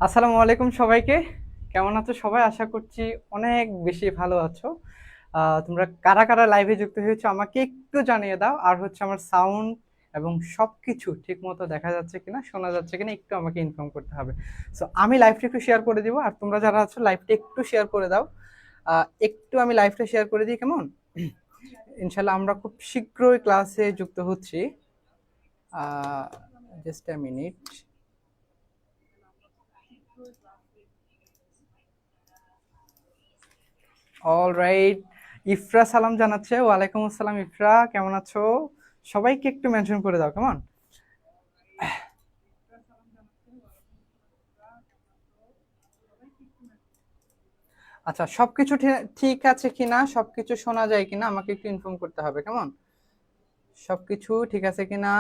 আসসালামু আলাইকুম সবাইকে। কেমন আছো সবাই? আশা করছি অনেক বেশি ভালো আছো। তোমরা কারা কারা লাইভে যুক্ত হয়েছো আমাকে একটু জানিয়ে দাও। আর হচ্ছে আমার সাউন্ড এবং সবকিছু ঠিক মতো দেখা যাচ্ছে কিনা, শোনা যাচ্ছে কিনা একটু আমাকে ইনফর্ম করতে হবে। সো আমি লাইভটা একটু শেয়ার করে দিব, আর তোমরা যারা আছো লাইভটা একটু শেয়ার করে দাও। একটু আমি লাইভটা শেয়ার করে দিই, কেমন? ইনশাল্লাহ আমরা খুব শীঘ্রই ক্লাসে যুক্ত হচ্ছি। Just a minute. Alright, Ifra সালাম জানাচ্ছে। ওয়ালাইকুম আসসালাম ইফরা, কেমন আছো? সবাইকে একটু মেনশন করে দাও, কেমন? আচ্ছা, সবকিছু ঠিক আছে কিনা, সবকিছু শোনা যায় কিনা আমাকে একটু ইনফর্ম করতে হবে, কেমন? সবকিছু ঠিক আছে কিনা,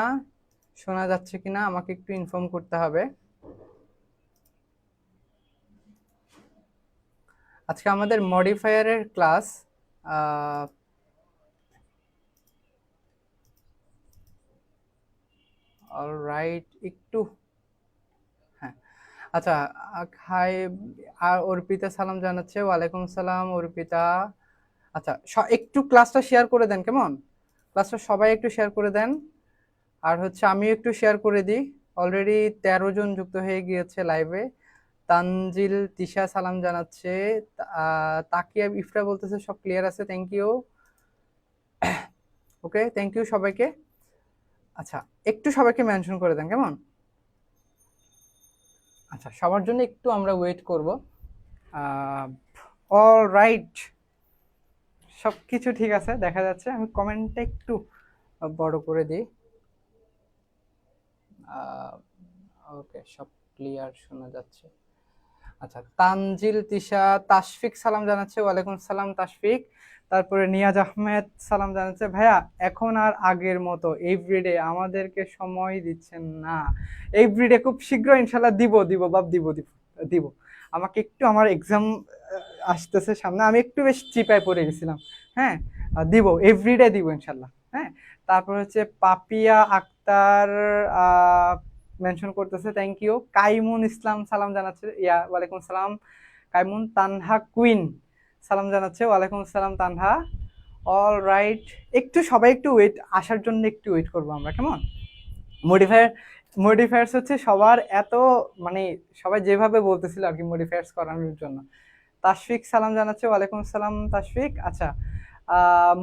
শোনা যাচ্ছে কিনা আমাকে একটু ইনফর্ম করতে হবে। আজকে আমাদের মডিফায়ারের ক্লাস। অলরাইট, একটু, হ্যাঁ, আচ্ছা। হাই, আর অর্পিতা সালাম জানাচ্ছে। ওয়ালাইকুম সালাম অর্পিতা। আচ্ছা, একটু ক্লাসটা শেয়ার করে দেন, কেমন? ক্লাসটা সবাই একটু শেয়ার করে দেন। আর হচ্ছে আমিও একটু শেয়ার করে দিই। অলরেডি 13 জন যুক্ত হয়ে গিয়েছে লাইভে। তানজিল তিশা সালাম জানাচ্ছে। তাকিয়া ইফরা বলতেছে সব ক্লিয়ার আছে, thank you. Okay, thank you সবাইকে। আচ্ছা, একটু সবাইকে মেনশন করে দেন, কেমন? আচ্ছা, সবার জন্য একটু আমরা ওয়েট করব। অল রাইট, সব কিছু ঠিক আছে দেখা যাচ্ছে। আমি কমেন্টটা একটু বড় করে দিই। ওকে, সব ক্লিয়ার শোনা যাচ্ছে। আচ্ছা, তানজিল তিশা তাশফিক সালাম জানাচ্ছে। ওয়ালাইকুম সালাম তাশফিক। তারপরে নিয়াজ আহমেদ সালাম জানাচ্ছে। ভাইয়া, এখন আর আগের মতো এভরিডে আমাদেরকে সময় দিচ্ছেন না। এভরিডে খুব শীঘ্র ইনশাল্লাহ দিব দিব বাপ, দিব দিব দিব। আমাকে একটু, আমার এক্সাম আসতেছে সামনে, আমি একটু বেশ চিপায় পড়ে গেছিলাম। হ্যাঁ, দিব, এভরিডে দিব ইনশাল্লাহ। হ্যাঁ, তারপর হচ্ছে পাপিয়া আক্তার মেনশন করতেছে, থ্যাংক ইউ। কাইমুন ইসলাম সালাম জানাচ্ছে। ওয়ালাইকুম সালাম কাইমুন। তানহা কুইন সালাম জানাচ্ছে। ওয়ালাইকুম আসসালাম তানহা। অল রাইট, একটু সবাই একটু ওয়েট, আসার জন্য একটু ওয়েট করবো আমরা, কেমন? মডিফায়ার মডিফায়ার্স হচ্ছে সবার এত, মানে সবাই যেভাবে বলতেছিল আর কি মডিফায়ার্স করানোর জন্য। তাশফিক সালাম জানাচ্ছে। ওয়ালাইকুম সালাম তাশফিক। আচ্ছা,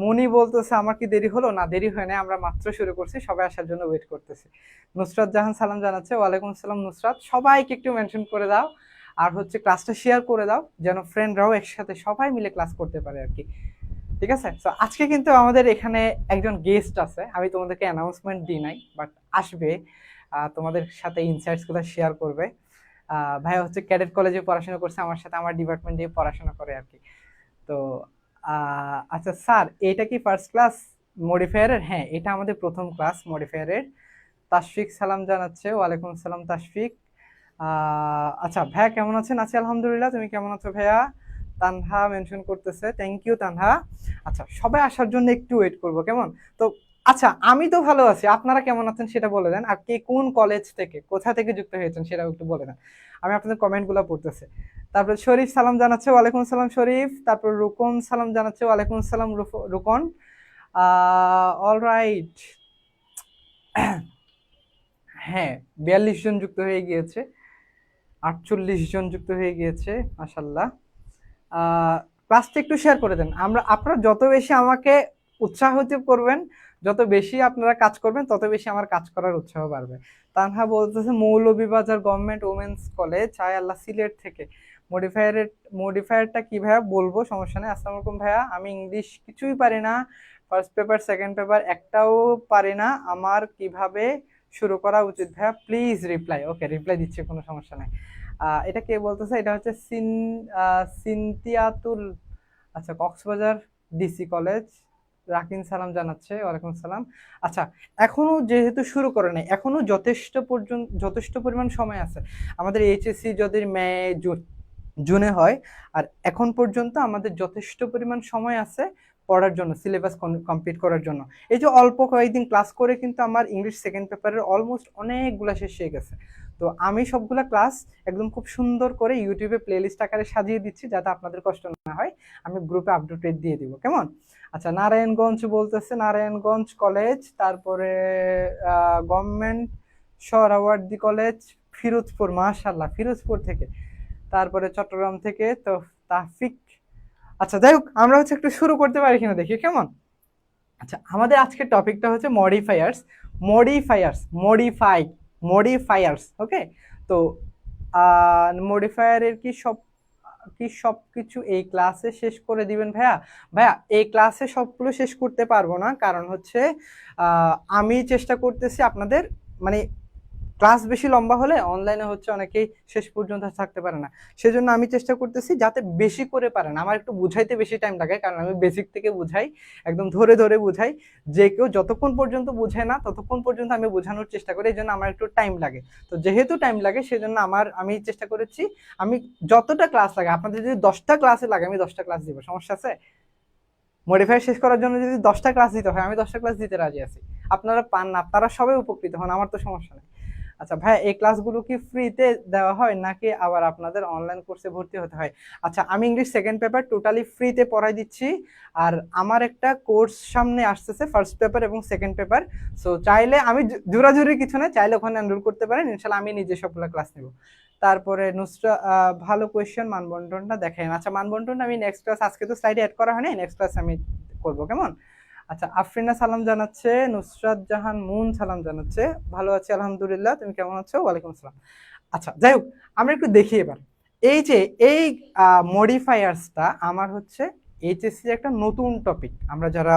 মনি বলতেছে আমার কি দেরি হলো? না, দেরি হয় না, আমরা মাত্র শুরু করছি, সবাই আসার জন্য ওয়েট করতেছি। নুসরাত জাহান সালাম জানাচ্ছে। ওয়ালাইকুম সালাম নুসরাত। সবাইকে একটু মেনশন করে দাও। আর হচ্ছে ক্লাসটা শেয়ার করে দাও, যেন ফ্রেন্ডরাও একসাথে সবাই মিলে ক্লাস করতে পারে আর কি। ঠিক আছে? তো আজকে কিন্তু আমাদের এখানে একজন গেস্ট আছে, আমি তোমাদেরকে অ্যানাউন্সমেন্ট দিই নাই, বাট আসবে। তোমাদের সাথে ইনসাইটস গুলো শেয়ার করবে। ভাই হচ্ছে ক্যাডেট কলেজে পড়াশোনা করছে, আমার সাথে আমার ডিপার্টমেন্টে পড়াশোনা করে আর কি। তো আচ্ছা স্যার, এটা কি ফার্স্ট ক্লাস মডিফায়ারের? হ্যাঁ, এটা আমাদের প্রথম ক্লাস মডিফায়ারের। তাশফিক সালাম জানাচ্ছে। ওয়ালাইকুম সালাম তাশফিক। আচ্ছা ভাইয়া, কেমন আছেন? আছি আলহামদুলিল্লাহ, তুমি কেমন আছো ভাইয়া? তানহা মেনশন করতেছে, থ্যাংক ইউ তানহা। আচ্ছা, সবাই আসার জন্য একটু ওয়েট করবো, কেমন? তো আচ্ছা, আমি তো ভালো আছি, আপনারা কেমন আছেন সেটা বলে দেন। আর কে কোন কলেজ থেকে, কোথা থেকে যুক্ত হয়েছেন সেটাও একটু বলে দেন। আমি আপনাদের কমেন্ট গুলো পড়তেছি। তারপর শরীফ সালাম জানাচ্ছে। ওয়ালাইকুম সালাম শরীফ। তারপর রুকন সালাম জানাচ্ছে। ওয়ালাইকুম সালাম রুকন। অলরাইট, হ্যাঁ, 42 জন যুক্ত হয়ে গিয়েছে, 48 জন যুক্ত হয়ে গিয়েছে, মাশাল্লাহ। ক্লাসটা একটু শেয়ার করে দেন। আপনারা যত বেশি আমাকে উৎসাহিত করবেন, যত বেশি আপনারা কাজ করবেন, তত বেশি আমার কাজ করার উৎসাহ বাড়বে। তানহা বলতেছে মৌলভীবাজার গভর্নমেন্ট ওমেন্স কলেজ, চাই আল্লাহ, সিলেট থেকে। মডিফায়ারের মডিফায়ারটা কি ভাইয়া বলবো, সমস্যা নেই। আসসালামু আলাইকুম ভাইয়া, আমি ইংলিশ কিছুই পারি না, ফার্স্ট পেপার সেকেন্ড পেপার একটাও পারি না, আমার কিভাবে শুরু করা উচিত ভাইয়া, প্লিজ রিপ্লাই। ওকে, রিপ্লাই দিচ্ছি, কোনো সমস্যা নেই। এটা কে বলতেছে? এটা হচ্ছে সিনতিয়াতুল। আচ্ছা, কক্সবাজার ডিসি কলেজ। রাকিন সালাম জানাচ্ছে, ওয়ালাইকুম সালাম। আচ্ছা, এখনো যেহেতু শুরু করে নাই, এখনো যথেষ্ট পরিমাণ সময় আছে। আমাদের এইচএসসি যদি মে জুনে হয়, আর এখন পর্যন্ত আমাদের যথেষ্ট পরিমাণ সময় আছে পড়ার জন্য, সিলেবাস কমপ্লিট করার জন্য। এই যে অল্প কয়েকদিন ক্লাস করে কিন্তু আমার ইংলিশ সেকেন্ড পেপারের অলমোস্ট অনেকগুলা শেষ হয়ে গেছে। তো আমি সবগুলা ক্লাস একদম খুব সুন্দর করে ইউটিউবে প্লেলিস্ট আকারে সাজিয়ে দিচ্ছি, যাতে আপনাদের কষ্ট না হয়। আমি গ্রুপে আপডেট দিয়ে দিব, কেমন? আচ্ছা, নারায়ণগঞ্জ বলতেছে, নারায়ণগঞ্জ কলেজ, তারপরে গভর্নমেন্ট সোহরাওয়ার্দী কলেজ, ফিরোজপুর, মাশাআল্লাহ, ফিরোজপুর থেকে। তারপরে চট্টগ্রাম থেকে তো তাফিক। আচ্ছা, যাই হোক, আমরা হচ্ছে একটু শুরু করতে পারি কিনা দেখি, কেমন? আচ্ছা, আমাদের আজকের টপিকটা হচ্ছে মডিফায়ার্স। মডিফায়ার্স, ওকে। তো মডিফায়ারের সবকিছু এই ক্লাসে শেষ করে দিবেন ভাইয়া? ভাইয়া, এই ক্লাসে সবগুলো শেষ করতে পারবো না, কারণ হচ্ছে আমি চেষ্টা করতেছি আপনাদের, মানে ক্লাস বেশি লম্বা হলে অনলাইনে হচ্ছে অনেকেই শেষ পর্যন্ত থাকতে পারে না। সেজন্য আমি চেষ্টা করতেছি যাতে বেশি করে পারেন। আমার একটু বুঝাইতে বেশি টাইম লাগে, কারণ আমি বেসিক থেকে বুঝাই, একদম ধরে ধরে বুঝাই। যে কেউ যতক্ষণ পর্যন্ত বুঝে না ততক্ষণ পর্যন্ত আমি বোঝানোর চেষ্টা করি, এই জন্য আমার একটু টাইম লাগে। তো যেহেতু টাইম লাগে, সেজন্য আমি চেষ্টা করেছি, আমি যতটা ক্লাস লাগে, আপনাদের যদি 10টা ক্লাসে লাগে আমি 10টা ক্লাস দিব, সমস্যা আছে? মডিফাই শেষ করার জন্য যদি 10টা ক্লাস দিতে হয়, আমি 10টা ক্লাস দিতে রাজি আছি। আপনারা পান না, আপনারা সবাই উপকৃত হন, আমার তো সমস্যা নেই। আচ্ছা ভাই, এই ক্লাসগুলো কি ফ্রিতে দেওয়া হয় নাকি আবার আপনাদের অনলাইন কোর্সে ভর্তি হতে হয়? আচ্ছা, আমি ইংলিশ সেকেন্ড পেপার টোটালি ফ্রিতে পড়াই দিচ্ছি। আর আমার একটা কোর্স সামনে আসতেছে, ফার্স্ট পেপার এবং সেকেন্ড পেপার। সো চাইলে, আমি জোরাজুরি কিছু না, চাইলে ওখানে এনরোল করতে পারেন, ইনশাল্লাহ আমি নিজে সবগুলো ক্লাস নেব। তারপরে নুসরা, ভালো কোয়েশ্চেন, মানবন্টনটা দেখেন। আচ্ছা, মানবন্টন আমি নেক্সট ক্লাস, আজকে তো স্লাইডে অ্যাড করা হয়নি, নেক্সট ক্লাস আমি করবো, কেমন? আচ্ছা, আফরিনা সালাম জানাচ্ছে, নুসরাত জাহান মুন সালাম জানাচ্ছে, ভালো আছি আলহামদুলিল্লাহ, তুমি কেমন আছো? ওয়ালাইকুম আসসালাম। আচ্ছা, যাই হোক, আমরা একটু দেখি এবার। এই যে এই মডিফায়ার্সটা আমার হচ্ছে এইচএসসি একটা নতুন টপিক। আমরা যারা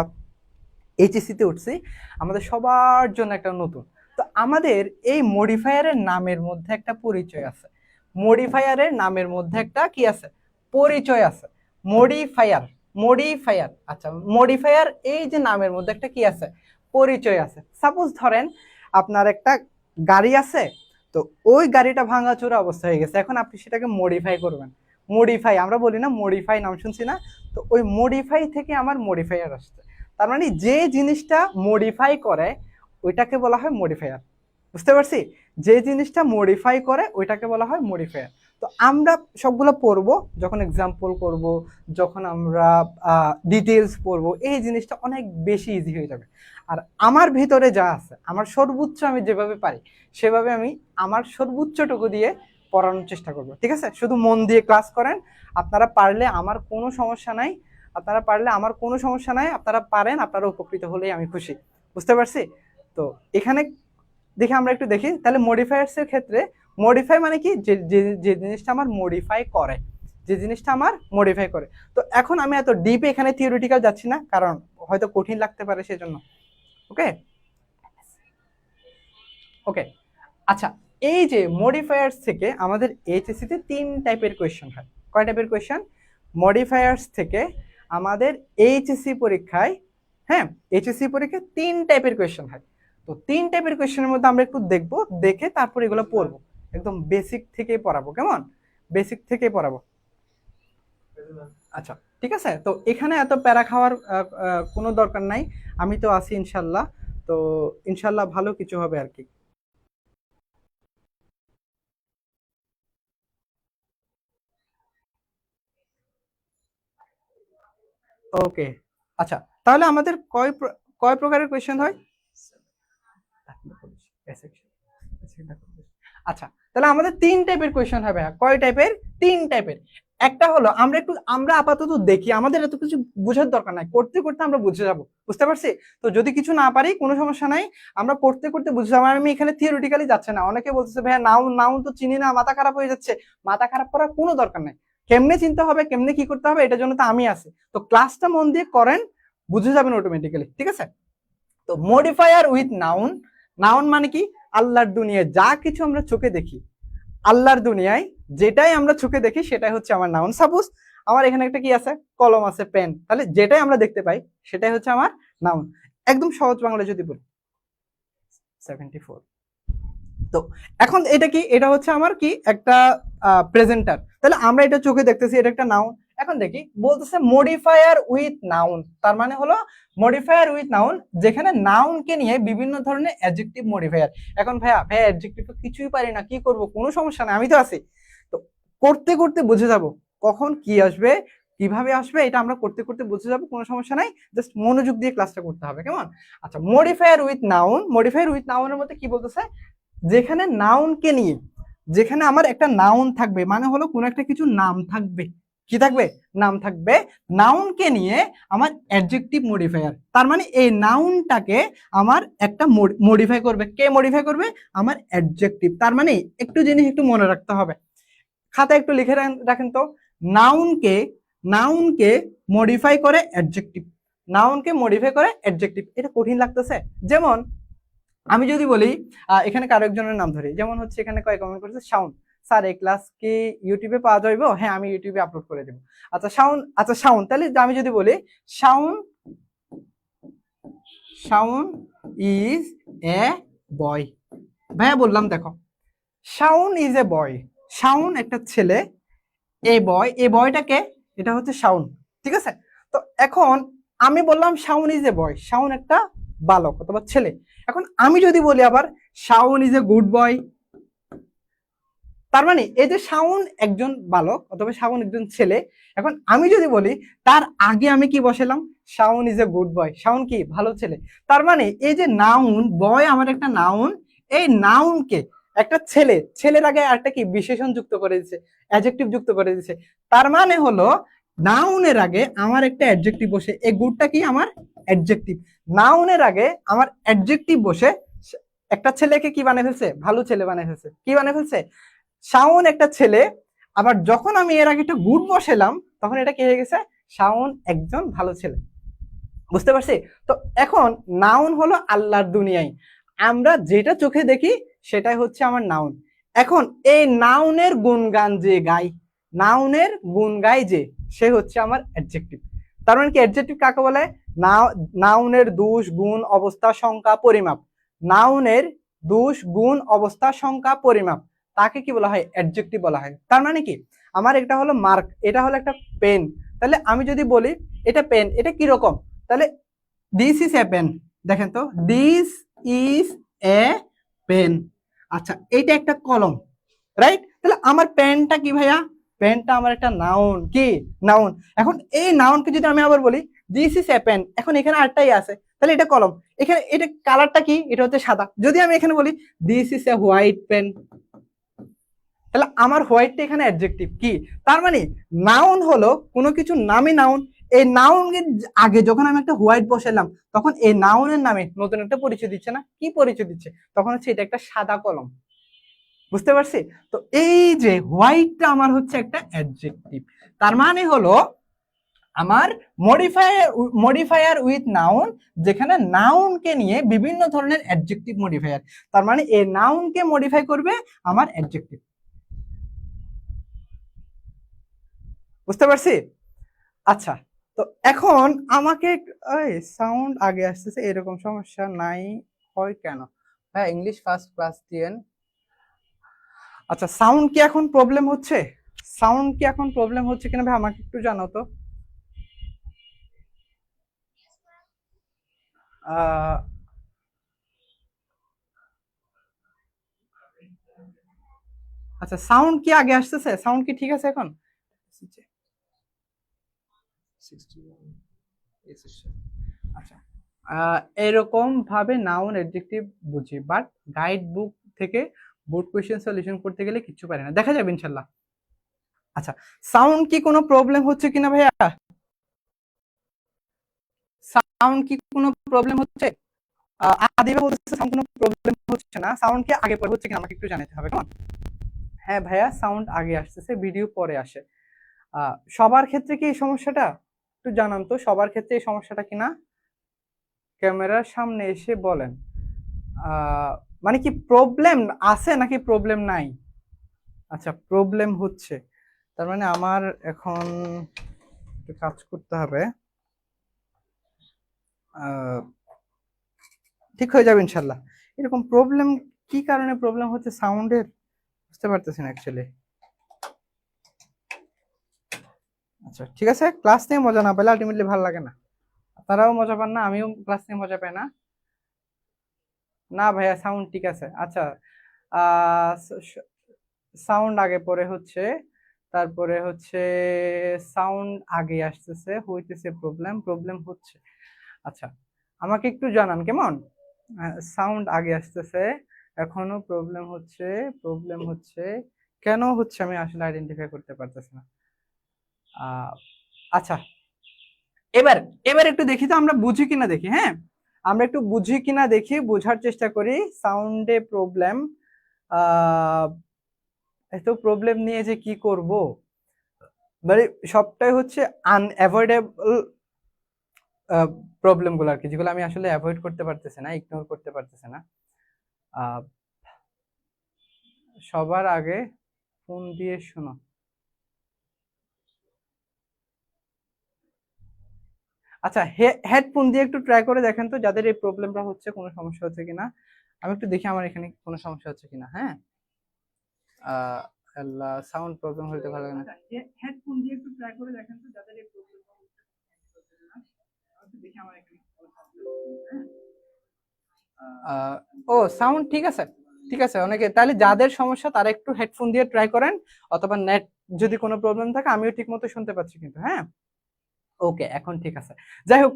এইচএসসিতে উঠছি, আমাদের সবার জন্য একটা নতুন। তো আমাদের এই মডিফায়ারের নামের মধ্যে একটা পরিচয় আছে। মডিফায়ারের নামের মধ্যে একটা কি আছে? পরিচয় আছে। Modifier, modifier. আচ্ছা, মডিফায়ার, এই যে নামের মধ্যে একটা কি আছে? পরিচয় আছে। সাপোজ ধরেন আপনার একটা গাড়ি আছে, তো ওই গাড়িটা ভাঙাচোরা অবস্থা হয়ে গেছে, এখন আপনি সেটাকে মডিফাই করবেন। মডিফাই, আমরা বলি না মডিফাই, নাম শুনছি না? তো ওই মডিফাই থেকে আমার মডিফায়ার আসছে। তার মানে যে জিনিসটা মডিফাই করে ওইটাকে বলা হয় মডিফায়ার। বুঝতে পারছি? যে জিনিসটা মডিফাই করে ওইটাকে বলা হয় মডিফায়ার। তো আমরা সবগুলো পড়বো, যখন এক্সাম্পল করব, যখন আমরা ডিটেলস পড়বো, এই জিনিসটা অনেক বেশি ইজি হয়ে যাবে। আর আমার ভিতরে যা আছে, আমার সর্বোচ্চ আমি যেভাবে পারি সেভাবে আমি আমার সর্বোচ্চটুকু দিয়ে পড়ানোর চেষ্টা করবো, ঠিক আছে? শুধু মন দিয়ে ক্লাস করেন, আপনারা পারলে আমার কোনো সমস্যা নাই, আপনারা পারেন, আপনারা উপকৃত হলেই আমি খুশি। বুঝতে পারছি? তো এখানে দেখে আমরা একটু দেখি তাহলে মডিফায়ার্স এর ক্ষেত্রে, মডিফাই মানে কি? যে জিনিসটা আমার মডিফাই করে, যে জিনিসটা আমার মডিফাই করে। তো এখন আমি এত ডিপে এখানে থিওরিটিক্যাল যাচ্ছি না, কারণ হয়তো কঠিন লাগতে পারে, সেজন্য। ওকে, ওকে। আচ্ছা, এই যে মডিফায়ার্স থেকে আমাদের এইচএসসি তে 3 টাইপের কোয়েশ্চেন হয়। কয় টাইপের কোয়েশ্চেন? মডিফায়ার্স থেকে আমাদের এইচএসসি পরীক্ষায়, হ্যাঁ, এইচএসসি পরীক্ষায় 3 টাইপের কোয়েশ্চেন হয়। তো 3 টাইপের কোয়েশ্চেনের মধ্যে আমরা একটু দেখবো, দেখে তারপর এগুলো পড়বো, একদম বেসিক থেকেই পড়াবো, কেমন? বেসিক থেকেই পড়াবো। আচ্ছা, ঠিক আছে। তো এখানে এত প্যারা খাওয়ার কোনো দরকার নাই, আমি তো আছি ইনশাল্লাহ। তো ইনশাল্লাহ ভালো কিছু হবে আর কি। ওকে, আচ্ছা, তাহলে আমাদের কয় প্রকারের কোয়েশ্চেন হয়? আচ্ছা, তাহলে আমাদের 3 টাইপের কোয়েশ্চেন হবে। কয় টাইপের? 3 টাইপের। একটা হলো আমরা আপাতত দেখি, আমাদের এত কিছু বোঝার দরকার নাই, করতে করতে আমরা বুঝে যাব। বুঝতে পারছি? তো যদি কিছু না পারি কোনো সমস্যা নাই, আমরা করতে করতে বুঝে যাবো। আমি এখানে থিওরিটিক্যালি যাচ্ছে না। অনেকে বলতেছে ভাইয়া নাউন নাউন তো চিনি না, মাথা খারাপ হয়ে যাচ্ছে। মাথা খারাপ করার কোনো দরকার নাই। কেমনে চিনতে হবে, কেমনে কি করতে হবে, এটার জন্য তো আমি আছি। তো ক্লাসটা মন দিয়ে করেন, বুঝে যাবেন অটোমেটিক্যালি, ঠিক আছে? তো মডিফায়ার উইথ নাউন। নাউন মানে কি? আল্লাহর দুনিয়ায় যা কিছু আমরা চোখে দেখি, আল্লাহর দুনিয়ায় যেটাই আমরা চোখে দেখি সেটাই হচ্ছে আমার নাউন। সাপোজ আমার এখানে একটা কি আছে, কলম আছে, পেন, তাহলে যেটাই আমরা দেখতে পাই সেটাই হচ্ছে আমার নাউন। একদম সহজ বাংলা যদি বলি 74। তো এখন এটা কি, এটা হচ্ছে আমার কি একটা প্রেজেন্টার, তাহলে আমরা এটা চোখে দেখতেছি, এটা একটা নাউন। এখন দেখি বলতেছে মডিফায়ার উইথ নাউন, তার মানে হলো মডিফায়ার উইথ নাউন যেখানে নাউনকে নিয়ে বিভিন্ন ধরনের অ্যাডজেক্টিভ মডিফায়ার। এখন ভাইয়া অ্যাডজেক্টিভ তো কিছুই পারি না, কি করব, কোনো সমস্যা নাই, আমি তো আছি। তো করতে করতে বুঝে যাব কখন কি আসবে, কিভাবে আসবে, এটা আমরা করতে করতে বুঝে যাব, কোনো সমস্যা নাই, জাস্ট মনোযোগ দিয়ে ক্লাসটা করতে হবে, কেমন? আচ্ছা, modifier with noun, modifier with নাউনের মধ্যে কি বলতেছে, যেখানে নাউনকে নিয়ে, যেখানে আমার একটা নাউন থাকবে, মানে হলো কোন একটা কিছু নাম থাকবে, কি থাকবে, নাম থাকবে, নাউনকে নিয়ে আমার অ্যাডজেক্টিভ মডিফায়ার, তার মানে এই নাউনটাকে আমার একটা মডিফাই করবে, কে মডিফাই করবে, আমার অ্যাডজেক্টিভ। তার মানে একটু জিনিস একটু মনে রাখতে হবে, খাতা একটু লিখে রাখেন তো, নাউনকে নাউনকে মডিফাই করে অ্যাডজেক্টিভ, নাউনকে মডিফাই করে অ্যাডজেক্টিভ। এটা কঠিন লাগতেছে? যেমন আমি যদি বলি এখানে কারো একজনের নাম ধরি, যেমন হচ্ছে এখানে কয় কমেন্ট করেছে, শাউন স্যার এই ক্লাস কি ইউটিউবে পাওয়া যাইবো? হ্যাঁ, আমি ইউটিউবে আপলোড করে দেবো। আচ্ছা শাউন, আচ্ছা শাউন, তাহলে আমি যদি বলি শাউন, শাউন ইজ এ বয়, ভাইয়া বললাম দেখো, শাউন ইজ এ বয়, শাউন একটা ছেলে, এ বয়, এ বয়টাকে, এটা হচ্ছে শাউন, ঠিক আছে? তো এখন আমি বললাম শাউন ইজ এ বয়, শাউন একটা বালক অথবা ছেলে। এখন আমি যদি বলি আবার Shaon is a good boy, তার মানে এই যে শাউন একজন বালক অথবা শাউন একজন ছেলে, এখন আমি যদি বলি তার আগে আমি কি বসালাম, Shaon is a good boy, Shaon কি ভালো ছেলে। তার মানে এই যে নাউন, বয় আমার একটা নাউন, এই নাউনকে একটা ছেলে, ছেলের আগে একটা কি বিশেষণ যুক্ত করে দিচ্ছে, অ্যাডজেক্টিভ যুক্ত করে দিচ্ছে, তার মানে হলো নাউনের আগে আমার একটা অ্যাডজেক্টিভ বসে, এই গুডটা কি আমার অ্যাডজেক্টিভ, নাউনের আগে আমার অ্যাডজেক্টিভ বসে একটা ছেলেকে কি বানিয়ে ফেলছে, ভালো ছেলে বানিয়ে ফেলছে, কি বানিয়ে ফেলছে, শাওন একটা ছেলে। আবার যখন আমি এর আগে একটা গুড বসালাম তখন এটা কি হয়ে গেছে, শাওন একজন ভালো ছেলে। বুঝতে পারছি? তো এখন নাউন হলো আল্লাহর দুনিয়ায় আমরা যেটা চোখে দেখি সেটাই হচ্ছে আমার নাউন। এখন এই নাউনের গুণগান যে গাই, নাউনের গুণ গাই যে, সে হচ্ছে আমার অ্যাডজেক্টিভ। তার মানে কি, অ্যাডজেক্টিভ কাকে বলে, নাউনের দোষ গুণ অবস্থা সংখ্যা পরিমাপ, নাউনের দোষ গুণ অবস্থা সংখ্যা পরিমাপ, তাকে কি বলা হয়, অ্যাডজেক্টিভ বলা হয়। তার মানে কি, আমার এটা হলো মার্ক, এটা হলো একটা পেন, তাহলে আমি যদি বলি এটা পেন, এটা কি রকম, তাহলে দিস ইজ এ পেন, দেখেন তো দিস ইজ এ পেন। আচ্ছা, এটা একটা কলম, রাইট? তাহলে আমার পেনটা কি ভাইয়া, পেনটা আমার একটা নাউন, কি নাউন। এখন এই নাউনকে যদি আমি আবার বলি দিস ইজ এ পেন, এখন এখানে আরটাই আছে, তাহলে এটা কলম, এখানে এটা কালারটা কি, এটা হচ্ছে সাদা। যদি আমি এখানে বলি this is a white pen, তাহলে আমার হোয়াইটটা এখানে অ্যাডজেক্টিভ, কি তার মানে নাউন হলো কোনো কিছু নামে নাউন, এই নাউনের আগে যখন আমি একটা হোয়াইট বসালাম তখন এই নাউনের নামে নতুন একটা পরিচয় দিচ্ছে না, কি পরিচয় দিচ্ছে, তখন হচ্ছে এটা একটা সাদা কলম। বুঝতে পারছি? তো এই যে হোয়াইটটা আমার হচ্ছে একটা অ্যাডজেক্টিভ, তার মানে হলো আমার মডিফায়ার উইথ নাউন, যেখানে নাউনকে নিয়ে বিভিন্ন ধরনের অ্যাডজেক্টিভ মডিফায়ার, তার মানে এই নাউনকে মডিফাই করবে আমার অ্যাডজেক্টিভ। বুঝতে পারছি? আচ্ছা, তো এখন আমাকে সাউন্ড আগে আসতেছে, এরকম সমস্যা নাই হয় কেন? হ্যাঁ, ইংলিশ ফার্স্ট ক্লাস দিয়েন। আচ্ছা, সাউন্ড কি এখন প্রবলেম হচ্ছে, সাউন্ড কি এখন প্রবলেম হচ্ছে কিনা ভাই আমাকে একটু জানাও তো। আচ্ছা, সাউন্ড কি আগে আসতেছে, সাউন্ড কি ঠিক আছে এখন? আচ্ছা, এরকম ভাবে নাউন অ্যাডজেক্টিভ বুঝি, বাট গাইড বুক থেকে বোর্ড কোয়েশ্চেন সলিউশন করতে গেলে কিচ্ছু পারি না, দেখা যাবে ইনশাল্লাহ। আচ্ছা, সাউন্ড কি কোনো প্রবলেম হচ্ছে কিনা ভাইয়া, সাউন্ড কি কোনো প্রবলেম হচ্ছে? আদিবা বলতেছে সাউন্ড কোনো প্রবলেম হচ্ছে না, সাউন্ড কি আগে পরে হচ্ছে কিনা আমাকে একটু জানাতে হবে, কেমন? হ্যাঁ ভাইয়া, সাউন্ড আগে আসতেছে, ভিডিও পরে আসে। সবার ক্ষেত্রে কি এই সমস্যাটা, একটু জানান তো, সবার ক্ষেত্রে এই সমস্যাটা কিনা, ক্যামেরার সামনে এসে বলেন। মানে কি প্রবলেম আছে নাকি প্রবলেম নাই? আচ্ছা, প্রবলেম হচ্ছে, তার মানে আমার এখন একটু কাজ করতে হবে। ঠিক হয়ে যাবে ইনশাল্লাহ। এরকম প্রবলেম কি কারণে প্রবলেম হচ্ছে সাউন্ডের, বুঝতে পারতেছি না অ্যাকচুয়ালি। আচ্ছা ঠিক আছে, ক্লাস নিয়ে মজা না পেলে আলটিমেটলি ভালো লাগে না, আপনারাও মজা পান না, আমিও ক্লাস নিয়ে মজা পাই না। না ভাইয়া সাউন্ড ঠিক আছে। আচ্ছা, সাউন্ড আগে পরে হচ্ছে, তারপরে হচ্ছে সাউন্ড আগে আসতেছে, হইতেছে প্রবলেম, প্রবলেম হচ্ছে। আচ্ছা, আমাকে একটু জানান কেমন। সাউন্ড আগে আসতেছে, এখনো প্রবলেম হচ্ছে, প্রবলেম হচ্ছে, কেন হচ্ছে আমি আসলে আইডেন্টিফাই করতে পারতেছি না। আচ্ছা, এবার এবার একটু দেখি তো আমরা বুঝি কিনা দেখি। হ্যাঁ, আমরা একটু বুঝি কিনা দেখি, বোঝার চেষ্টা করি। সাউন্ডে প্রবলেম, এত প্রবলেম নিয়ে যে কি করব, মানে সবটাই হচ্ছে আনঅ্যাভয়েডেবল প্রবলেম গুলো আর কি, যেগুলো আমি আসলে অ্যাভয়েড করতে পারতেছি না, ইগনোর করতে পারতেছি না। সবার আগে ফোন দিয়ে শোনো। আচ্ছা, হেডফোন দিয়ে একটু ট্রাই করে দেখেন তো, যাদের এই প্রবলেমটা হচ্ছে, কোনো সমস্যা হচ্ছে কিনা। আমি একটু দেখি আমার এখানে কোনো সমস্যা হচ্ছে কিনা। হ্যাঁ, আল্লাহ, সাউন্ড প্রবলেম হইতে ভালো লাগে না। হেডফোন দিয়ে একটু ট্রাই করে দেখেন তো, যাদের এই প্রবলেমটা হচ্ছে। আমি একটু দেখি আমার এখানে কোনো সমস্যা হচ্ছে কিনা। ও, সাউন্ড ঠিক আছে, ঠিক আছে। অনেকে তাহলে যাদের সমস্যা তারা একটু হেডফোন দিয়ে ট্রাই করেন, অথবা নেট যদি কোনো প্রবলেম থাকে, আমিও ঠিক মতো শুনতে পাচ্ছি কিন্তু। হ্যাঁ, ওকে, এখন ঠিক আছে। যাই হোক,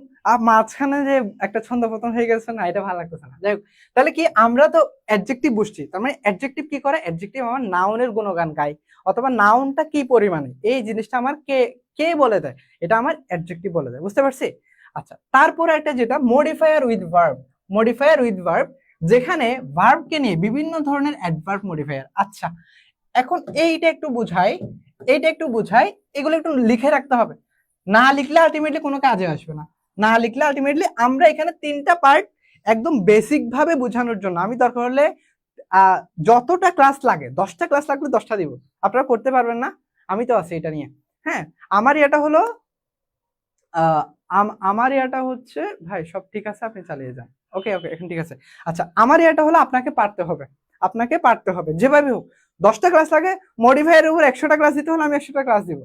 মাঝখানে যে একটা ছন্দপতন হয়ে গেছে না, এটা ভালো লাগতেছে না। যাই হোক, তাহলে কি আমরা তো অ্যাডজেক্টিভ বুঝছি, তার মানে অ্যাডজেক্টিভ কি করে, অ্যাডজেক্টিভ আমার নাউনের গুণগান গায়, অথবা নাউনটা কি পরিমাণে, এই জিনিসটা আমার কে কে বলে দেয়, এটা আমার অ্যাডজেক্টিভ বলে দেয়। বুঝতে পারছি? আচ্ছা, তারপরে একটা যেটা modifier with verb, modifier with verb, যেখানে ভার্বকে নিয়ে বিভিন্ন ধরনের অ্যাডভার্ব মডিফায়ার। আচ্ছা, এখন এইটা একটু বুঝাই, এইটা একটু বুঝাই, এগুলো একটু লিখে রাখতে হবে, না লিখলে আলটিমেটলি কোনো কাজে আসবে না। না লিখলে আলটিমেটলি আমরা এখানে তিনটা পার্ট একদম বেসিক ভাবে বোঝানোর জন্য আমি দরকার হলে যতটা ক্লাস লাগে, 10টা ক্লাস লাগলে 10টা দিব, আপনারা করতে পারবেন না, আমি তো আছি এটা নিয়ে। হ্যাঁ, আমার এটা হলো আমার এটা হচ্ছে, ভাই সব ঠিক আছে, আপনি চালিয়ে যান। ওকে ওকে, এখন ঠিক আছে। আচ্ছা, আমার এটা হলো আপনাকে পারতে হবে, আপনাকে পারতে হবে যেভাবে হোক। 10টা ক্লাস লাগে, মডিফায়ারের উপর 100টা ক্লাস দিতে হলে আমি 100টা ক্লাস দিব,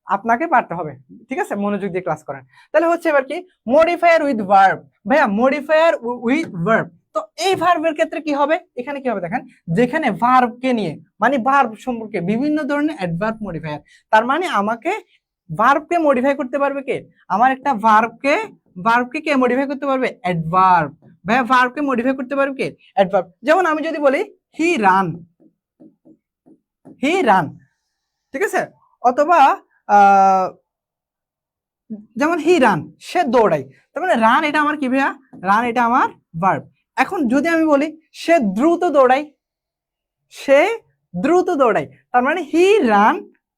আপনাকে পারতে হবে। ঠিক আছে, মনোযোগ দিয়ে ক্লাস করেন। তাহলে হচ্ছে এবার কি, মডিফায়ার উইথ ভার্ব। ভাইয়া মডিফায়ার উইথ ভার্ব, তো এই ভার্বের ক্ষেত্রে কি হবে, এখানে কি হবে দেখেন, যেখানে ভার্বকে নিয়ে, মানে ভার্ব সম্পর্কে বিভিন্ন ধরনের অ্যাডভার্ব মডিফায়ার, তার মানে আমাকে ভার্বকে মডিফাই করতে পারবে কে, আমার একটা ভার্বকে, ভার্বকে কে মডিফাই করতে পারবে, অ্যাডভার্ব। ভাইয়া ভার্বকে মডিফাই করতে পারবে কে, অ্যাডভার্ব। যেমন আমি যদি বলি হি রান, হি রান, ঠিক আছে, অথবা যেমন হি রান, সে দৌড়ায়, তার মানে রান এটা আমার কি ভাইয়া, রান এটা আমার ভার্ব। এখন যদি আমি বলি সে দ্রুত দৌড়ায়, সে দ্রুত দৌড়ায়, তার মানে হি রান,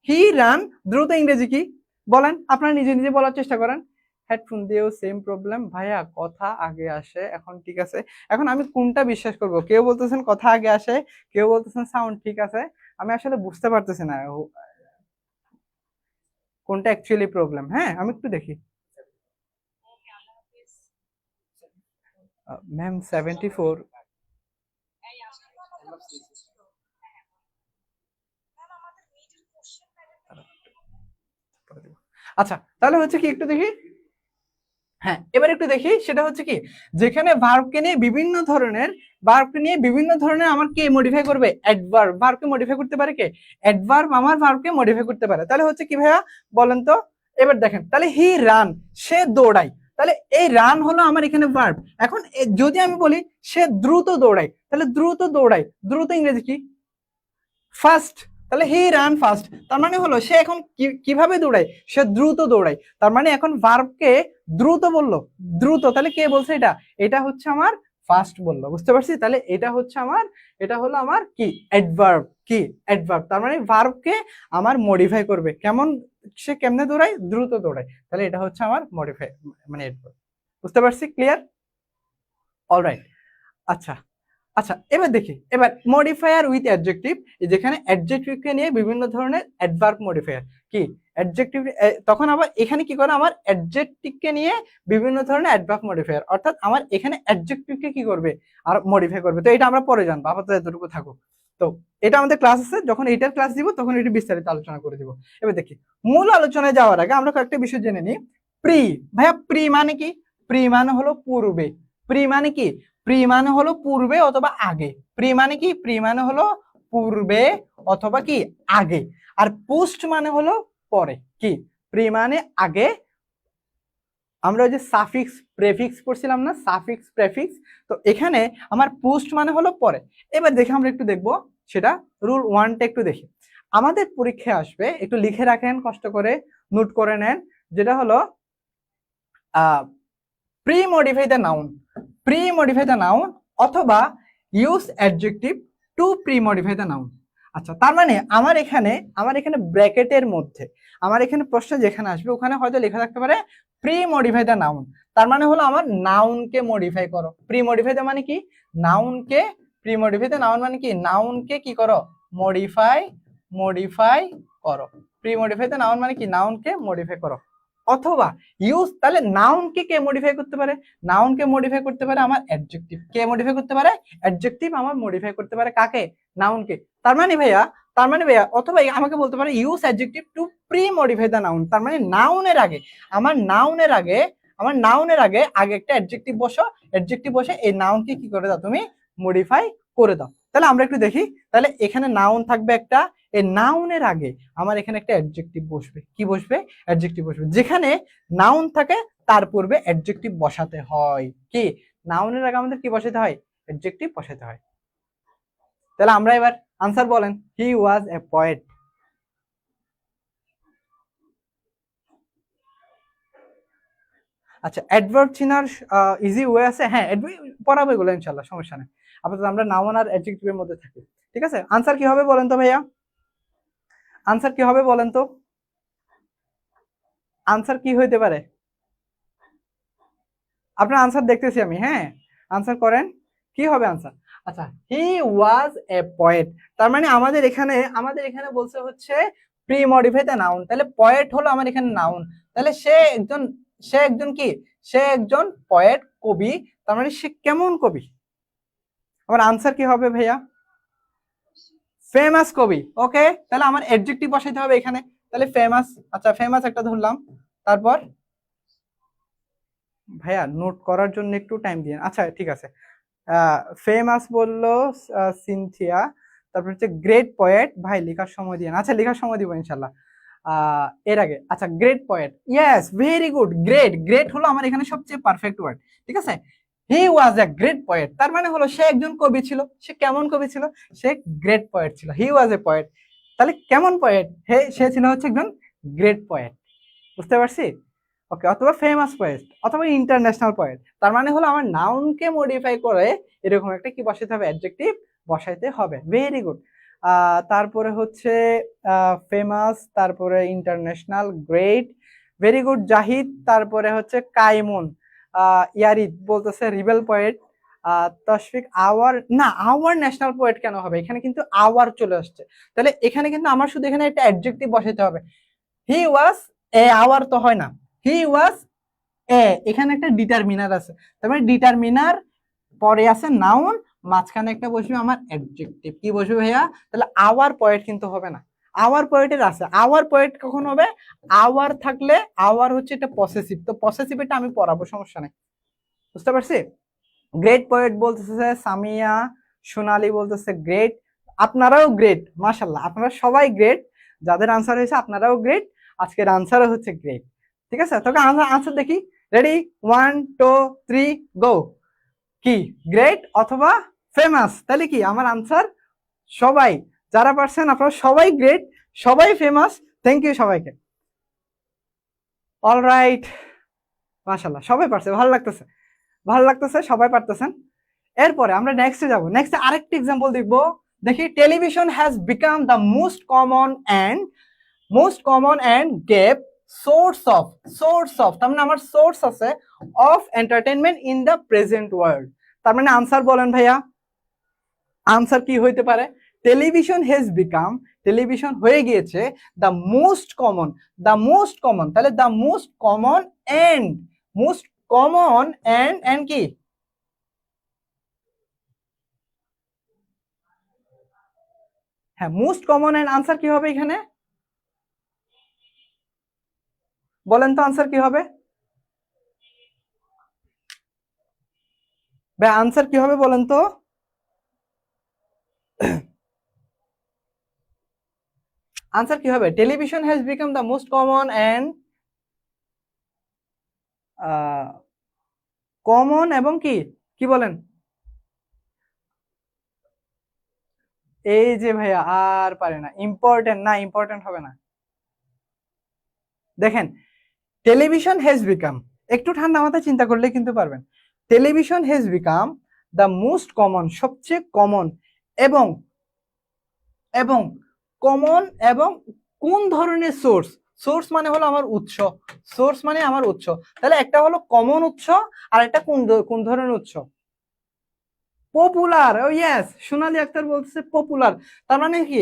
হি রান, দ্রুত ইংরেজি কি বলেন, আপনারা নিজে নিজে বলার চেষ্টা করেন। হেডফোন দিয়েও সেম প্রবলেম ভাইয়া, কথা আগে আসে। এখন ঠিক আছে, এখন আমি কোনটা বিশ্বাস করব, কেউ বলতেছেন কথা আগে আসে, কেউ বলতেছেন সাউন্ড ঠিক আছে, আমি আসলে বুঝতে পারতেছি না কোনটা অ্যাকচুয়ালি প্রবলেম। হ্যাঁ, আমি একটু দেখি। ম্যাম 74, আচ্ছা তাহলে হচ্ছে কি একটু দেখি। হ্যাঁ, এবার একটু দেখি, সেটা হচ্ছে কি, যেখানে ভার্বকে নিয়ে বিভিন্ন ধরনের, ভার্বকে নিয়ে বিভিন্ন ধরনের আমার কে মডিফাই করবে, অ্যাডভার্ব। ভার্বকে মডিফাই করতে পারে কে, অ্যাডভার্ব আমার ভার্বকে মডিফাই করতে পারে। তাহলে হচ্ছে কি ভাইয়া বলেন তো, এবার দেখেন, তাহলে হি রান, সে দৌড়ায়, তাহলে এই রান হলো আমার এখানে ভার্ব। এখন যদি আমি বলি সে দ্রুত দৌড়ায়, তাহলে দ্রুত দৌড়ায়, দ্রুত ইংরেজি কি, ফাস্ট। তাহলে হি রান ফাস্ট, তার মানে হলো সে এখন কিভাবে দৌড়ায়, সে দ্রুত দৌড়ায়, তার মানে এখন ভার্বকে দ্রুত বললো, দ্রুত, তাহলে কে বলছে এটা, এটা হচ্ছে আমার ফাস্ট বললো। বুঝতে পারছি? তাহলে এটা হচ্ছে আমার, এটা হলো আমার কি, অ্যাডভার্ব। কি অ্যাডভার্ব, তার মানে ভার্বকে আমার মডিফাই করবে, কেমন, সে কেমনে দৌড়ায়, দ্রুত দৌড়ায়, তাহলে এটা হচ্ছে আমার মডিফাই, মানে অ্যাডভার্ব। বুঝতে পারছি? ক্লিয়ার? অলরাইট। আচ্ছা, আচ্ছা এবার দেখি, এবার মডিফায়ার উইথ অ্যাডজেক্টিভ, যেখানে অ্যাডজেক্টিভকে নিয়ে বিভিন্ন ধরনের অ্যাডভার্ব মডিফায়ার কি অ্যাডজেক্টিভ, তখন আবার এখানে কি করে আমার অ্যাডজেক্টিভকে নিয়ে বিভিন্ন ধরনের অ্যাডভার্ব মডিফায়ার, অর্থাৎ আমার এখানে অ্যাডজেক্টিভকে কি করবে আর মডিফাই করবে। তো এটা আমরা পরে জানবো, আপাতত এতটুকু থাকুক। তো এটা আমাদের ক্লাস আছে, যখন এইটার ক্লাস দিব তখন এটি বিস্তারিত আলোচনা করে দিব। এবার দেখি মূল আলোচনায় যাওয়ার আগে আমরা কয়েকটা বিষয় জেনে নিই। প্রি, ভাইয়া প্রি মানে কি? প্রি মানে হলো পূর্বে। প্রি মানে কি? প্রি মানে হলো পূর্বে অথবা আগে। প্রি মানে কি? প্রি মানে হলো পূর্বে অথবা কি আগে। আর পোস্ট মানে হলো পরে। কি প্রি মানে আগে, আমরা ওই যে সাফিক্স প্রেফিক্স পড়ছিলাম না, সাফিক্স প্রেফিক্স, তো এখানে আমার পোস্ট মানে হলো পরে। এবার দেখে আমরা একটু দেখবো সেটা, রুল ওয়ানটা একটু দেখি। আমাদের পরীক্ষায় আসবে, একটু লিখে রাখেন, কষ্ট করে নোট করে নেন, যেটা হলো pre modify the noun, pre modify the noun অথবা use adjective to pre modify the noun. আচ্ছা তার মানে আমার এখানে ব্র্যাকেটের মধ্যে আমার এখানে প্রশ্ন যেখানে আসবে ওখানে হয়তো লেখা থাকতে পারে প্রি মডিফাই দ্য নাউন, তার মানে হলো আমার নাউনকে মডিফাই করো। প্রি মডিফাই দ্য মানে কি? নাউনকে, প্রি মডিফাই দ্য নাউন মানে কি? নাউনকে কি করো? মডিফাই করো। প্রি মডিফাই দ্য নাউন মানে কি? নাউনকে মডিফাই করো। অথবা ইউজ, তাহলে নাউনকে কে মডিফাই করতে পারে? নাউনকে মডিফাই করতে পারে আমার অ্যাডজেক্টিভ। কে মডিফাই করতে পারে? অ্যাডজেক্টিভ আমার মডিফাই করতে পারে কাকে? নাউনকে। তার মানে ভাইয়া অথবা আমাকে বলতে পারে use adjective to pre modify the noun, তার মানে নাউনের আগে আগে একটা অ্যাডজেক্টিভ বসে এই নাউনকে কি করে দাও? তুমি মডিফাই করে দাও। তাহলে আমরা একটু দেখি, তাহলে এখানে নাউন থাকবে একটা, এই নাউনের আগে আমার এখানে একটা অ্যাডজেক্টিভ বসবে। কি বসবে? অ্যাডজেক্টিভ বসবে। যেখানে নাউন থাকে তার পূর্বে অ্যাডজেক্টিভ বসাতে হয়। কি নাউনের আগে আমাদের কি বসাতে হয়? অ্যাডজেক্টিভ বসাতে হয়। তাহলে আমরা এবার আনসার বলেন, হি ওয়াজ এ পয়েট। আচ্ছা অ্যাডভার্ব চিনার ইজি ওয়ে আছে? হ্যাঁ পড়াবো এগুলো ইনশাআল্লাহ, সমস্যা নেই। আপাতত আমরা নাউন আর অ্যাডজেক্টিভের মধ্যে থাকি, ঠিক আছে? আনসার কি হবে বলেন তো ভাইয়া? আনসার কি হবে বলেন তো? আনসার কি হইতে পারে? আপনার আনসার দেখতেছি আমি, হ্যাঁ আনসার করেন, কি হবে আনসার? আচ্ছা হি ওয়াজ এ পয়েট, তার মানে আমাদের এখানে বলছে হচ্ছে প্রি মডিফাই দ্য নাউন, তাহলে পয়েট হলো আমার এখানে নাউন, তাহলে সে একজন কি? সে একজন পয়েট, কবি। তার মানে সে কেমন কবি? আমার আনসার কি হবে ভাইয়া? ফেমাস কবি। ওকে, তাহলে আমার অ্যাডজেক্টিভ বসাইতে হবে এখানে, তাহলে ফেমাস। আচ্ছা ফেমাস একটা ধরলাম, তারপর ভাইয়া নোট করার জন্য একটু টাইম দিন। আচ্ছা ঠিক আছে, ফেমাস বললো সিনথিয়া, তারপর হচ্ছে গ্রেট পয়েট, ভাই লেখার সময় দিয়ে। আচ্ছা লেখার সময় দিব ইনশাল্লাহ। এর আগে আচ্ছা great poet, yes very good. Great হলো আমার এখানে সবচেয়ে পারফেক্ট ওয়ার্ড, ঠিক আছে? হি ওয়াজ এ গ্রেট পয়েট, তার মানে হলো সে একজন কবি ছিল। সে কেমন কবি ছিল? সে গ্রেট পয়েট ছিল। হি ওয়াজ এ পয়েট, তাহলে কেমন পয়েট? সে ছিল হচ্ছে একজন গ্রেট পয়েট, বুঝতে পারছি? ওকে, অথবা ফেমাস পয়েট অথবা ইন্টারন্যাশনাল পয়েট, তার মানে হলো আমার নাউনকে মডিফাই করে এরকম একটা কি বসাইতে হবে? অ্যাডজেক্টিভ বসাইতে হবে। Very good. তারপরে হচ্ছে ফেমাস, তারপরে international, great, very good Zahid. তারপরে হচ্ছে কাইমুন, ইয়ারিদ বলতেছে রিবেল পয়েট, তশফিক আওয়ার, না আওয়ার ন্যাশনাল পোয়েট কেন হবে? এখানে কিন্তু আওয়ার চলে আসছে, তাহলে এখানে কিন্তু আমার শুধু এখানে একটা অ্যাডজেক্টিভ বসাইতে হবে। হি ওয়াজ এ, আওয়ার তো হয় না, হি ওয়াজ এ, এখানে একটা ডিটারমিনার আছে, তার মানে ডিটারমিনার পরে আছে নাউন, মাঝখানে একটা বসবে আমার অ্যাডজেক্টিভ। কি বসবে ভাইয়া? তাহলে আওয়ার পয়েট কিন্তু হবে না, আওয়ার পয়েটের আছে। আওয়ার পয়েট কখন হবে? আওয়ার থাকলে, আওয়ার হচ্ছে এটা পসেসিভ, তো পসেসিভ এটা আমি পড়াবো, সমস্যা নেই, বুঝতে পারছি? গ্রেট পয়েট বলতেছে সামিয়া, সোনালী বলতেছে গ্রেট। আপনারাও গ্রেট, মাশাল্লাহ আপনারা সবাই গ্রেট, যাদের আনসার হয়েছে আপনারাও গ্রেট, আজকের আনসারও হচ্ছে গ্রেট, ঠিক আছে? তোকে আনসার দেখি, রেডি 1 2 3 গো। কি গ্রেট অথবা ফেমাস? তাহলে কি আমার আনসার সবাই, যারা পারছেন আপনারা সবাই গ্রেট, সবাই ফেমাস। থ্যাংক ইউ সবাইকে। অলরাইট, মাশাল্লাহ সবাই পারছে, ভালো লাগতেছে, সবাই পারতেছেন। এরপরে আমরা নেক্সটে যাব। নেক্সটে আরেকটি एग्जांपल দেখব। দেখি television has become the most common and gave source of, তার মানে আমার সোর্স আছে of entertainment in the present world. তার মানে আনসার বলেন ভাইয়া, আনসার কি হইতে পারে? টেলিভিশন হ্যাজ বিকাম, টেলিভিশন হয়ে গিয়েছে the most common, the most common, তাহলে the most common and, most common and কি, হ্যাঁ মোস্ট কমন এন্ড, আনসার কি হবে এখানে বলেন তো, আনসার কি হবে ভাই, আনসার কি হবে বলেন তো? আনসার কি হবে? Television has become the most common and, common এবং কি, কি বলেন? এই যে ভাইয়া আর পারে না, ইম্পর্টেন্ট না, ইম্পর্টেন্ট হবে না। দেখেন, টেলিভিশন হ্যাজ বিকাম, একটু ঠান্ডা মাথায় চিন্তা করলে কিন্তু পারবেন। Television has become the most common, সবচেয়ে কমন, এবং এবং কমন এবং কোন ধরনের সোর্স, সোর্স মানে হলো আমার উৎস, সোর্স মানে আমার উৎস, তাহলে একটা হলো কমন উৎস আর একটা কোন ধরনের উৎস? পপুলার। ও ইয়েস, সোনালী আক্তার বলছে পপুলার, তার মানে কি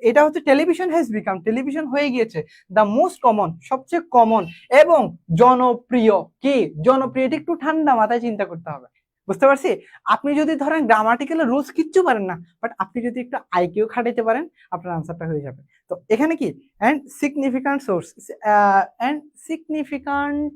এটা হচ্ছে টেলিভিশন হ্যাজ বিকাম, টেলিভিশন হয়ে গিয়েছে দ্য মোস্ট কমন, সবচেয়ে কমন এবং জনপ্রিয়, কি জনপ্রিয়, এটা একটু ঠান্ডা মাথায় চিন্তা করতে হবে, বুঝতে পারছি? আপনি যদি ধরেন গ্রামাটিক্যাল রুলস কিচ্ছু পারেন না, বাট আপনি যদি একটু আইকিউ খাটাইতে পারেন, আপনার আনসারটা হয়ে যাবে। তো এখানে কি and significant source, and significant,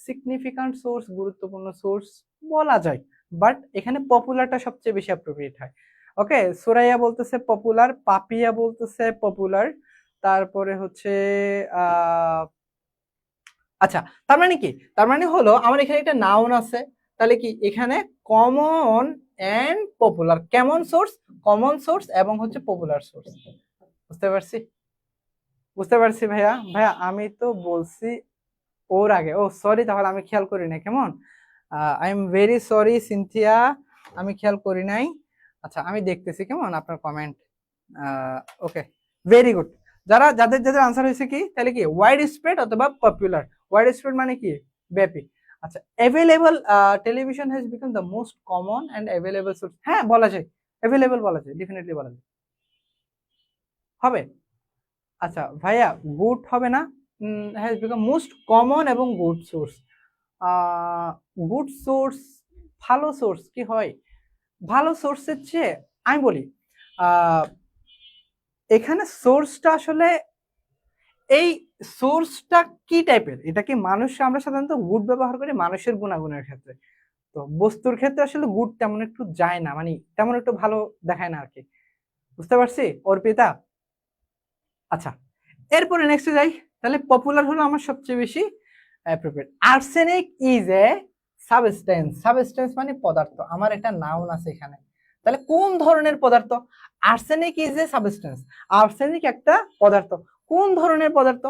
significant source, গুরুত্বপূর্ণ সোর্স বলা যায়, বাট এখানে পপুলারটা সবচেয়ে বেশি অ্যাপ্রোপ্রিয়েট হয়। ওকে, সুরাইয়া বলতেছে পপুলার, পাপিয়া বলতেছে পপুলার, তারপরে হচ্ছে আচ্ছা, তার মানে কি, তার মানে হলো আমার এখানে একটা নাউন আছে, তাহলে কি এখানে কমন এন্ড পপুলার, কেমন সোর্স, কমন সোর্স এবং হচ্ছে পপুলার সোর্স, বুঝতে পারছি? বুঝতে পারছি ভাইয়া, ভাইয়া আমি তো বলছি ওর আগে, ও সরি, তাহলে আমি খেয়াল করি না, কেমন, I am very sorry Cynthia, আমি খেয়াল করি নাই। আচ্ছা আমি দেখতেছি কেমন আপনার কমেন্ট। ওকে, ভেরি গুড। যাদের যাদের আনসার হয়েছে কি, তাহলে কি ওয়াইড স্প্রেড অথবা পপুলার, ওয়াইড স্প্রেড মানে কি ব্যাপী। আচ্ছা, available, television has become the most common and available source, হ্যাঁ বলা যায়, অ্যাভেলেবল বলা যায়, ডেফিনেটলি বলা যায়, হবে। আচ্ছা ভাইয়া, গুড হবে না, হ্যাজ বিকাম মোস্ট কমন এবং গুড সোর্স, গুড সোর্স, ভালো সোর্স কি হয়, ভালো সোর্সের চেয়ে আমি বলি এখানে সোর্সটা আসলে, এই সোর্সটা কি টাইপের, এটা কি মানুষ, আমরা সাধারণত গুড ব্যবহার করি মানুষের গুণাগুণের ক্ষেত্রে, তো বস্তুর ক্ষেত্রে আসলে গুড তেমন একটু যায় না, মানে তেমন একটু ভালো দেখায় না আর কি, বুঝতে পারছি অর্পিতা? আচ্ছা, এরপরে নেক্সটে যাই, তাহলে পপুলার হলো আমার সবচেয়ে বেশি appropriate. Arsenic is a substance, substance মানে পদার্থ, আমার একটা নাউন আছে এখানে, তাহলে কোন ধরনের পদার্থ? Arsenic is a substance, arsenic একটা পদার্থ, কোন ধরনের পদার্থ?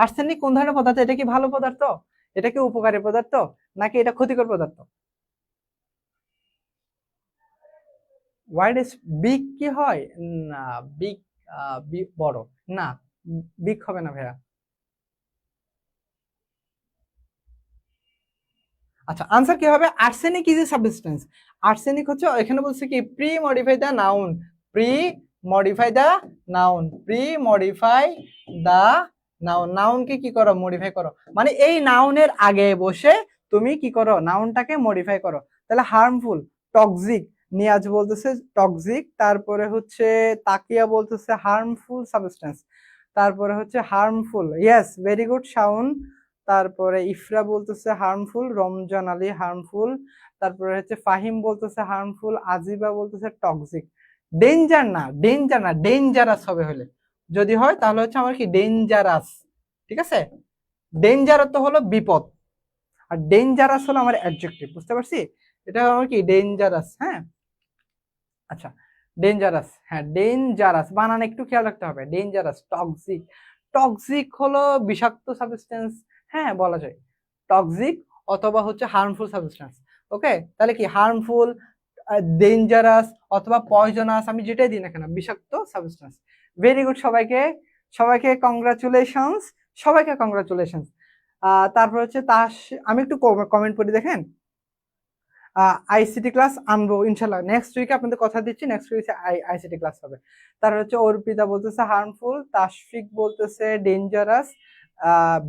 আর্সেনিক কোন ধরনের পদার্থ? এটা কি ভালো পদার্থ, এটা কি উপকারী পদার্থ, নাকি এটা ক্ষতিকর পদার্থ? ওয়াইড বিগ কি হয় না, বিগ বড় না, বিগ হবে না ভাইয়া। আচ্ছা, আনসার কি হবে? Arsenic is a substance, arsenic হচ্ছে, এখানে বলছে কি pre modify the noun, pre modify the noun, pre modify the noun, নাউনকে কি করো, মডিফাই করো, মানে এই নাউনের আগে বসে তুমি কি করো, নাউনটাকে মডিফাই করো, তাহলে হার্মফুল, টক্সিক, নিয়াজ বলতেছে টক্সিক, তারপরে হচ্ছে তাকিয়া বলতেছে হার্মফুল সাবস্টেন্স, তারপরে হচ্ছে harmful, yes very good Shaon, তারপরে ইফরা বলতেছে হার্মফুল, রমজান আলী হার্মফুল, তারপরে হচ্ছে ফাহিম বলতেছে হার্মফুল, আজিবা বলতেছে টক্সিক, ডেঞ্জার না, ডেঞ্জার না, ডেঞ্জারাস হবে হলে, যদি হয় তাহলে হচ্ছে আমার কি ডেঞ্জারাস, ঠিক আছে, ডেঞ্জারাস তো হলো বিপদ, আর ডেঞ্জারাস হলো আমার অ্যাডজেক্টিভ, বুঝতে পারছি? এটা আমার কি ডেঞ্জারাস, হ্যাঁ। আচ্ছা, ডেঞ্জারাস, হ্যাঁ ডেঞ্জারাস, বানান একটু খেয়াল রাখতে হবে, ডেঞ্জারাস, টক্সিক, টক্সিক হলো বিষাক্ত সাবস্টেন্স, হ্যাঁ বলা যায় টক্সিক অথবা হচ্ছে হার্মফুল সাবস্টেন্স। ওকে, তাহলে কি হার্মফুল, ডেঞ্জারাস অথবা পয়জনাস, আমি যেটাই দিই না কেন, বিষাক্ত সাবস্টেন্স। ভেরি গুড, সবাইকে, সবাইকে কংগ্রাচুলেশনস, সবাইকে কংগ্রাচুলেশনস। তারপর হচ্ছে আমি একটু কমেন্ট পড়ি, দেখেন, আইসিটি ক্লাস আনবো ইনশাল্লাহ, নেক্সট উইকে আপনাদের কথা দিচ্ছি, নেক্সট উইকে আইসিটি ক্লাস হবে। তার হচ্ছে অর্পিতা বলতেছে হার্মফুল, তাশফিক বলতেছে ডেঞ্জারাস,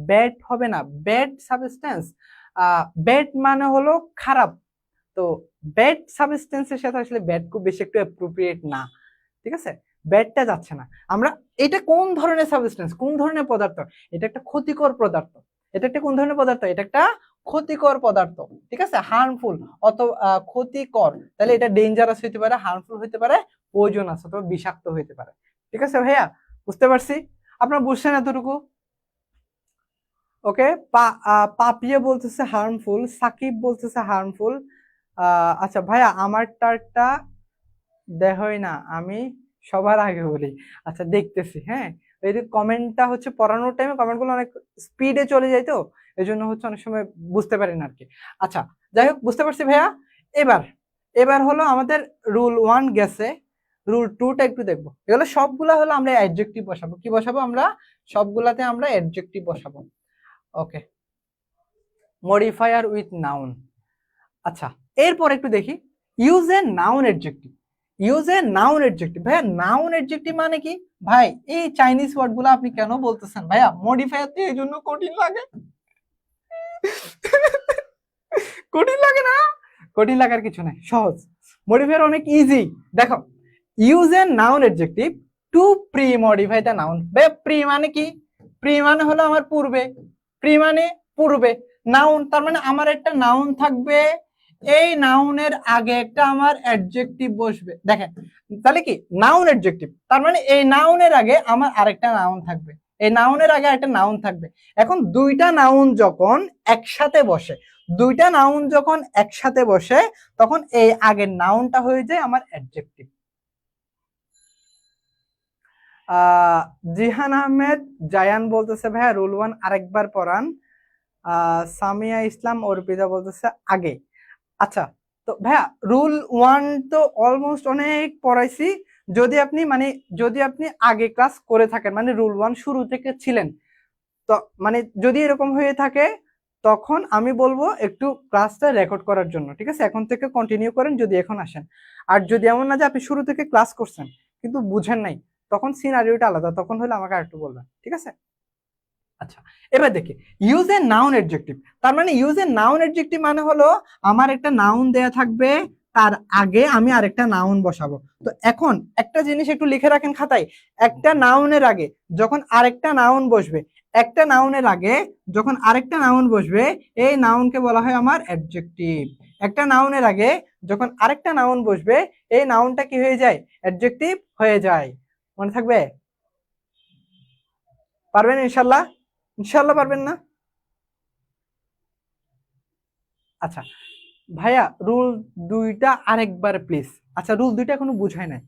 ব্যাড হবে না, ব্যাড সাবস্টেন্স, ব্যাড মানে হলো খারাপ, তো ব্যাড সাবস্টেন্সের সাথে আসলে ব্যাড খুব বেশি একটু অ্যাপ্রোপ্রিয়েট না, ঠিক আছে, ব্যাডটা যাচ্ছে না। আমরা এটা কোন ধরনের সাবস্টেন্স, কোন ধরনের পদার্থ, এটা একটা ক্ষতিকর পদার্থ, এটা একটা কোন ধরনের পদার্থ, এটা একটা ক্ষতিকর পদার্থ, ঠিক আছে, হার্মফুল অত ক্ষতিকর, তাহলে এটা ডেঞ্জারাস হইতে পারে, হার্মফুল হইতে পারে, পয়জনাস অথবা বিষাক্ত হইতে পারে, ঠিক আছে ভাইয়া, বুঝতে পারছি, আপনারা বুঝছেন এতটুকু? ওকে, পাপিয়া বলতেছে হার্মফুল, সাকিব বলতেছে হার্মফুল। আচ্ছা ভাইয়া আমারটা দেখই না, আমি সবার আগে বলি, আচ্ছা দেখতেছি, হ্যাঁ, এই যে কমেন্টটা হচ্ছে পড়ানোর টাইমে কমেন্টগুলো অনেক স্পিডে চলে যায়, তো এই জন্য হচ্ছে অনেক সময় বুঝতে পারি না আর কি। আচ্ছা যাই হোক, বুঝতে পারছি ভাইয়া। এবার এবার হলো আমাদের রুল 1 গেছে, রুল 2টা একটু দেখবো। এগুলো সবগুলা হলো আমরা অ্যাডজেক্টিভ বসাবো, কি বসাবো আমরা, সবগুলাতে আমরা অ্যাডজেক্টিভ বসাবো। ওকে, মডিফায়ার উইথ নাউন। আচ্ছা এরপর একটু দেখি, use a noun adjective, use a noun adjective. ভাইয়া নাউন অ্যাডজেক্টিভ মানে কি ভাই, এই চাইনিজ ওয়ার্ড গুলো আপনি কেন বলতেছেন ভাইয়া, মডিফায়ার এই জন্য কঠিন লাগে, কঠিন লাগে না, কঠিন লাগার কিছু নাই, সহজ, মডিফায়ার অনেক ইজি। দেখো, use a noun adjective to pre modify the noun. ভাইয়া প্রি মানে কি, প্রি মানে হলো আমার পূর্বে, প্রি মানে পূর্বে, নাউন তার মানে আমার একটা নাউন থাকবে, এই নাউনের আগে একটা আমার অ্যাডজেক্টিভ বসবে। দেখেন তাহলে কি নাউন অ্যাডজেক্টিভ, তার মানে এই নাউনের আগে আমার আরেকটা নাউন থাকবে, এই নাউনের আগে একটা নাউন থাকবে। এখন দুইটা নাউন যখন একসাথে বসে, দুইটা নাউন যখন একসাথে বসে, তখন এই আগের নাউনটা হয়ে যায় আমার অ্যাডজেক্টিভ। জিহান আহমেদ জায়ান বলতেছে ভাইয়া রুল 1 আরেকবার পড়ান। সামিয়া ইসলাম অর্পিতা বলতেছে আগে। আচ্ছা তো ভাইয়া রুল 1 তো অলমোস্ট অনেক পড়াইছি, যদি আপনি আগে ক্লাস করে থাকেন, মানে রুল 1 শুরু থেকে ছিলেন, তো মানে যদি এরকম হয়ে থাকে, তখন আমি বলবো একটু ক্লাসটা রেকর্ড করার জন্য, ঠিক আছে, এখন থেকে কন্টিনিউ করেন যদি এখন আসেন। আর যদি এমন না যে আপনি শুরু থেকে ক্লাস করছেন কিন্তু বুঝেন নাই, তখন সিনারিওটা আলাদা, তখন হলে আমাকে আরেকটু বলবেন, ঠিক আছে। আচ্ছা এবার দেখি, ইউজ এ নাউন অ্যাডজেক্টিভ, তার মানে ইউজ এ নাউন অ্যাডজেক্টিভ মানে হলো আমার একটা নাউন দেয়া থাকবে, তার আগে আমি আরেকটা নাউন বসাবো। তো এখন একটা জিনিস একটু লিখে রাখেন খাতায়, একটা নাউনের আগে যখন আরেকটা নাউন বসবে, একটা নাউনের আগে যখন আরেকটা নাউন বসবে, এই নাউনকে বলা হয় আমার অ্যাডজেক্টিভ। একটা নাউনের আগে যখন আরেকটা নাউন বসবে, এই নাউনটা কি হয়ে যায়, অ্যাডজেক্টিভ হয়ে যায়। মনে থাকবে? পারবেন ইনশাল্লাহ? ইনশাল্লাহ পারবেন না? আচ্ছা ভাইয়া রুল 2টা আরেকবার প্লিজ। আচ্ছা রুল 2টা এখনো বুঝাই নাই,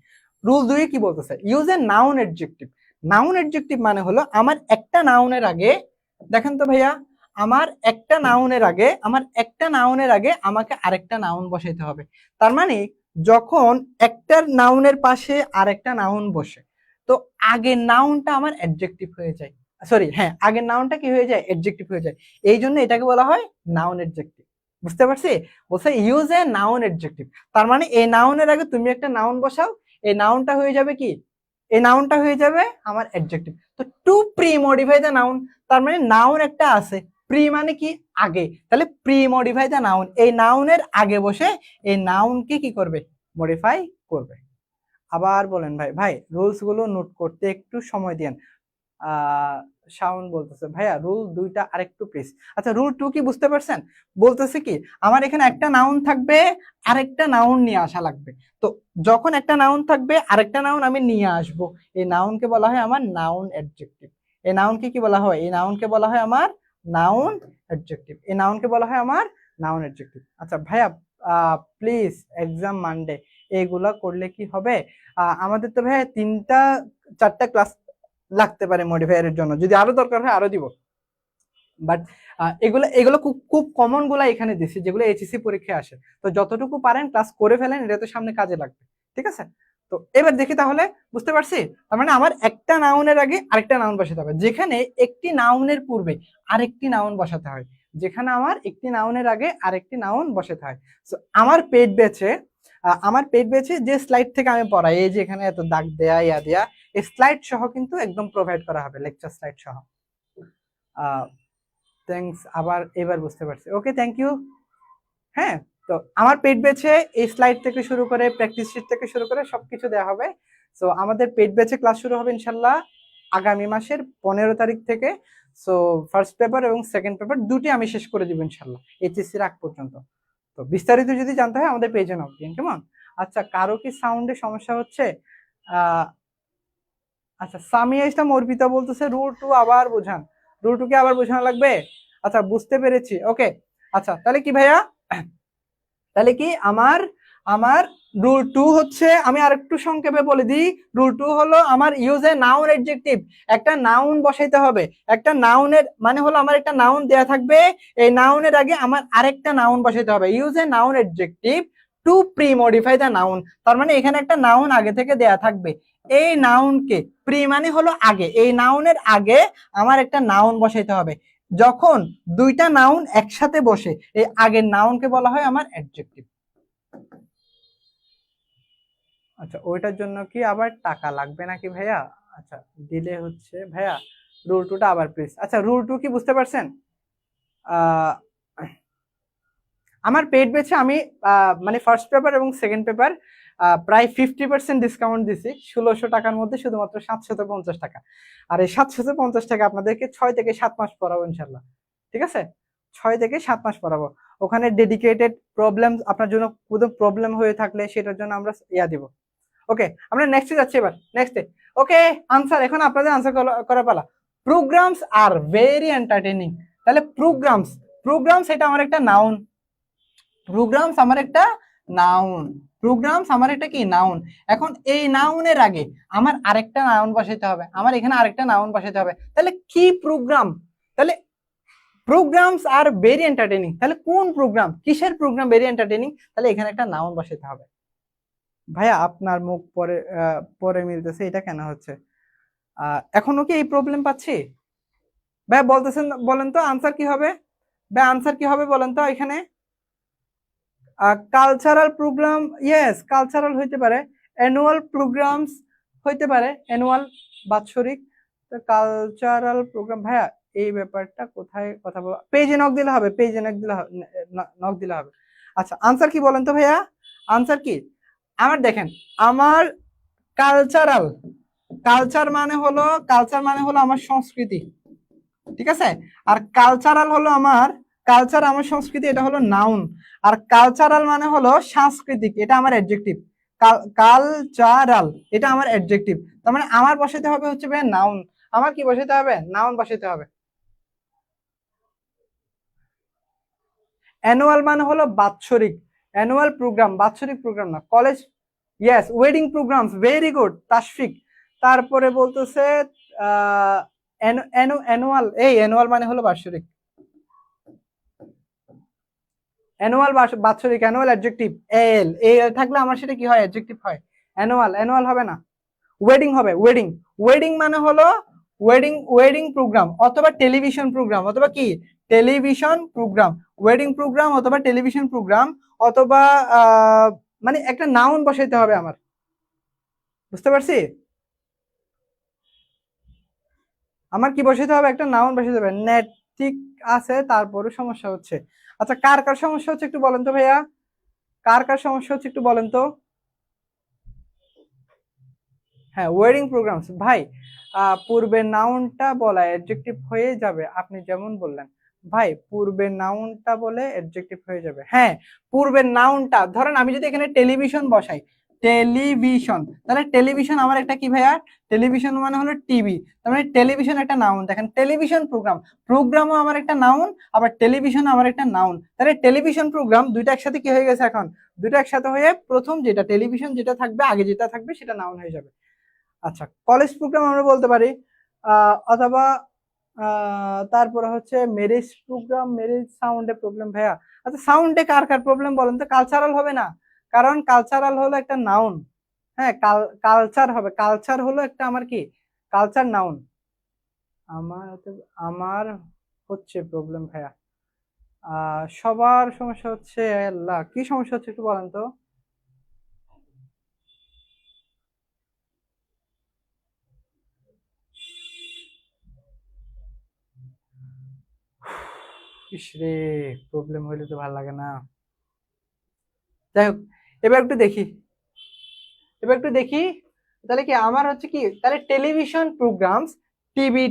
রুল 2 কি বলতেছে, use a noun adjective. Noun adjective মানে হলো আমার একটা নাউনের আগে, দেখেন তো ভাইয়া, আমার একটা নাউনের আগে আমাকে আরেকটা নাউন বসাইতে হবে। তার মানে যখন একটা নাউনের পাশে আরেকটা নাউন বসে, তো আগের নাউনটা আমার অ্যাডজেক্টিভ হয়ে যায়, সরি হ্যাঁ, আগের নাউনটা কি হয়ে যায়, অ্যাডজেক্টিভ হয়ে যায়, এই জন্য এটাকে বলা হয় নাউন অ্যাডজেক্টিভ। বুঝতে পারছি? বলছে ইউজ এ নাউন অ্যাডজেক্টিভ, তার মানে এই নাউনের আগে তুমি একটা নাউন বসাও, এই নাউনটা হয়ে যাবে কি, এই নাউনটা হয়ে যাবে আমার অ্যাডজেক্টিভ। তো two pre modify the noun, তার মানে নাউন একটা আছে, প্রি মানে কি আগে, তাহলে প্রি মডিফাই দ্য নাউন, এই নাউনের আগে বসে এই নাউনকে কি করবে, মডিফাই করবে। আবার বলেন ভাই, ভাই রুলস গুলো নোট করতে একটু সময় দেন। শাওন বলতেছে ভাইয়া রুল 2টা আরেকটু প্লিজ। আচ্ছা রুল 2 কি বুঝতে পারছেন? বলতেছে কি আমার এখানে একটা নাউন থাকবে, আরেকটা নাউন নিয়ে আসা লাগবে। তো যখন একটা নাউন থাকবে আরেকটা নাউন আমি নিয়ে আসব, এই নাউনকে বলা হয় আমার নাউন অ্যাডজেক্টিভ। এই নাউনকে কি বলা হয়, এই নাউনকে বলা হয় আমার নাউন অ্যাডজেক্টিভ, এই নাউনকে বলা হয় আমার নাউন অ্যাডজেক্টিভ। আচ্ছা ভাইয়া প্লিজ এক্সাম মানডে, এইগুলা করলে কি হবে? আমাদের তো ভাইয়া 3টা 4টা ক্লাস লাগতে পারে মডিফায়ারের জন্য, যদি আরো দরকার হয় আরো দিব, বাট এগুলো এগুলো খুব খুব কমন গুলা এখানে দিচ্ছি, যেগুলো এইচএসসি পরীক্ষায় আসে। তো যতটুকু পারেন ক্লাস করে ফেলেন, এটা তো সামনে কাজে লাগবে, ঠিক আছে। তো এবার দেখি তাহলে, বুঝতে পারছি, তার মানে আমার একটা নাউনের আগে আরেকটা নাউন বসাতে হবে, যেখানে একটি নাউনের পূর্বে আরেকটি নাউন বসাতে হয়। যেখানে আমার একটি নাউনের আগে আরেকটি নাউন বসাতে হয়। সো আমার পেট বেছে যে স্লাইড থেকে আমি পড়াই, এই যে এখানে এত দাগ দেয়া ইয়া দেয়া, এই স্লাইড সহ কিন্তু একদম প্রোভাইড করা হবে, লেকচার স্লাইড সহ। থ্যাংকস, আবার এবার বুঝতে পারছি, ওকে থ্যাংক ইউ। হ্যাঁ, তো আমার পেট বেছে এই স্লাইড থেকে শুরু করে প্র্যাকটিস শিট থেকে শুরু করে সবকিছু দেওয়া হবে। সো আমাদের পেট বেছে ক্লাস শুরু হবে ইনশাল্লাহ আগামী মাসের 15 তারিখ থেকে। সো ফার্স্ট পেপার এবং সেকেন্ড পেপার দুটি আমি শেষ করে দিব ইনশাল্লাহ এইচএসসির আগ পর্যন্ত। তো বিস্তারিত যদি জানতে হয় আমাদের পেজে নক দিন, কেমন? আচ্ছা, কারো কি সাউন্ডে সমস্যা হচ্ছে? আচ্ছা, সামিয়া ইসলাম অর্পিতা বলতেছে রুল 2 আবার বোঝান। রুল 2 কি আবার বোঝানো লাগবে? আচ্ছা, বুঝতে পেরেছি, ওকে। আচ্ছা, তাহলে কি ভাইয়া, তাহলে কি আমার আমার রুল 2 হচ্ছে, আমি আরেকটু সংক্ষেপে বলে দিই। রুল 2 হলো আমার ইউজ এ নাউন অ্যাডজেক্টিভ, একটা নাউন বসাইতে হবে। একটা নাউনের মানে হলো আমার একটা নাউন দেয়া থাকবে, এই নাউনের আগে আমার আরেকটা নাউন বসাইতে হবে। Use a noun adjective to pre modify the noun. তার মানে এখানে একটা নাউন আগে থেকে দেয়া থাকবে, এই নাউনকে, প্রি মানে হলো আগে, এই নাউনের আগে আমার একটা নাউন বসাইতে হবে। যখন দুইটা নাউন একসাথে বসে এই আগের নাউনকে বলা হয় আমার অ্যাডজেক্টিভ। আচ্ছা, ওইটার জন্য কি আবার টাকা লাগবে নাকি ভাইয়া? আচ্ছা, দিলে হচ্ছে ভাইয়া রুল 2টা আবার প্লিজ। আচ্ছা, রুল 2 কি বুঝতে পারছেন? আমার পেট বেছে আমি মানে ফার্স্ট পেপার এবং সেকেন্ড পেপার প্রায় 50% ডিসকাউন্ট দিছি 1600 টাকার মধ্যে, শুধুমাত্র 750 টাকা। আর এই 750 টাকা আপনাদেরকে 6 থেকে 7 মাস পড়াবো ইনশাল্লাহ, ঠিক আছে? 6 থেকে 7 মাস পড়াবো। ওখানে ডেডিকেটেড প্রবলেম, আপনার জন্য কোনো প্রবলেম হয়ে থাকলে সেটার জন্য আমরা দিব। ওকে, আমরা নেক্সটে যাচ্ছি এবার, নেক্সটে। ওকে, আনসার, এখন আপনাদের আনসার করা পালা। Programs are very entertaining. তাহলে প্রোগ্রামস এটা আমার একটা নাউন, প্রোগ্রামস আমার একটা নাউন, প্রোগ্রামস আমার একটা কি নাউন। এখন এই নাউনের আগে আমার আরেকটা নাউন বসাইতে হবে, আমার এখানে আরেকটা নাউন বসাইতে হবে। তাহলে কি প্রোগ্রাম? তাহলে প্রোগ্রামস আর ভেরি এন্টারটেইনিং, তাহলে কোন প্রোগ্রাম, কিসের প্রোগ্রাম ভেরি এন্টারটেইনিং? তাহলে এখানে একটা নাউন বসাইতে হবে। ভাইয়া আপনার মুখ পরে পরে মিলতেছে, এটা কেন হচ্ছে? এখনো কি এই প্রবলেম পাচ্ছি? ভাই বলতেছেন, বলেন তো আনসার কি হবে? ভাই আনসার কি হবে বলেন তো এখানে? কালচারাল প্রোগ্রাম, ইয়েস কালচারাল হইতে পারে, অ্যানুয়াল প্রোগ্রামস হইতে পারে, অ্যানুয়াল বাৎসরিক। তো কালচারাল প্রোগ্রাম ভাইয়া এই ব্যাপারটা কোথায় কথা বলা, পেজে নক দিলে হবে, পেজে নক দিলে হবে, নক দিলে হবে। আচ্ছা, আনসার কি বলেন তো ভাইয়া? আনসার কি? আমার দেখেন, আমার কালচারাল, কালচার মানে হলো আমার সংস্কৃতি, ঠিক আছে? আর কালচারাল হলো আমার, কালচার আমার সংস্কৃতি, এটা হলো নাউন। আর কালচারাল মানে হলো সাংস্কৃতিক, এটা আমার অ্যাডজেক্টিভ। কালচারাল এটা আমার অ্যাডজেক্টিভ। তার মানে আমার বসাতে হবে হচ্ছে ভাই নাউন। আমার কি বসাতে হবে? নাউন বসাতে হবে। অ্যানুয়াল মানে হলো বাৎসরিক, অ্যানুয়াল প্রোগ্রাম, বাৎসরিক প্রোগ্রাম না, college, yes wedding programs, very good Tashfiq. তারপরে বলতেছে অ্যানুয়াল, এই অ্যানুয়াল মানে হলো বাৎসরিক, অ্যানুয়াল বাৎসরিক, অ্যানুয়াল অ্যাডজেক্টিভ, এল এ থাকলে আমার সেটা কি হয়? অ্যাডজেক্টিভ হয়। অ্যানুয়াল, অ্যানুয়াল হবে না, ওয়েডিং হবে, ওয়েডিং। ওয়েডিং মানে হলো ওয়েডিং প্রোগ্রাম অথবা টেলিভিশন প্রোগ্রাম, অথবা কি টেলিভিশন প্রোগ্রাম, ওয়েডিং প্রোগ্রাম অথবা টেলিভিশন প্রোগ্রাম, অথবা মানে একটা নাউন বসাইতে হবে আমার, বুঝতে পারছি? আমার কি বসাইতে হবে? একটা নাউন বসাইতে হবে। নেট ঠিক আছে, তারপরে সমস্যা হচ্ছে। আচ্ছা, কার কার সমস্যা হচ্ছে একটু বলেন তো ভাইয়া, কার কার সমস্যা হচ্ছে একটু বলেন তো। হ্যাঁ, ওয়েডিং প্রোগ্রামস ভাই, পূর্বের নাউনটা বলা অ্যাডজেক্টিভ হয়ে যাবে, আপনি যেমন বললেন ভাই, পূর্বের নাউনটা বলে অ্যাডজেক্টিভ হয়ে যাবে। হ্যাঁ, পূর্বের নাউনটা ধরেন আমি যদি এখানে টেলিভিশন বসাই, টেলিভিশন, তাহলে টেলিভিশন আমার একটা কি ভাইয়া? টেলিভিশন মানে হলো টিভি, তার মানে টেলিভিশন একটা নাউন। দেখেন টেলিভিশন প্রোগ্রাম, প্রোগ্রামও আমার একটা নাউন, আবার টেলিভিশন আমার একটা নাউন। তাহলে টেলিভিশন প্রোগ্রাম দুইটা একসাথে কি হয়ে গেছে এখন? দুইটা একসাথে হয়ে প্রথম যেটা টেলিভিশন যেটা থাকবে আগে, যেটা থাকবে সেটা নাউন হয়ে যাবে। আচ্ছা, কলেজ প্রোগ্রাম আমরা বলতে পারি, অথবা তারপরে হচ্ছে ম্যারেজ প্রোগ্রাম, ম্যারেজ সাউন্ডে প্রবলেম ভাইয়া। আচ্ছা, সাউন্ডে কার কার প্রবলেম বলেন তো? কালচারাল হবে না, কারণ কালচারাল হলো একটা নাউন। হ্যাঁ, কালচার হবে, কালচার হলো একটা আমার কি, কালচার নাউন। আমার আমার হচ্ছে প্রবলেম ভাইয়া, সবার সমস্যা হচ্ছে, আল্লাহ কি সমস্যা হচ্ছে একটু বলেন তো। ইসরে, প্রবলেম হইলে তো ভালো লাগে না। যাই হোক, এবার একটু দেখি, এবার একটু দেখি। তাহলে কি আমার হচ্ছে কি, তাহলে television programs, TV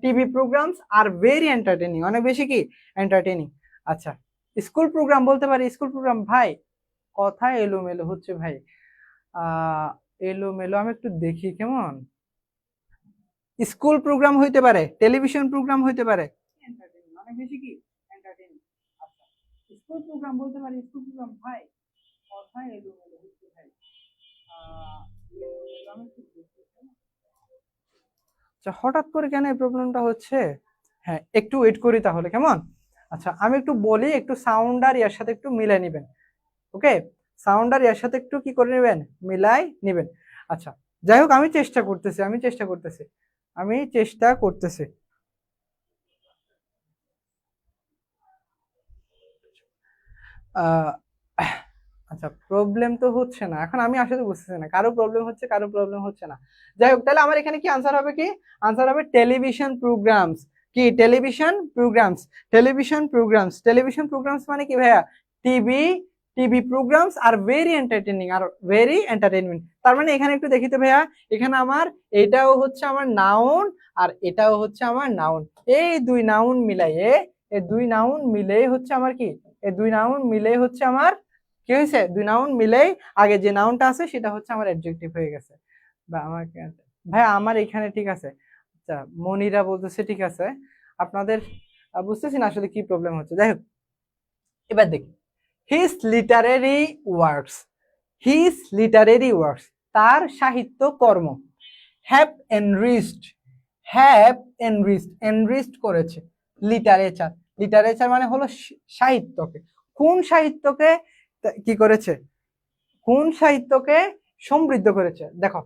TV programs are very entertaining, অনেক বেশি কি এন্টারটেইনিং। আচ্ছা, স্কুল প্রোগ্রাম বলতে পারি, স্কুল প্রোগ্রাম ভাই কথা এলোমেলো হচ্ছে ভাই। আহ এলোমেলো, আমি একটু দেখি কেমন। স্কুল প্রোগ্রাম হইতে পারে, টেলিভিশন প্রোগ্রাম হইতে পারে, entertaining, অনেক বেশি কি এন্টারটেইনিং। আচ্ছা, স্কুল প্রোগ্রাম বলতে পারি, স্কুল প্রোগ্রাম ভাই কথা এলোমেলো হচ্ছে ভাই। এলোমেলো, আমি একটু দেখি কেমন। আচ্ছা, হঠাৎ করে কেন এই প্রবলেমটা হচ্ছে? হ্যাঁ, একটু ওয়েট করি তাহলে, কেমন? আচ্ছা, আমি একটু বলি, একটু সাউন্ড আর এর সাথে একটু মিলাই নিবেন। ওকে, সাউন্ড আর এর সাথে একটু কি করে নেবেন, মিলাই নিবেন। আচ্ছা, যাই হোক, আমি চেষ্টা করতেছি, আমি চেষ্টা করতেছি, আমি চেষ্টা করতেছি। আহ আচ্ছা, প্রবলেম তো হচ্ছে না এখন, আমি আসলে বুঝতেছি না, কারো প্রবলেম হচ্ছে কারো প্রবলেম হচ্ছে না। যাই হোক, তাহলে আমার এখানে কি আনসার হবে, কি আনসার হবে টেলিভিশন প্রোগ্রামস। কি television programs, television programs, television programs মানে কি ভাইয়া, TV, TV programs are very entertaining, are very entertainment. তার মানে এখানে একটু দেখিতে ভাইয়া, এখানে আমার এটাও হচ্ছে আমার নাউন আর এটাও হচ্ছে আমার নাউন। এই দুই নাউন মিলাইয়ে, এই দুই নাউন মিলেই হচ্ছে আমার কি, এই দুই নাউন মিলেই হচ্ছে আমার কি হয়েছে, দুই নাউন মিলেই আগে যে নাউনটা আছে সেটা হচ্ছে আমার অ্যাডজেক্টিভ হয়ে গেছে। বা আমার ভাই আমার এখানে ঠিক আছে। আচ্ছা, মনিরা বলতেছে ঠিক আছে, আপনাদের বুঝতেছি না আসলে কি প্রবলেম হচ্ছে। যাই হোক, এবার দেখি, his literary works, his literary works, তার সাহিত্য কর্ম, have enriched, have enriched, enriched করেছে লিটারেচার। লিটারেচার মানে হলো সাহিত্যকে, কোন সাহিত্যকে কি করেছে, কোন সাহিত্যকে সমৃদ্ধ করেছে। দেখো,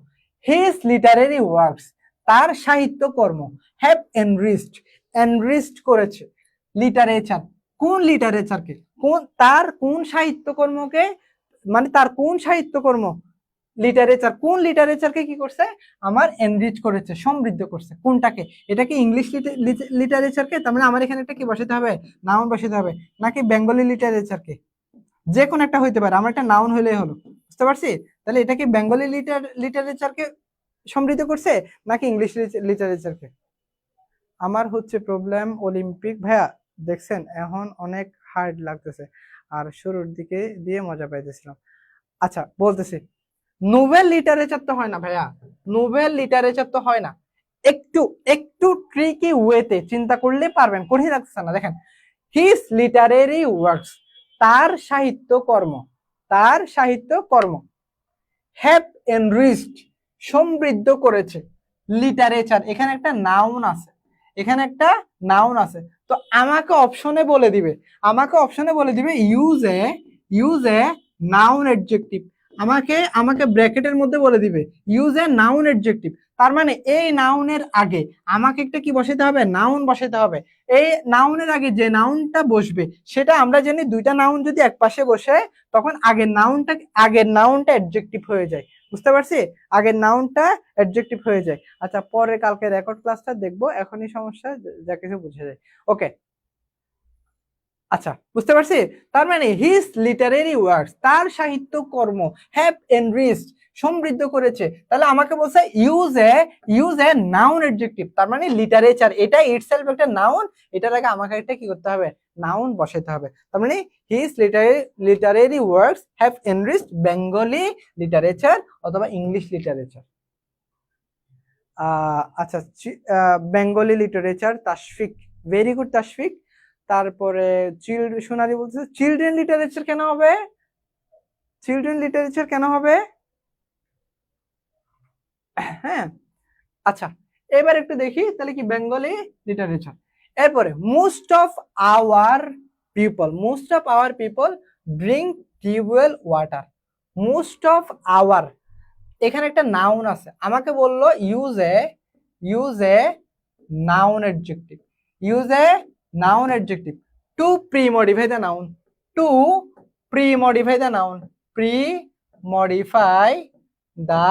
হিজ লিটারেরি ওয়ার্কস, তার সাহিত্য কর্ম, হ্যাভ এনরিচড, এনরিচড করেছে লিটারেচার, কোন লিটারেচারকে, কোন তার কোন সাহিত্যকর্মকে, মানে তার কোন সাহিত্যকর্ম, লিটারেচার, কোন লিটারেচারকে কি করছে, আমার এনরিচ করেছে, সমৃদ্ধ করছে, কোনটাকে, এটা কি ইংলিশ লিটারেচারকে, তার মানে আমার এখানে একটা কি বসাতে হবে, নাউন বসাতে হবে, নাকি বেঙ্গলি লিটারেচারকে, যে কোনো একটা হইতে পারে, আমার একটা নাউন হইলেই হলো, বুঝতে পারছি। তাহলে এটা কি বেঙ্গলি লিটারেচারকে সমৃদ্ধ করছে নাকি ইংলিশ লিটারেচারকে? আমার হচ্ছে প্রবলেম অলিম্পিক ভাইয়া, দেখছেন এখন অনেক হার্ড লাগতেছে, আর শুরুর দিকে দিয়ে মজা পাইতেছিলাম। আচ্ছা, বলতেছি, নোবেল লিটারেচার তো হয় না ভাইয়া, নোবেল লিটারেচার তো হয় না, একটু একটু ট্রিকি ওয়েতে চিন্তা করলে পারবেন, কঠিন লাগতেছে না। দেখেন, হিজ লিটারেরি ওয়ার্কস, তার সাহিত্য কর্ম, তার সাহিত্য কর্ম, হ্যাভ এনরিচড, সমৃদ্ধ করেছে লিটারেচার, এখানে একটা নাউন আছে, এখানে একটা নাউন আছে। তো আমাকে অপশনে বলে দিবে, আমাকে অপশনে বলে দিবে ইউজ এ নাউন অ্যাডজেক্টিভ, আমাকে আমাকে ব্র্যাকেটের মধ্যে বলে দিবে ইউজ এ নাউন অ্যাডজেক্টিভ। তার মানে এই নাউনের আগে আমাকে একটা কি বসাতে হবে, নাউন বসাতে হবে। এই নাউনের আগে যে নাউনটা বসবে সেটা আমরা জানি, দুইটা নাউন যদি এক পাশে বসে তখন আগের নাউনটা অ্যাডজেক্টিভ হয়ে যায়, বুঝতে পারছি, আগের নাউনটা অ্যাডজেক্টিভ হয়ে যায়। আচ্ছা, পরে কালকে রেকর্ড ক্লাসটা দেখবো, এখনই সমস্যা, যা কিছু বুঝে যায়। ওকে, আচ্ছা, বুঝতে পারছি। তার মানে হিজ লিটারেরি ওয়ার্কস, তার সাহিত্য কর্ম, হ্যাভ এনরিচড, সমৃদ্ধ করেছে। তাহলে আমাকে বলছে ইউজ এ নাউন অ্যাডজেক্টিভ, তার মানে লিটারেচার এটা ইটসেলফ একটা নাউন, এটার আগে আমাকে একটা কি করতে হবে, নাউন বসাতে হবে। তার মানে his literary works have enriched Bengali literature অথবা ইংলিশ লিটারেচার। আচ্ছা, Bengali literature, Tashfiq, very good Tashfiq. তারপরে সোনালি বলছে চিলড্রেন লিটারেচার কেন হবে, চিলড্রেন লিটারেচার কেন হবে, হ্যাঁ। আচ্ছা, এবার একটু দেখি তাহলে কি বেঙ্গলি লিটারেচার। এরপরে most of our people drink tubewell water, most of our, এখানে একটা নাউন আছে, আমাকে বললো use a noun adjective, use a noun adjective. To pre modify the noun, to pre modify the noun, pre modify the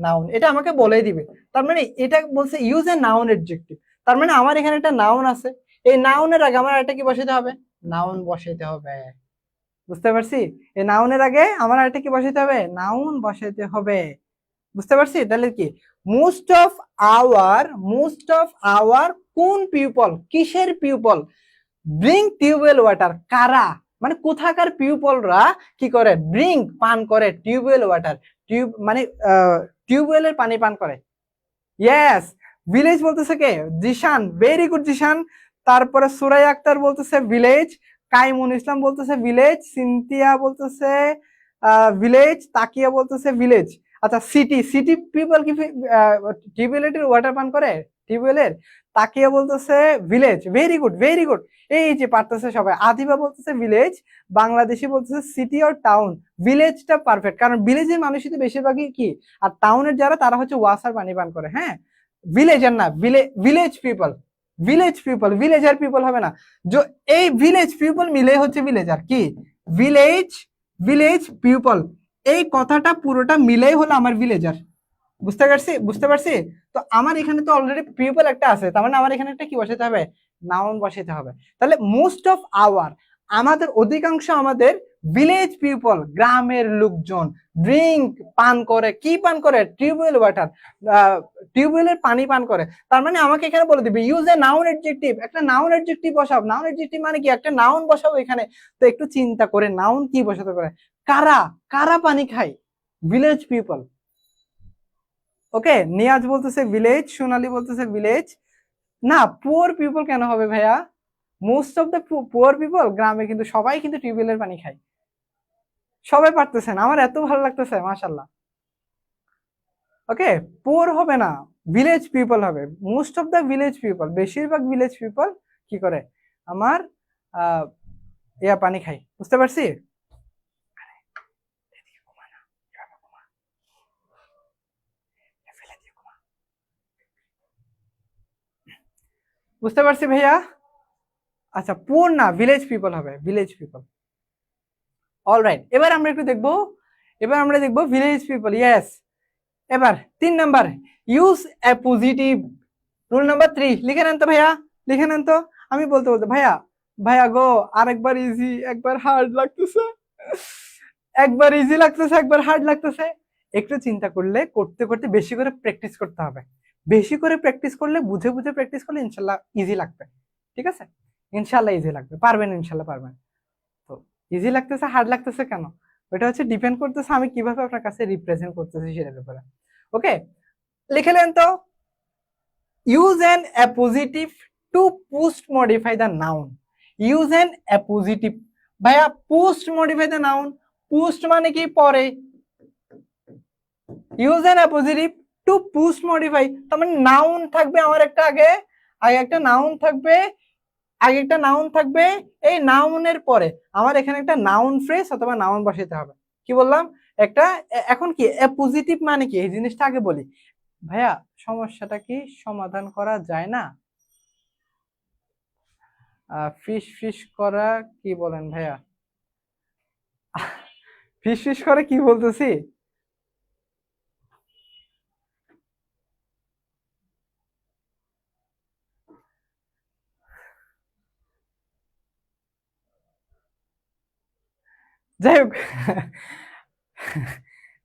noun, এটা আমাকে বলেই দিবে। তার মানে এটা বলছে ইউজ এ নাউন অ্যাডজেক্টিভ, তার মানে আমার এখানে একটা নাউন আছে, এই নাউনের আগে আমার একটা কি বসাইতে হবে, নাউন বসাইতে হবে। বুঝতে পারছি, এই নাউনের আগে আমার একটা কি বসাইতে হবে, নাউন বসাইতে হবে। বুঝতে পারছি, তাহলে কি মোস্ট অফ আওয়ার কোন পিপল, কিসের পিপল, ড্রিঙ্ক টিউবওয়েল ওয়াটার, কারা মানে কোথাকার পিপলরা কি করে, ড্রিঙ্ক পান করে টিউবওয়েল ওয়াটার, টিউব মানে টিউবওয়েলের পানি পান করে। ইয়েস, ভিলেজ বলতেছে কে, জিশান, ভেরি গুড জিশান। তারপরে সুরাই আক্তার বলতেছে ভিলেজ, কাইমুন ইসলাম বলতেছে ভিলেজ, সিনথিয়া বলতেছে ভিলেজ, তাকিয়া বলতেছে ভিলেজ। আচ্ছা সিটি পিপল কি টিউবওয়েলের ওয়াটার পান করে, টিউবওয়েলের, তাকিয়া বলতেছে village, very good very good. এই যে পারতেছে সবাই, আদিবা বলতেছে ভিলেজ, বাংলাদেশি বলতেছে সিটি অর টাউন, ভিলেজটা পারফেক্ট, কারণ ভিলেজের মানুষই তো বেশিরভাগই কি, আর টাউনের যারা তারা হচ্ছে ওয়াসার পানি পান করে। হ্যাঁ, ভিলেজার না, ভিলেজ পিপল, ভিলেজার পিপল হবে না, এই ভিলেজ পিপল মিলে হচ্ছে ভিলেজার, কি ভিলেজ পিপল, এই কথাটা পুরোটা মিলেই হলো আমার ভিলেজার। বুঝতে পারছি। তো আমার এখানে তো অলরেডি পিপল একটা আছে, তার মানে আমার এখানে একটা কি বসাতে হবে, নাউন বসাতে হবে। তাহলে মোস্ট অফ আওয়ার, আমাদের অধিকাংশ, আমাদের ভিলেজ পিপল, গ্রামের লোকজন, ড্রিঙ্ক পান করে, কি পান করে, টিউবওয়েল ওয়াটার, টিউবওয়েলের পানি পান করে। তার মানে আমাকে এখানে বলে দিবে ইউজ এ নাউন অ্যাডজেক্টিভ, একটা নাউন অ্যাডজেক্টিভ বসাও। নাউন অ্যাডজেক্টিভ মানে কি, একটা নাউন বসাবো এখানে। তো একটু চিন্তা করে নাউন কি বসাতে পারে, কারা কারা পানি খায়, ভিলেজ পিপল। ওকে, নিয়াজ বলতেছে ভিলেজ, সোনালী বলতেছে ভিলেজ। না, পুয়ার পিপল কেন হবে ভাইয়া, most of the poor people, গ্রামে কিন্তু সবাই কিন্তু টিউবওয়েলের পানি খায়। সবাই পারতেছেন, আমার এত ভালো লাগতেছে, মাশাল্লাহ। ওকে, পুয়ার হবে না, ভিলেজ পিপল হবে, most of the village people, বেশিরভাগ ভিলেজ পিপল কি করে, আমার ইয়া পানি খায়। বুঝতে পারছি, বুঝতে পারছি ভাইয়া। আচ্ছা, পুয়ার না, ভিলেজ পিপল হবে, ভিলেজ পিপল। অলরাইট, এবার আমরা একটু দেখবো, ভিলেজ পিপল, ইয়েস। এবার 3 number, use a positive, rule number 3 লিখে নেন তো ভাইয়া, লিখে নেন তো। আমি বলতে ভাইয়া, গো আরেকবার ইজি, একবার হার্ড লাগতেছে, একবার ইজি লাগতেছে, একবার হার্ড লাগতেছে। একটু চিন্তা করলে, করতে করতে বেশি করে প্র্যাকটিস করতে হবে, বেশি করে প্র্যাকটিস করলে, বুঝে বুঝে প্র্যাকটিস করলে ইনশাল্লাহ ইজি লাগবে। ঠিক আছে, ইনশাল্লাহ ইজি লাগবে, পারবেন, ইনশাল্লাহ পারবেন। তো ইজি লাগতেছে হার্ড লাগতেছে কেন, ওটা হচ্ছে ডিপেন্ড করতেছে আমি কিভাবে আপনার কাছে রিপ্রেজেন্ট করতেছি সেটার উপরে। ওকে, লিখে নেন তো, use an appositive to post modify the noun, use an appositive। ভাইয়া post modify the noun, post মানে কি পরে, use an appositive to post modify, তার মানে নাউন থাকবে আমার একটা আগে, একটা নাউন থাকবে, এই নাউনের পরে আমার এখানে একটা নাউন ফ্রেজ অথবা নাউন বসাইতে হবে। কি বললাম, একটা, এখন কি পজিটিভ মানে কি, এই জিনিসটা আগে বলি। ভাইয়া সমস্যাটা কি সমাধান করা যায় না, ফিস করা কি বলেন ভাইয়া, ফিস করে কি বলতেছি, যাই হোক,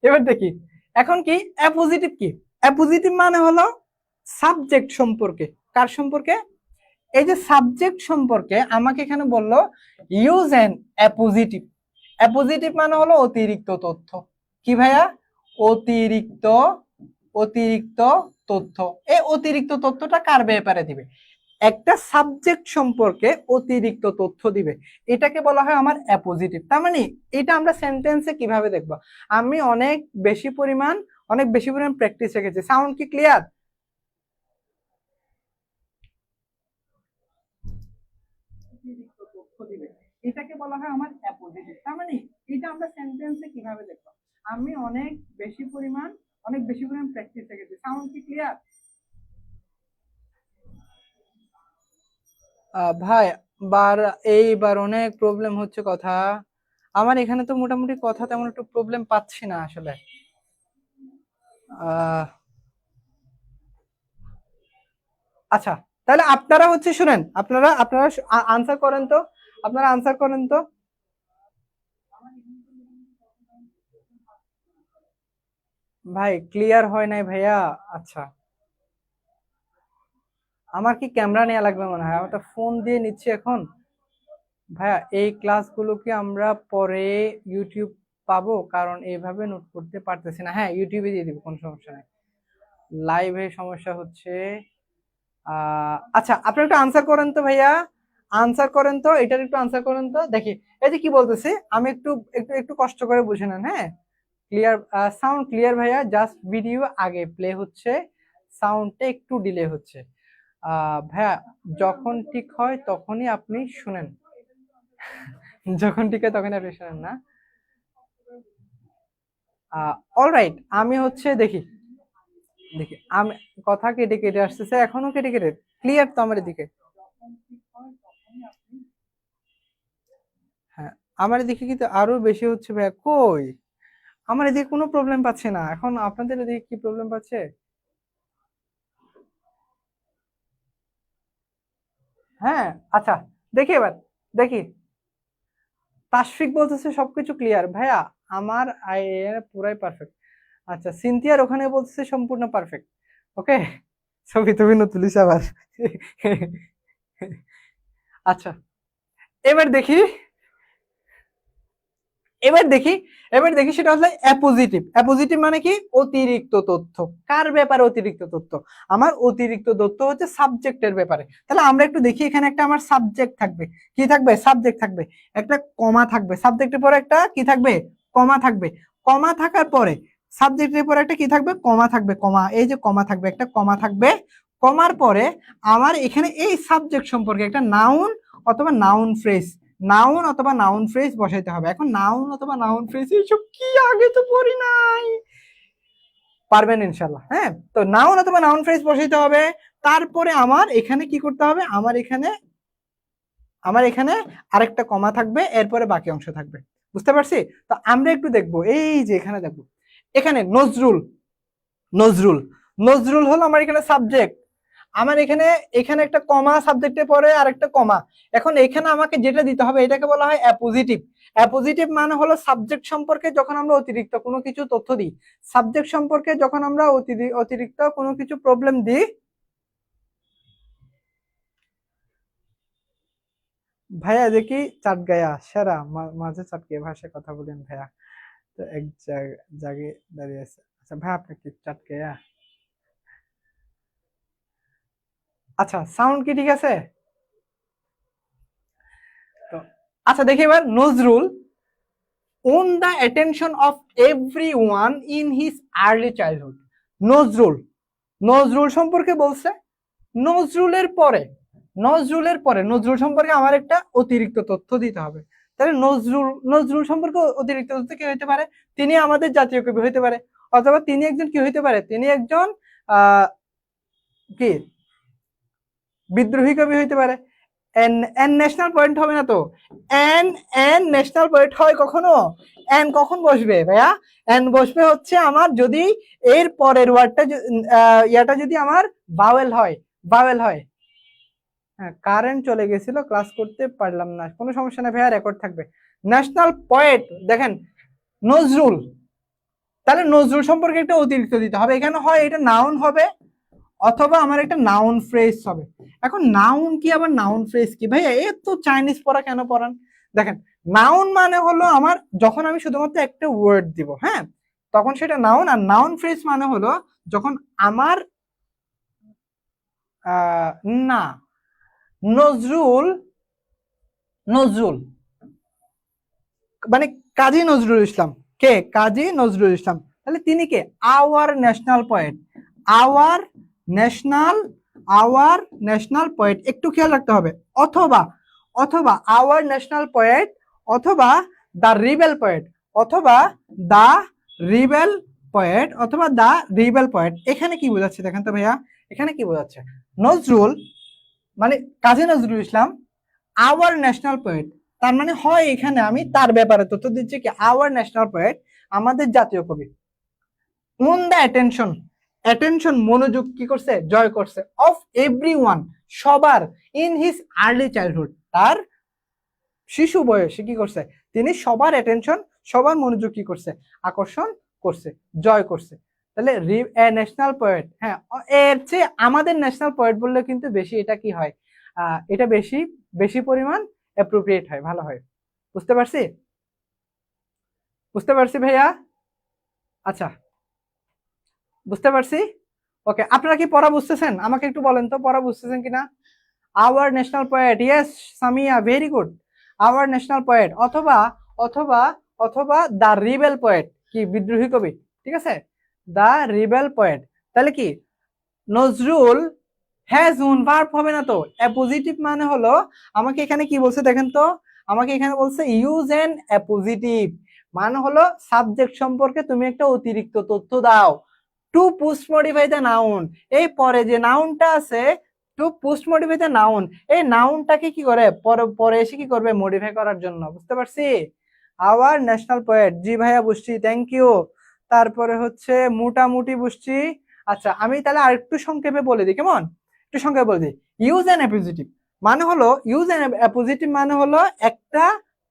এবার দেখি এখন কি অ্যাপোজিটিভ, কি অ্যাপোজিটিভ মানে হলো সাবজেক্ট সম্পর্কে, কার সম্পর্কে, এই যে সাবজেক্ট সম্পর্কে আমাকে এখানে বললো ইউজ অ্যান অ্যাপোজিটিভ, অ্যাপোজিটিভ মানে হলো অতিরিক্ত তথ্য। কি ভাইয়া, অতিরিক্ত অতিরিক্ত তথ্য, এই অতিরিক্ত তথ্যটা কার ব্যাপারে দিবে, একটা সাবজেক্ট সম্পর্কে অতিরিক্ত তথ্য দিবে, এটাকে বলা হয় আমার অ্যাপোজিটিভ। তার মানে এটা আমরা সেন্টেন্সে কিভাবে দেখব, আমি অনেক বেশি পরিমাণ প্র্যাকটিস রেখেছি। সাউন্ড কি ক্লিয়ার, অতিরিক্ত তথ্য দিবে, এটাকে বলা হয় আমার অ্যাপোজিটিভ। তার মানে এটা আমরা সেন্টেন্সে কিভাবে দেখব, আমি অনেক বেশি পরিমাণ প্র্যাকটিস রেখেছি। সাউন্ড কি ক্লিয়ার ভাই, বার এইবার অনেক প্রবলেম হচ্ছে কথা। আমার এখানে তো মোটামুটি কথা তেমন একটু প্রবলেম পাচ্ছি না আসলে। আহ আচ্ছা, তাহলে আপনারা হচ্ছে শুনেন, আপনারা আপনারা আনসার করেন তো, আপনারা আনসার করেন তো। ভাই ক্লিয়ার হয় নাই ভাইয়া। আচ্ছা, আমার কি ক্যামেরা নেওয়া লাগবে মনে হয়, আমার তো ফোন দিয়ে নিচ্ছি এখন। ভাইয়া এই ক্লাসগুলো কি আমরা পরে ইউটিউব পাবো? কারণ এইভাবে নোট করতে পারতেছি না। হ্যাঁ, ইউটিউবে দিয়ে দিব, কোনো সমস্যা নেই। লাইভে সমস্যা হচ্ছে। আচ্ছা, আপনি একটু আনসার করেন তো ভাইয়া, আনসার করেন তো, এটার একটু আনসার করেন তো দেখি। এই যে কি বলতেছি আমি, একটু একটু একটু কষ্ট করে বুঝে নেন। হ্যাঁ, ক্লিয়ার, সাউন্ড ক্লিয়ার ভাইয়া, জাস্ট ভিডিও আগে প্লে হচ্ছে, সাউন্ডটা একটু ডিলে হচ্ছে। ভাইয়া যখন ঠিক হয় তখনই আপনি শুনেন, যখন ঠিক হয় তখনই আপনি শুনেন না। অলরাইট, আমি হচ্ছে দেখি, দেখি আমি, কথা কেটে কেটে আসতেছে, এখনো কেটে কেটে। ক্লিয়ার তো আমার এদিকে? হ্যাঁ, আমার এদিকে কিন্তু আরো বেশি হচ্ছে ভাইয়া। কই, আমার এদিকে কোনো প্রবলেম পাচ্ছে না, এখন আপনাদের এদিকে কি প্রবলেম পাচ্ছে? হ্যাঁ, আচ্ছা, দেখি এবার, দেখি। তাশফিক বলতেছে সবকিছু ক্লিয়ার ভাইয়া, আমার আইএর পুরাই পারফেক্ট। আচ্ছা, সিনথিয়ার ওখানে বলতেছে সম্পূর্ণ পারফেক্ট। ওকে, ছবি টবি না তুলিস আবার। আচ্ছা, এবার দেখি, এবার দেখি, এবার দেখি সেটা হচ্ছে অ্যাপোজিটিভ। অ্যাপোজিটিভ মানে কি? অতিরিক্ত তথ্য। কার ব্যাপারে অতিরিক্ত তথ্য? আমার অতিরিক্ত তথ্য হচ্ছে সাবজেক্টের ব্যাপারে। তাহলে আমরা একটু দেখি, এখানে একটা আমার সাবজেক্ট থাকবে, কি থাকবে? সাবজেক্ট থাকবে, একটা কমা থাকবে, সাবজেক্টের পরে একটা কি থাকবে? কমা থাকবে। কমা থাকার পরে সাবজেক্টের পরে একটা কি থাকবে? কমা থাকবে। কমা, এই যে কমা থাকবে, একটা কমা থাকবে। কমার পরে আমার এখানে এই সাবজেক্ট সম্পর্কে একটা নাউন অথবা নাউন ফ্রেজ, নাউন অথবা নাউন ফ্রেজ বসাইতে হবে। এখন নাউন অথবা নাউন ফ্রেজ এইসব কি, আগে তো পড়ি নাই। পারবেন ইনশাল্লাহ। হ্যাঁ, তো নাউন অথবা নাউন ফ্রেজ বসাইতে হবে। তারপরে আমার এখানে কি করতে হবে? আমার এখানে আরেকটা কমা থাকবে, এরপরে বাকি অংশ থাকবে। বুঝতে পারছি? তো আমরা একটু দেখবো, এই যে এখানে দেখবো, এখানে নজরুল, নজরুল, নজরুল হলো আমার এখানে সাবজেক্ট। আমার এখানে, এখানে একটা কমা, সাবজেক্টের পরে আরেকটা কমা। এখন এখানে আমাকে যেটা দিতে হবে এটাকে বলা হয় অ্যাপোজিটিভ। অ্যাপোজিটিভ মানে হলো সাবজেক্ট সম্পর্কে যখন আমরা অতিরিক্ত কোনো কিছু তথ্য দিই, সাবজেক্ট সম্পর্কে যখন আমরা অতিরিক্ত কোনো কিছু প্রবলেম দিই। ভাইয়া দেখি চাটগায়া সেরা, মাঝে চাটকিয়া ভাষায় কথা বলেন ভাইয়া। তো এক জায়গায় দাঁড়িয়ে আছে। আচ্ছা ভাই, আপনি কি চাটগায়া? আচ্ছা, সাউন্ড কি ঠিক আছে? তো আচ্ছা, দেখি এবার Nazrul own the attention of everyone in his early childhood. Nazrul, Nazrul সম্পর্কে বলছে। নজরুলের পরে, নজরুলের পরে নজরুল সম্পর্কে আমার একটা অতিরিক্ত তথ্য দিতে হবে। তাহলে নজরুল, নজরুল সম্পর্কে অতিরিক্ত তথ্য কি হইতে পারে? তিনি আমাদের জাতীয় কবি হইতে পারে, অথবা তিনি একজন কি হইতে পারে? তিনি একজন আহ কি বিদ্রোহী কবি হইতে পারে। এন, এন ন্যাশনাল পয়েন্ট হবে না তো। এন, এন ন্যাশনাল পয়েন্ট হয় কখনো? এন কখন বসবে ভাইয়া? এন বসবে হচ্ছে আমার যদি এর পরের ওয়ার্ডটা ইয়াটা যদি আমার ভাওয়েল হয়, ভাওয়েল হয়। হ্যাঁ, কারেন্ট চলে গেছিল, ক্লাস করতে পারলাম না, কোনো সমস্যা না ভাইয়া, রেকর্ড থাকবে। ন্যাশনাল পয়েট দেখেন, নজরুল, তাহলে নজরুল সম্পর্কে একটা অতিরিক্ত দিতে হবে। এখানে হয় এটা নাউন হবে, অথবা আমার একটা নাউন ফ্রেজ হবে। এখন নাউন কি আবার নাউন ফ্রেজ কি ভাইয়া? এ তো চাইনিজ পড়া কেন পড়ান? দেখেন, নাউন মানে হলো আমার যখন আমি শুধুমাত্র একটা ওয়ার্ড দিব, হ্যাঁ, তখন সেটা নাউন। আর নাউন ফ্রেজ মানে হলো যখন আমার না, নজরুল, নজরুল মানে কাজী নজরুল ইসলাম। কে? কাজী নজরুল ইসলাম। তাহলে তিনি কে? Our national poet, our national, our national poet, একটু খেয়াল রাখতে হবে। অথবা, অথবা আওয়ার ন্যাশনাল পয়েট, অথবা দা রিবেল পয়েট, অথবা দা রিবেল পয়েট, অথবা দা রিবেল পয়েট। এখানে কি বোঝাচ্ছে দেখেন তো ভাইয়া, এখানে কি বোঝাচ্ছে? নজরুল মানে Kazi Nazrul Islam our national poet, তার মানে হয় এখানে আমি তার ব্যাপারে তথ্য দিচ্ছি কি আওয়ার ন্যাশনাল পোয়েট, আমাদের জাতীয় কবি, ওন দ্য অ্যাটেনশন, অ্যাটেনশন মনোযোগ কি করছে, জয় করছে, অফ এভরিওয়ান, সবার, ইন হিজ আর্লি চাইল্ডহুড, তার শিশু বয়সে কি করছে, তিনি সবার অ্যাটেনশন, সবার মনোযোগ কি করছে, আকর্ষণ করছে, জয় করছে। তাহলে ন্যাশনাল পোয়েট, হ্যাঁ এর চেয়ে আমাদের ন্যাশনাল পোয়েট বললে কিন্তু বেশি এটা কি হয়, এটা বেশি বেশি পরিমাণ অ্যাপ্রোপ্রিয়েট হয়, ভালো হয়। বুঝতে পারছি, বুঝতে পারছি ভাইয়া? আচ্ছা, বুঝতে পারছি। ওকে, আপনারা কি পড়া বুঝতেছেন? আমাকে একটু বলেন তো পড়া বুঝতেছেন কিনা। Our national poet, yes Samia, very good. Our national poet, অথবা অথবা অথবা দ্য রিবেল পোয়েট, কি বিদ্রোহী কবি, ঠিক আছে, দ্য রিবেল পোয়েট। তাহলে কি নজরুল হ্যাজ ওন, ভার্ব হবে না তো, অ্যাপোজিটিভ মানে হলো, আমাকে এখানে কি বলছে দেখেন তো, আমাকে এখানে বলছে ইউজ এন অ্যাপোজিটিভ, মানে হলো সাবজেক্ট সম্পর্কে তুমি একটা অতিরিক্ত তথ্য দাও। To post modify the noun, এই পরে যে নাউনটা আছে, to post modify the noun, এই নাউনটাকে কি করে পরে পরে এসে কি করবে, মডিফাই করার জন্য। বুঝতে পারছি। আওয়ার ন্যাশনাল পোয়েট, জি ভাইয়া বুঝছি, থ্যাংক ইউ। তারপরে হচ্ছে মোটামুটি বুঝছি। আচ্ছা আমি তাহলে আরেকটু সংক্ষেপে বলে দিই, কেমন, একটু সংক্ষেপে বলে দিই। ইউজ অ্যান অ্যাপোজিটিভ মানে হলো, ইউজ অ্যান অ্যাপোজিটিভ মানে হলো একটা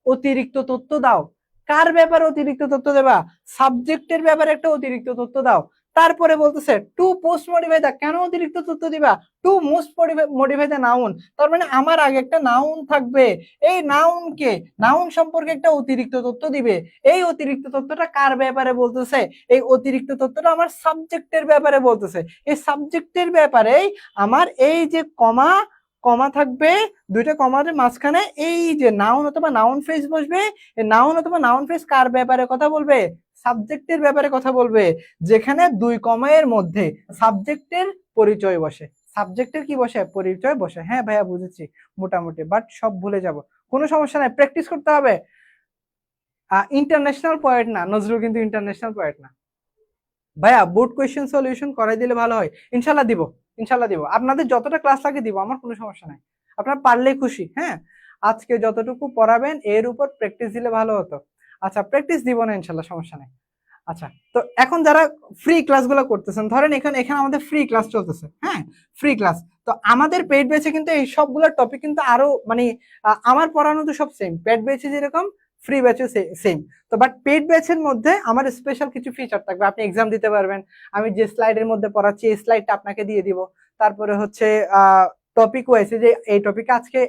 অতিরিক্ত তথ্য দাও। কার ব্যাপারে অতিরিক্ত তথ্য দেবা, সাবজেক্টের ব্যাপারে একটা অতিরিক্ত তথ্য দাও। তারপরে বলতেছে টু পোস্ট মডিফাই দা, কেন অতিরিক্ত তথ্য দিবা, to most modify the noun, তার মানে আমার আগে একটা নাউন থাকবে, এই নাউনকে, নাউন সম্পর্কে একটা অতিরিক্ত তথ্য দিবে। এই অতিরিক্ত তথ্যটা কার ব্যাপারে বলতেছে, এই অতিরিক্ত তথ্যটা আমার সাবজেক্টের ব্যাপারে বলতেছে। এই সাবজেক্টের ব্যাপারেই আমার এই যে কমা, কমা থাকবে, দুইটা কমার মাঝখানে এই যে নাউন অথবা নাউন ফ্রেজ বসবে। এই নাউন অথবা নাউন ফ্রেজ কার ব্যাপারে কথা বলবে, সাবজেক্টের ব্যাপারে কথা বলবে, যেখানে দুই কমায়ের মধ্যে সাবজেক্টের পরিচয় বসে। সাবজেক্টের কি বসে, পরিচয় বসে। হ্যাঁ ভাইয়া বুঝেছি মোটামুটি, বাট সব ভুলে যাব, কোনো সমস্যা নাই, প্র্যাকটিস করতে হবে। ইন্টারন্যাশনাল পোয়েট না নজরুল, কিন্তু ইন্টারন্যাশনাল পোয়েট না ভাইয়া। বোর্ড কোয়েশ্চেন সলিউশন করাই দিলে ভালো হয়, ইনশাল্লাহ দিব, ইনশাল্লাহ দিব, আপনাদের যতটা ক্লাস লাগে দিব, আমার কোনো সমস্যা নাই, আপনারা পারলেই খুশি। হ্যাঁ আজকে যতটুকু পড়াবেন এর উপর প্র্যাকটিস দিলে ভালো হতো। আচ্ছা প্র্যাকটিস দিব না ইনশাল্লাহ, সমস্যা নাই। আচ্ছা তো এখন যারা ফ্রি ক্লাসগুলো করতেছেন, ধরেন এখানে এখানে আমাদের ফ্রি ক্লাস চলতেছে, হ্যাঁ ফ্রি ক্লাস, তো আমাদের পেড বেচে কিন্তু এই সবগুলো টপিক কিন্তু আরো মানে আমার পড়ানো তো সব সেম, পেড বেচে যেরকম ফ্রি ব্যাচে সেম। তো বাট পেড ব্যাচের মধ্যে আমার স্পেশাল কিছু ফিচার থাকবে, আপনি এক্সাম দিতে পারবেন, আমি যে স্লাইডের মধ্যে পড়াচ্ছি এই স্লাইডটা আপনাকে দিয়ে দিব। তারপরে হচ্ছে টপিক ওয়াইজ, যে এই টপিকে আজকে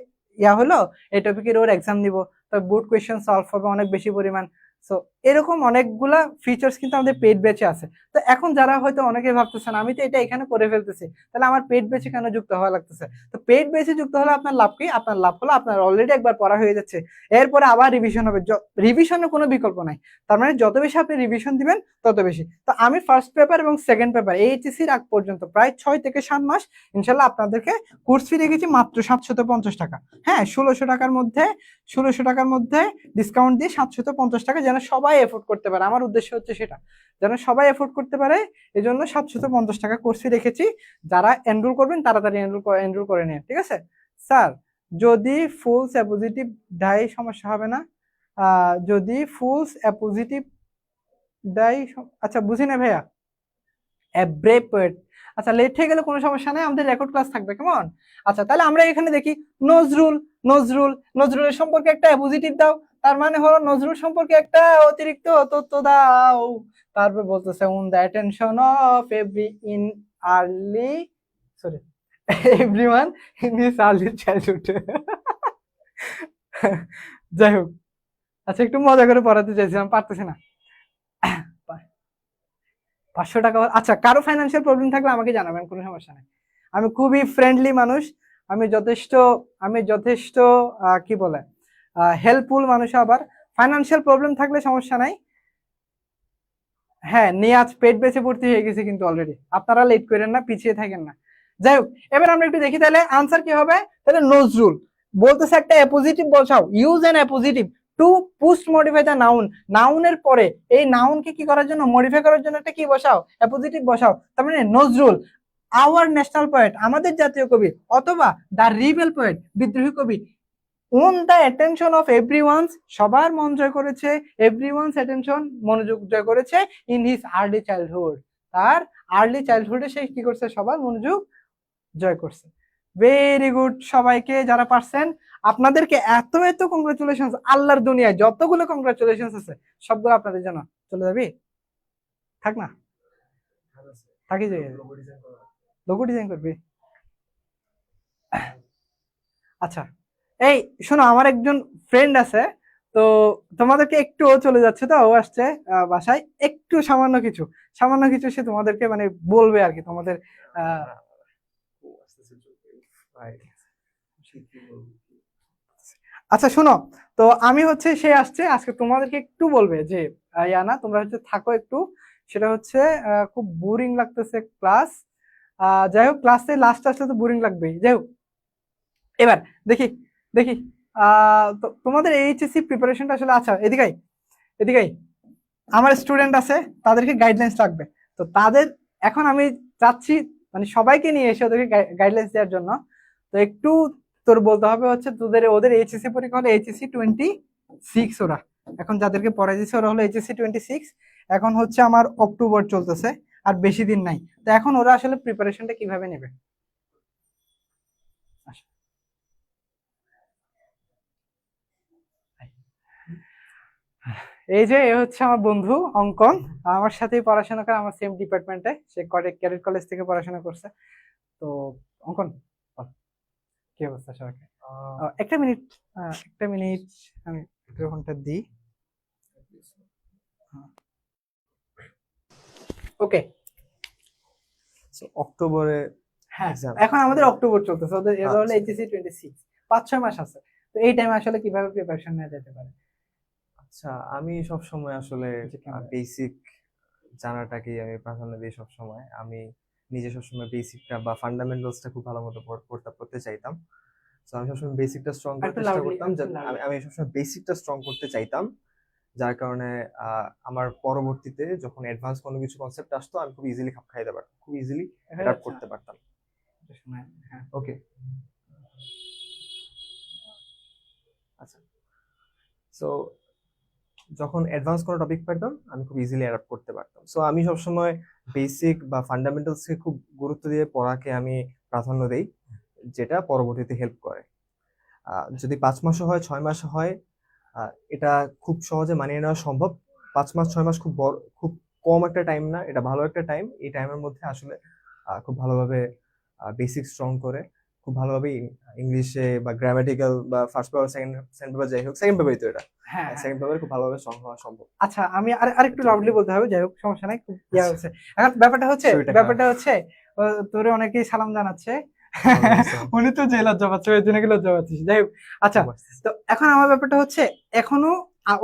ইয়া হলো, এই টপিকের ওর এক্সাম দিব, তো বোর্ড কোয়েশ্চেন সলভ হবে অনেক বেশি পরিমাণ। সো এরকম অনেকগুলা ফিচার্স কিন্তু আমাদের পেড ব্যাচে আছে। তো এখন যারা হয়তো অনেকে ভাবতেছেন আমি তো এটা এখানে করে ফেলতেছি, তাহলে আমার পেড ব্যাচে কেন যুক্ত হওয়া লাগতেছে। তো পেড ব্যাচে যুক্ত হলে আপনার লাভ কি, আপনার লাভ হলো আপনার অলরেডি একবার পড়া হয়ে যাচ্ছে, এরপরে আবার রিভিশন হবে, রিভিশনের কোনো বিকল্প নাই। তার মানে যত বেশি আপনি রিভিশন দিবেন তত বেশি। তো আমি ফার্স্ট পেপার এবং সেকেন্ড পেপার এইচএসসির আগ পর্যন্ত প্রায় 6 থেকে 7 মাস ইনশাল্লাহ আপনাদেরকে কোর্স ফি রেখেছি মাত্র 750 টাকা। হ্যাঁ 1600 টাকার মধ্যে, 1600 টাকার মধ্যে ডিসকাউন্ট দিয়ে 750 টাকা, যেন সবাই এফোর্ড করতে পারে। আমার উদ্দেশ্য হচ্ছে সেটা, যেন সবাই এফোর্ড করতে পারে, এই জন্য 750 টাকা কোর্স ফি রেখেছি। যারা এনরোল করবেন তাড়াতাড়ি এনরোল করে নিন, ঠিক আছে। স্যার যদি ফুলস অ্যাপোজিটিভ ডাই সমস্যা হবে না, যদি ফুলস অ্যাপোজিটিভ ডাই, আচ্ছা বুঝি না ভাইয়া, ব্রেভ পোয়েট, আচ্ছা লেট হয়ে গেলে কোনো সমস্যা নেই, আমাদের রেকর্ড ক্লাস থাকবে, কেমন। আচ্ছা তাহলে আমরা এখানে দেখি নজরুল, নজরুলের সম্পর্কে একটা পজিটিভ দাও, তার মানে হলো নজরুল সম্পর্কে একটা অতিরিক্ত তথ্য দাও। তারপর বলতেছে on the attention of every in early, sorry everyone in his early childhood. যাই হোক, আচ্ছা একটু মজা করে পড়াতে চাইছিলাম, পারতেছি না। 500 টাকা, আচ্ছা কারো ফাইন্যান্সিয়াল প্রবলেম থাকলে আমাকে জানাবেন, কোনো সমস্যা নেই, আমি খুবই ফ্রেন্ডলি মানুষ, আমি যথেষ্ট, আমি যথেষ্ট কি বলে হেল্পফুল মানুষ। আবার ফাইন্যান্সিয়াল প্রবলেম থাকলে সমস্যা নাই। হ্যাঁ নিয়াজ পেট বেঁচে ভর্তি হয়ে গেছে কিন্তু অলরেডি, আপনারা লেট করেন না, পিছিয়ে থাকেন না। যাই হোক এবার আমরা একটু দেখি তাহলে আনসার কি হবে। তাহলে নজরুল বলতেছে একটা অ্যাপোজিটিভ বসাও, use an appositive to post modify the noun, নাউনের পরে এই নাউনকে কি করার জন্য, মডিফাই করার জন্য একটা কি বসাও, অ্যাপোজিটিভ বসাও। তার মানে নজরুল আওয়ার ন্যাশনাল পোয়েট, আমাদের জাতীয় কবি, অথবা দ্য রিবেল পোয়েট, বিদ্রোহী কবি, won the attention of everyone's, সবার মন জয় করেছে, এভরিওয়ানস অ্যাটেনশন, মনোযোগ জয় করেছে ইন হিজ আর্লি চাইল্ডহুড, তার আর্লি চাইল্ডহুডে সে কি করছে, সবার মনোযোগ জয় করছে। ভেরি গুড সবাইকে যারা পারছেন, আপনাদেরকে এত এত কংগ্রাচুলেশন, আল্লাহর দুনিয়ায় যতগুলো কংগ্রাচুলেশন আছে সবগুলো আপনাদের জন্য। চলে যাবি, থাক না, থাকি যাই, লোগো ডিজাইন করবি। আচ্ছা এই শোনো, আমার একজন ফ্রেন্ড আছে, তো তোমাদেরকে একটু ও চলে যাচ্ছে, তো ও আসছে বাসায়, একটু সামান্য কিছু সে তোমাদেরকে মানে বলবে আর কি, তোমাদের আচ্ছা শোনো, তো আমি হচ্ছে সে আসছে আজকে তোমাদেরকে একটু বলবে যে ইয়ানা তোমরা হচ্ছে থাকো একটু, সেটা হচ্ছে খুব বোরিং লাগতেছে ক্লাস, যাই হোক ক্লাসে লাস্ট আসলে তো বোরিং লাগবেই, যাই হোক এবার দেখি দেখি তোমাদের এইচএসসি প্রিপারেশনটা আসলে, আচ্ছা এদিকে এদিকে আমার স্টুডেন্ট আছে, তাদেরকে গাইডলাইন্স লাগবে, তো তাদের এখন আমি চাচ্ছি মানে সবাইকে নিয়ে এসে ওদেরকে গাইডলাইন্স দেওয়ার জন্য, তো একটু তোর বলতে হবে হচ্ছে ওদের এইচএসসি পরীক্ষা হলো এইচএসসি 26, ওরা এখন যাদেরকে পড়াই দিচ্ছে ওরা হলো এইচএসসি 26, এখন হচ্ছে আমার অক্টোবর চলতেছে, আর বেশি দিন নাই, তো এখন ওরা আসলে প্রিপারেশনটা কিভাবে নেবে। এই যে এ হচ্ছে আমার বন্ধু অঙ্কন, আমার সাথেই পড়াশোনা করে, আমার সেম ডিপার্টমেন্টে, সে ক্যাডেট কলেজ থেকে পড়াশোনা করছে। তো অঙ্কন বল, কি অবস্থা সবাইকে? একটা মিনিট, একটা মিনিট, আমি মাইক্রোফোনটা দিই। ওকে, অক্টোবরে হ্যাঁ এখন আমাদের অক্টোবর চলতেছে, ওদের এর হলো এইচএসসি 26, 5-6 মাস আছে, তো এই টাইমে আসলে কিভাবে প্রিপারেশন নেওয়া যেতে পারে? আচ্ছা, আমি সব সময় আসলে বেসিক জানাটাকেই আমি প্রাধান্য দিই সব সময়। আমি নিজে সবসময় বেসিকটা বা ফান্ডামেন্টালসটা খুব ভালো মতো পড়তে চাইতাম। তো আমি সবসময় বেসিকটা স্ট্রং করতে চেষ্টা করতাম, আমি সবসময় বেসিকটা স্ট্রং করতে চাইতাম, যার কারণে আমার পরবর্তীতে যখন অ্যাডভান্স কোনো কিছু কনসেপ্ট আসতো আমি খুব ইজিলি খাপ খাইতে পারতাম, খুব ইজিলি অ্যাডাপ্ট করতে পারতাম। ওকে, আচ্ছা, সো যখন অ্যাডভান্স কোনো টপিক পেতাম আমি খুব ইজিলি অ্যাডাপ্ট করতে পারতাম। সো আমি সবসময় বেসিক বা ফান্ডামেন্টালসকে খুব গুরুত্ব দিয়ে পড়াকে আমি প্রাধান্য দেই, যেটা পরবর্তীতে হেল্প করে। যদি 5 মাসও হয় 6 মাসও হয়, এটা খুব সহজে মানিয়ে নেওয়া সম্ভব। 5 মাস 6 মাস খুব কম একটা টাইম না, এটা ভালো একটা টাইম। এই টাইমের মধ্যে আসলে খুব ভালোভাবে বেসিক স্ট্রং করে খুব ভালোভাবে ইংলিশে বা গ্রামাটিক্যাল বা ফার্স্ট পেপার সেকেন্ড পেপার যাই হোক, সেকেন্ড পেপারই তো এটা, হ্যাঁ সেকেন্ড পেপারে খুব ভালোভাবে স্ট্রং হওয়া সম্ভব। আচ্ছা আমি আরেকটু লাউডলি বলতে হবে, যাই হোক সমস্যা নাই, খুব ইয়া হচ্ছে। এখন ব্যাপারটা হচ্ছে তোরে অনেকেই সালাম জানাচ্ছে, উনি তো যে লজ্জা পাচ্ছে ওই জন্য কি লজ্জা পাচ্ছিস, যাই হোক। আচ্ছা তো এখন আমার ব্যাপারটা হচ্ছে এখনো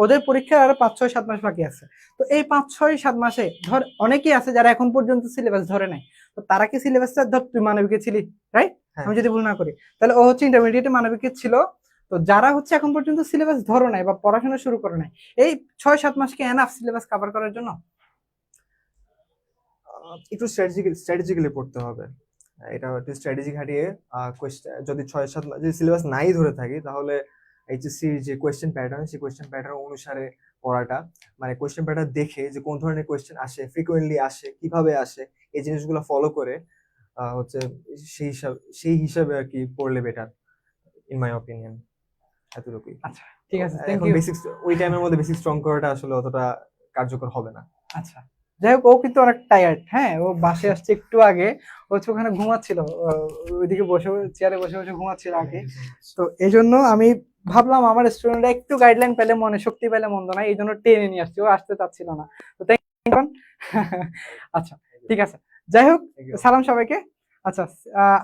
ওদের পরীক্ষার আরো 5-6-7 মাস বাকি আছে, তো এই 5-6-7 মাসে ধর অনেকেই আছে যারা এখন পর্যন্ত সিলেবাস ধরে নাই, তো তারা কি সিলেবাসটা ধর, তুই মানবিকে ছিলি রাইট, আমি যদি ভুল না করি, তাহলে ও হচ্ছে ইন্টারমিডিয়েটে মানবিকে ছিল, তো যারা হচ্ছে এখন পর্যন্ত সিলেবাস ধরো নাই বা পড়াশোনা শুরু করে নাই, এই 6-7 মাস কি এনাফ সিলেবাস কভার করার জন্য? একটু স্ট্র্যাটেজিক্যালি পড়তে হবে, এটা একটু স্ট্র্যাটেজি খাটিয়ে কোয়েশ্চেন, যদি 6-7 মাস যদি সিলেবাস নাই ধরে থাকি, তাহলে এইচএসসির যে কোয়েশ্চেন প্যাটার্ন, সেই কোয়েশ্চেন প্যাটার্ন অনুসারে পড়াটা, মানে কোয়েশ্চেন প্যাটার্ন দেখে যে কোন ধরনের কোয়েশ্চেন আসে, ফ্রিকোয়েন্টলি আসে, কিভাবে আসে, এই জিনিসগুলো ফলো করে হচ্ছে সেই হিসাবে আর কি পড়লে বেটার, ইন মাই অপিনিয়ন। এতটুকুই। আচ্ছা ঠিক আছে, এখন বেসিক ওই টাইমের মধ্যে বেসিক স্ট্রং করাটা আসলে অতটা কার্যকর হবে না। আচ্ছা যাই হোক, ও কিন্তু অনেক টায়ার্ড, হ্যাঁ ও বাসে আসছে একটু আগে, ও হচ্ছে ওখানে ঘুমাচ্ছিল, ওইদিকে বসে চেয়ারে বসে বসে ঘুমাচ্ছিল আগে, তো এই জন্য আমি ভাবলাম আমার স্টুডেন্টরা একটু গাইডলাইন পেলে, মনে শক্তি পেলে মন্দ না, এই জন্য টেনে নিয়ে আসছি, ও আসতে চাচ্ছিল না, তো আচ্ছা ঠিক আছে, যাই হোক সালাম সবাইকে। আচ্ছা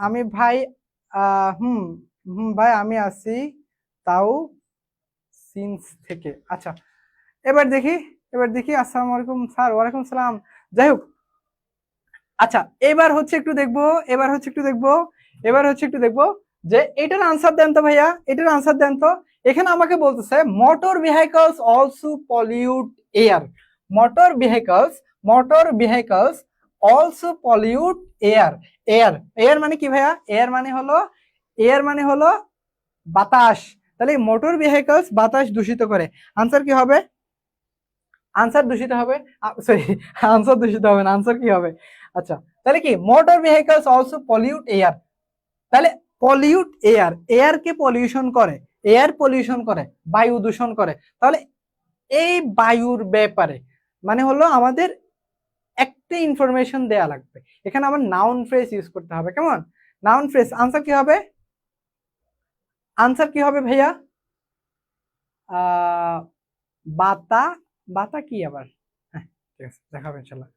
আমি ভাই, হুম হুম ভাই আমি আছি তাও সিন্স থেকে। আচ্ছা এবার দেখি আসসালামু আলাইকুম স্যার। ওয়ালাইকুম সালাম। যাই হোক আচ্ছা এবার হচ্ছে একটু দেখবো যে এটার আনসার দেন তো ভাইয়া, এটার আনসার দেন তো। এখানে আমাকে বলতেছে motor vehicles also pollute air, motor vehicles also pollute air. Air মানে কি ভাইয়া? এয়ার মানে হলো বাতাস, তাহলে মোটর ভেহিকলস বাতাস দূষিত করে। আনসার কি হবে? আনসার দূষিত হবে, সরি আনসার দূষিত হবে না, আনসার কি হবে? আচ্ছা, তাহলে কি motor vehicles also pollute air. তাহলে পলিউট এয়ার, এয়ার কে পলিউশন করে, এয়ার পলিউশন করে, বায়ু দূষণ করে। তাহলে এই বায়ুর ব্যাপারে মানে হলো আমাদের একটা ইনফরমেশন দেয়া লাগবে। এখানে আমার নাউন ফ্রেজ ইউজ করতে হবে। কেমন? Noun phrase. আনসার কি হবে? আনসার কি হবে ভাইয়া? বাতা, বাতা কি আবার? হ্যাঁ ঠিক আছে, দেখাবো ইনশাল্লাহ।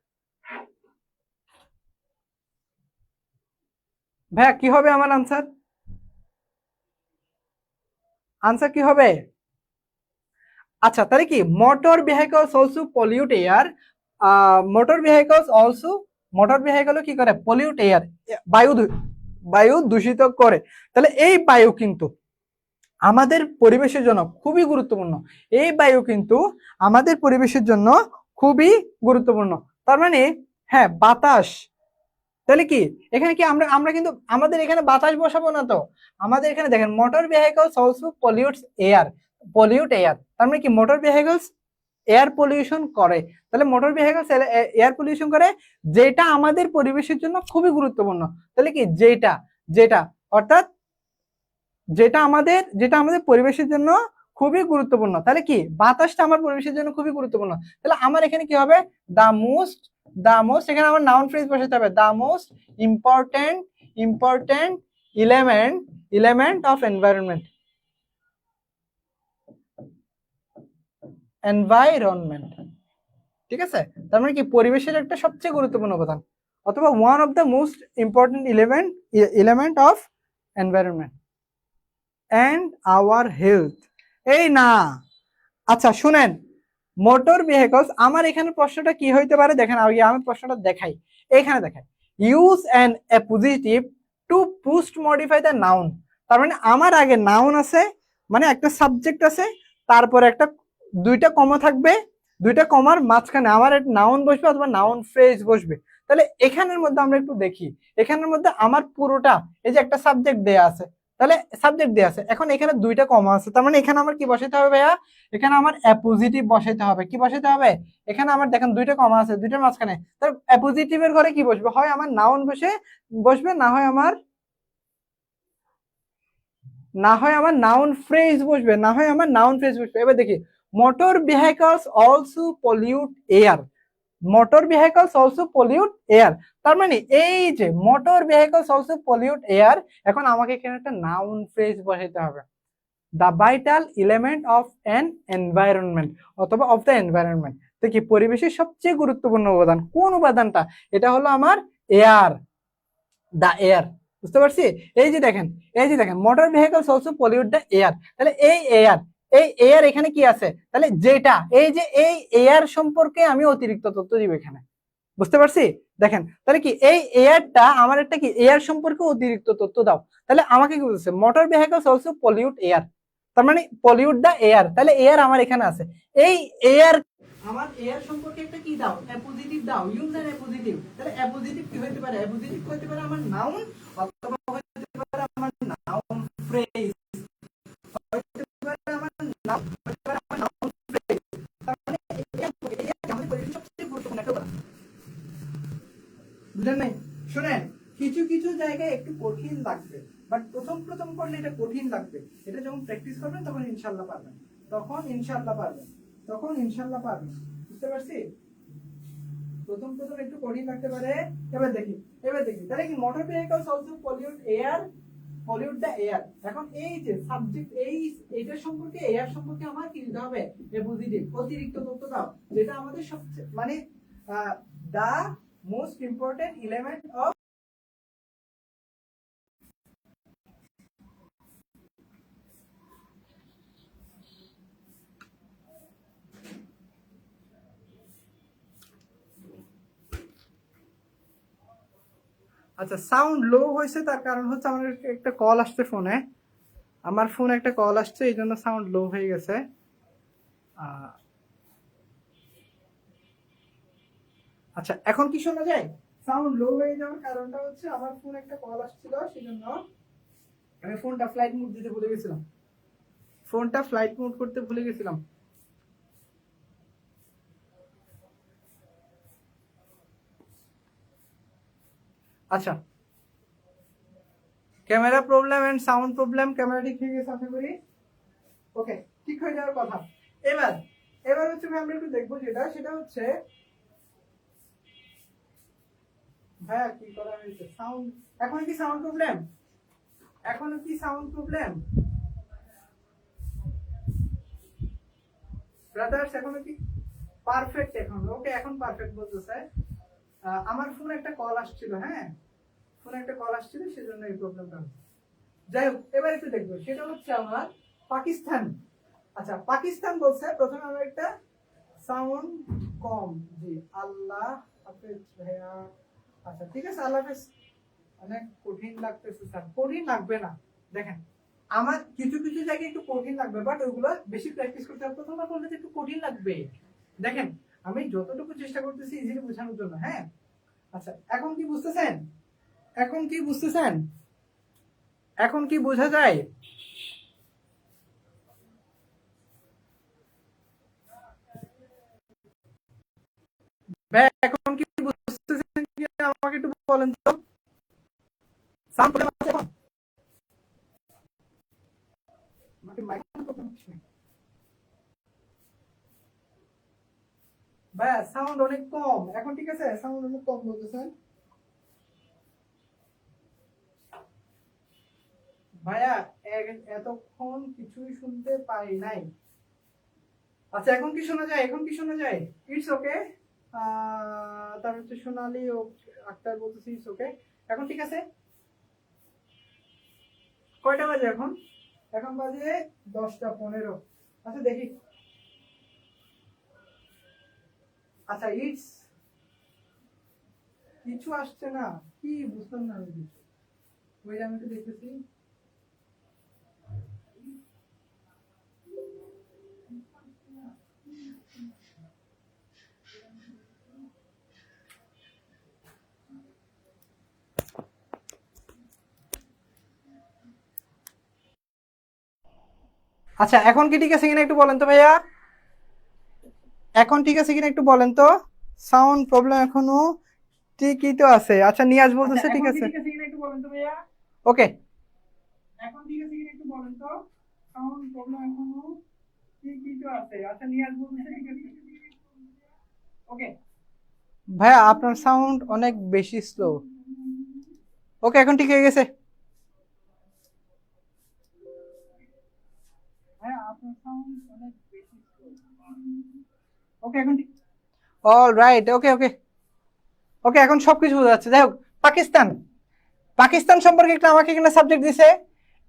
ভাইয়া কি হবে আমার আনসার? আনসার কি হবে? আচ্ছা, তাহলে কি motor vehicles also pollute air. Motor vehicles also, motor vehicle কি করে? পলিউট এয়ার, বায়ু দূষিত করে। তাহলে এই বায়ু কিন্তু আমাদের পরিবেশের জন্য খুবই গুরুত্বপূর্ণ। এই বায়ু কিন্তু আমাদের পরিবেশের জন্য খুবই গুরুত্বপূর্ণ। তার মানে হ্যাঁ বাতাস, তাহলে কি এখানে কি আমরা আমরা কিন্তু আমাদের এখানে বাতাস বসাবো না তো। আমাদের এখানে দেখেন motor vehicles also pollutes air, pollute air. তার মানে কি মোটর ভেহিকলস এয়ার পলিউশন করে। তাহলে মোটর ভেহিকলস এয়ার পলিউশন করে, যেটা আমাদের পরিবেশের জন্য খুবই গুরুত্বপূর্ণ। তাহলে কি যেটা, যেটা অর্থাৎ যেটা আমাদের পরিবেশের জন্য খুবই গুরুত্বপূর্ণ। তাহলে কি বাতাসটা আমার পরিবেশের জন্য খুবই গুরুত্বপূর্ণ। তাহলে আমার এখানে কি হবে? দা মোস্ট, দা মোস্ট, এখানে আমার নাউন ফ্রেজ বসাতে হবে। The most important, important element, element of environment, environment. ঠিক আছে? তার মানে কি পরিবেশের একটা সবচেয়ে গুরুত্বপূর্ণ উপাদান, অথবা one of the most important element, element of environment and our health. এই না, আচ্ছা শুনেন, মোটর ভেহিকলস, আমার এখানে প্রশ্নটা কি হইতে পারে দেখেন, আগে আমি প্রশ্নটা দেখাই। এখানে দেখেন, use an appositive to post modify the noun. তার মানে আমার আগে নাউন আছে, মানে একটা সাবজেক্ট আছে, তারপরে একটা দুইটা কমা থাকবে, দুইটা কমার মাঝখানে আমার একটা নাউন বসবে অথবা নাউন ফ্রেজ বসবে। তাহলে এখানের মধ্যে আমরা একটু দেখি, এখানের মধ্যে আমার পুরোটা, এই যে একটা সাবজেক্ট দেয়া আছে, তাহলে সাবজেক্ট দেয়া আছে, এখন এখানে দুইটা কমা আছে, তার মানে এখানে আমার কি বসাইতে হবে ভাইয়া? এখানে আমার অ্যাপোজিটিভ বসাইতে হবে। কি বসাইতে হবে? এখানে আমার দেখেন দুইটা কমা আছে, দুইটার মাঝখানে, তার অ্যাপোজিটিভের ঘরে কি বসবে? হয় আমার নাউন বসবে, না হয় আমার নাউন ফ্রেজ বসবে, না হয় আমার নাউন ফ্রেজ বসবে। এবার দেখি, motor vehicles also pollute air, motor vehicles also pollute air. তার মানে এই যে motor vehicles also pollute air, এখন আমাকে এখানে একটা নাউন ফ্রেজ বসাইতে হবে। The vital element of an environment, অথবা অফ দ্য এনভায়রনমেন্ট। তো কি পরিবেশের সবচেয়ে গুরুত্বপূর্ণ উপাদান কোন উপাদানটা? এটা হলো আমার এয়ার, দা এয়ার। বুঝতে পারছি? এই যে দেখেন, এই যে দেখেন, motor vehicles also pollute the air. তাহলে এই এয়ার, এই এয়ার এখানে কি আছে? তাহলে যেটা, এই যে এই এয়ার সম্পর্কে আমি অতিরিক্ত তথ্য দিব এখানে। বুঝতে পারছি? দেখেন, তাহলে কি এই এয়ারটা আমার একটা কি এয়ার সম্পর্কে অতিরিক্ত তথ্য দাও। তাহলে আমাকে কি বলছে? Motor vehicles also pollute air, তার মানে পলিউট দা এয়ার। তাহলে এয়ার আমার এখানে আছে, এই এয়ার, আমার এয়ার সম্পর্কে একটা কি দাও? অ্যাপোজিটিভ দাও, ইউজ অ্যান অ্যাপোজিটিভ। তাহলে অ্যাপোজিটিভ কি হতে পারে? অ্যাপোজিটিভ হতে পারে আমার নাউন, অথবা হতে পারে আমার নাউন ফ্রেজ, হতে পারে আমার নাউন, হতে পারে আমার নাউন ফ্রেজ। তার মানে এটা আমাদের পরিবেশের সবচেয়ে গুরুত্বপূর্ণ একটা উপাদান। বুঝলেন নাই? শুনেন, কিছু কিছু জায়গায় একটু কঠিন লাগবে, বাট প্রথম প্রথম করলে এটা কঠিন লাগবে। এটা যখন প্র্যাকটিস করবেন তখন ইনশাল্লাহ পারবেন, তখন ইনশাল্লাহ পারবেন, তখন ইনশাল্লাহ পারবেন। বুঝতে পারছি? প্রথম প্রথম একটু কঠিন লাগতে পারে। এবার দেখি, এবার দেখি, তাহলে কি motor vehicles also pollute air, pollute the air. এখন এই যে সাবজেক্ট, এইটার সম্পর্কে, এয়ার সম্পর্কে আমার কি দিতে হবে? পজিটিভ, অতিরিক্ত তথ্য দাও, যেটা আমাদের সবচেয়ে মানে the most important element of. আচ্ছা, সাউন্ড লো হয়েছে, তার কারণ হচ্ছে আমার একটা কল আসছে ফোনে, আমার ফোনে একটা কল আসছে, এই জন্য সাউন্ড লো হয়ে গেছে। আচ্ছা, এখন কি শোনা যায়? সাউন্ড লো হয়ে যাওয়ার কারণটা হচ্ছে আমার ফোনে একটা কল আসছিল, সেজন্য আমি ফোনটা ফ্লাইট মোড দিতে ভুলে গেছিলাম। ফোনটা ফ্লাইট মোড করতে ভুলে গেছিলাম। আচ্ছা, camera problem and sound problem, camera ঠিক হয়ে গেছে আশা করি। ওকে, ঠিক হয়ে যাওয়ার কথা। এবার এবার হচ্ছে আমরা একটু দেখবো সেটা হচ্ছে ভাইয়া কি করা হয়েছে সাউন্ড। এখন কি সাউন্ড প্রবলেম? এখন কি সাউন্ড প্রবলেম ব্রাদার্স? এখন কি পারফেক্ট? এখন ওকে, এখন পারফেক্ট বলতেছে। আমার ফোনে একটা কল আসছিল, হ্যাঁ ফোনে একটা কল আসছিল, সেজন্য এই প্রবলেমটা হচ্ছে। যাই হোক, এবার একটু দেখবো সেটা হচ্ছে আমার পাকিস্তান। আচ্ছা, পাকিস্তান বলছে প্রথমে আমার একটা সাউন্ড কম। জি আল্লাহ হাফেজ ভাইয়া। আচ্ছা ঠিক আছে, আল্লাহ হাফেজ। অনেক কঠিন লাগতেছে স্যার। কঠিন লাগবে না, দেখেন আমার কিছু কিছু জায়গায় একটু কঠিন লাগবে, বাট ওইগুলো বেশি প্র্যাকটিস করতে হবে। প্রথমবার করলে তো একটু কঠিন লাগবে। দেখেন আমি যতটুকু চেষ্টা করতেছি ইজিলি বোঝানোর জন্য, হ্যাঁ। আচ্ছা, এখন কি বুঝতেছেন? এখন কি বুঝতেছেন? এখন কি বোঝা যায়? ভাই এখন কি বুঝতেছেন কি আমাকে একটু বলেন তো। সাউন্ড প্রবলেম আছে এখন? আমাকে মাইক্রোফোন প্রবলেম হচ্ছে। ভাই সাউন্ড অনেক কম এখন, ঠিক আছে? সাউন্ড অনেক কম বলতেছেন ভাইয়া। এতক্ষণ কিছুই শুনতে পাই নাই। আচ্ছা, এখন কি শোনা যায়? এখন কি শোনা যায়? It's okay. তার হচ্ছে সোনালি ও আক্তার বলতেছি ইটস ওকে। এখন ঠিক আছে? কয়টা বাজে এখন? এখন বাজে 10টা 15। আচ্ছা দেখি। আচ্ছা ইটস কিছু আসছে না, কি বুঝলাম না আমি কিছু। ওই যে আমি একটু দেখতেছি। আচ্ছা, এখন কি ঠিক আছে কিনা একটু বলেন তো ভাইয়া। এখন ঠিক আছে কিনা একটু বলেন তো। সাউন্ড প্রবলেম এখনো ঠিকই তো আছে। আচ্ছা, নিয়াজ বলতেছে ঠিক আছে। ঠিক আছে কিনা একটু বলেন তো ভাইয়া। ওকে, এখন ঠিক আছে কিনা একটু বলেন তো। সাউন্ড প্রবলেম এখনো ঠিকই তো আছে। আচ্ছা, নিয়াজ বলতেছে ঠিক আছে। ওকে ভাইয়া, আপনার সাউন্ড অনেক বেশি স্লো। ওকে, এখন ঠিক হয়ে গেছে। ভাইয়া আপনার সাউন্ড অনেক বেশি স্লো। ওকে, এখন ঠিক। অল রাইট, ওকে ওকে ওকে, এখন সবকিছু বোঝা যাচ্ছে। যাই হোক, পাকিস্তান। পাকিস্তান সম্পর্কে একটা আমাকে এখানে সাবজেক্ট দিছে।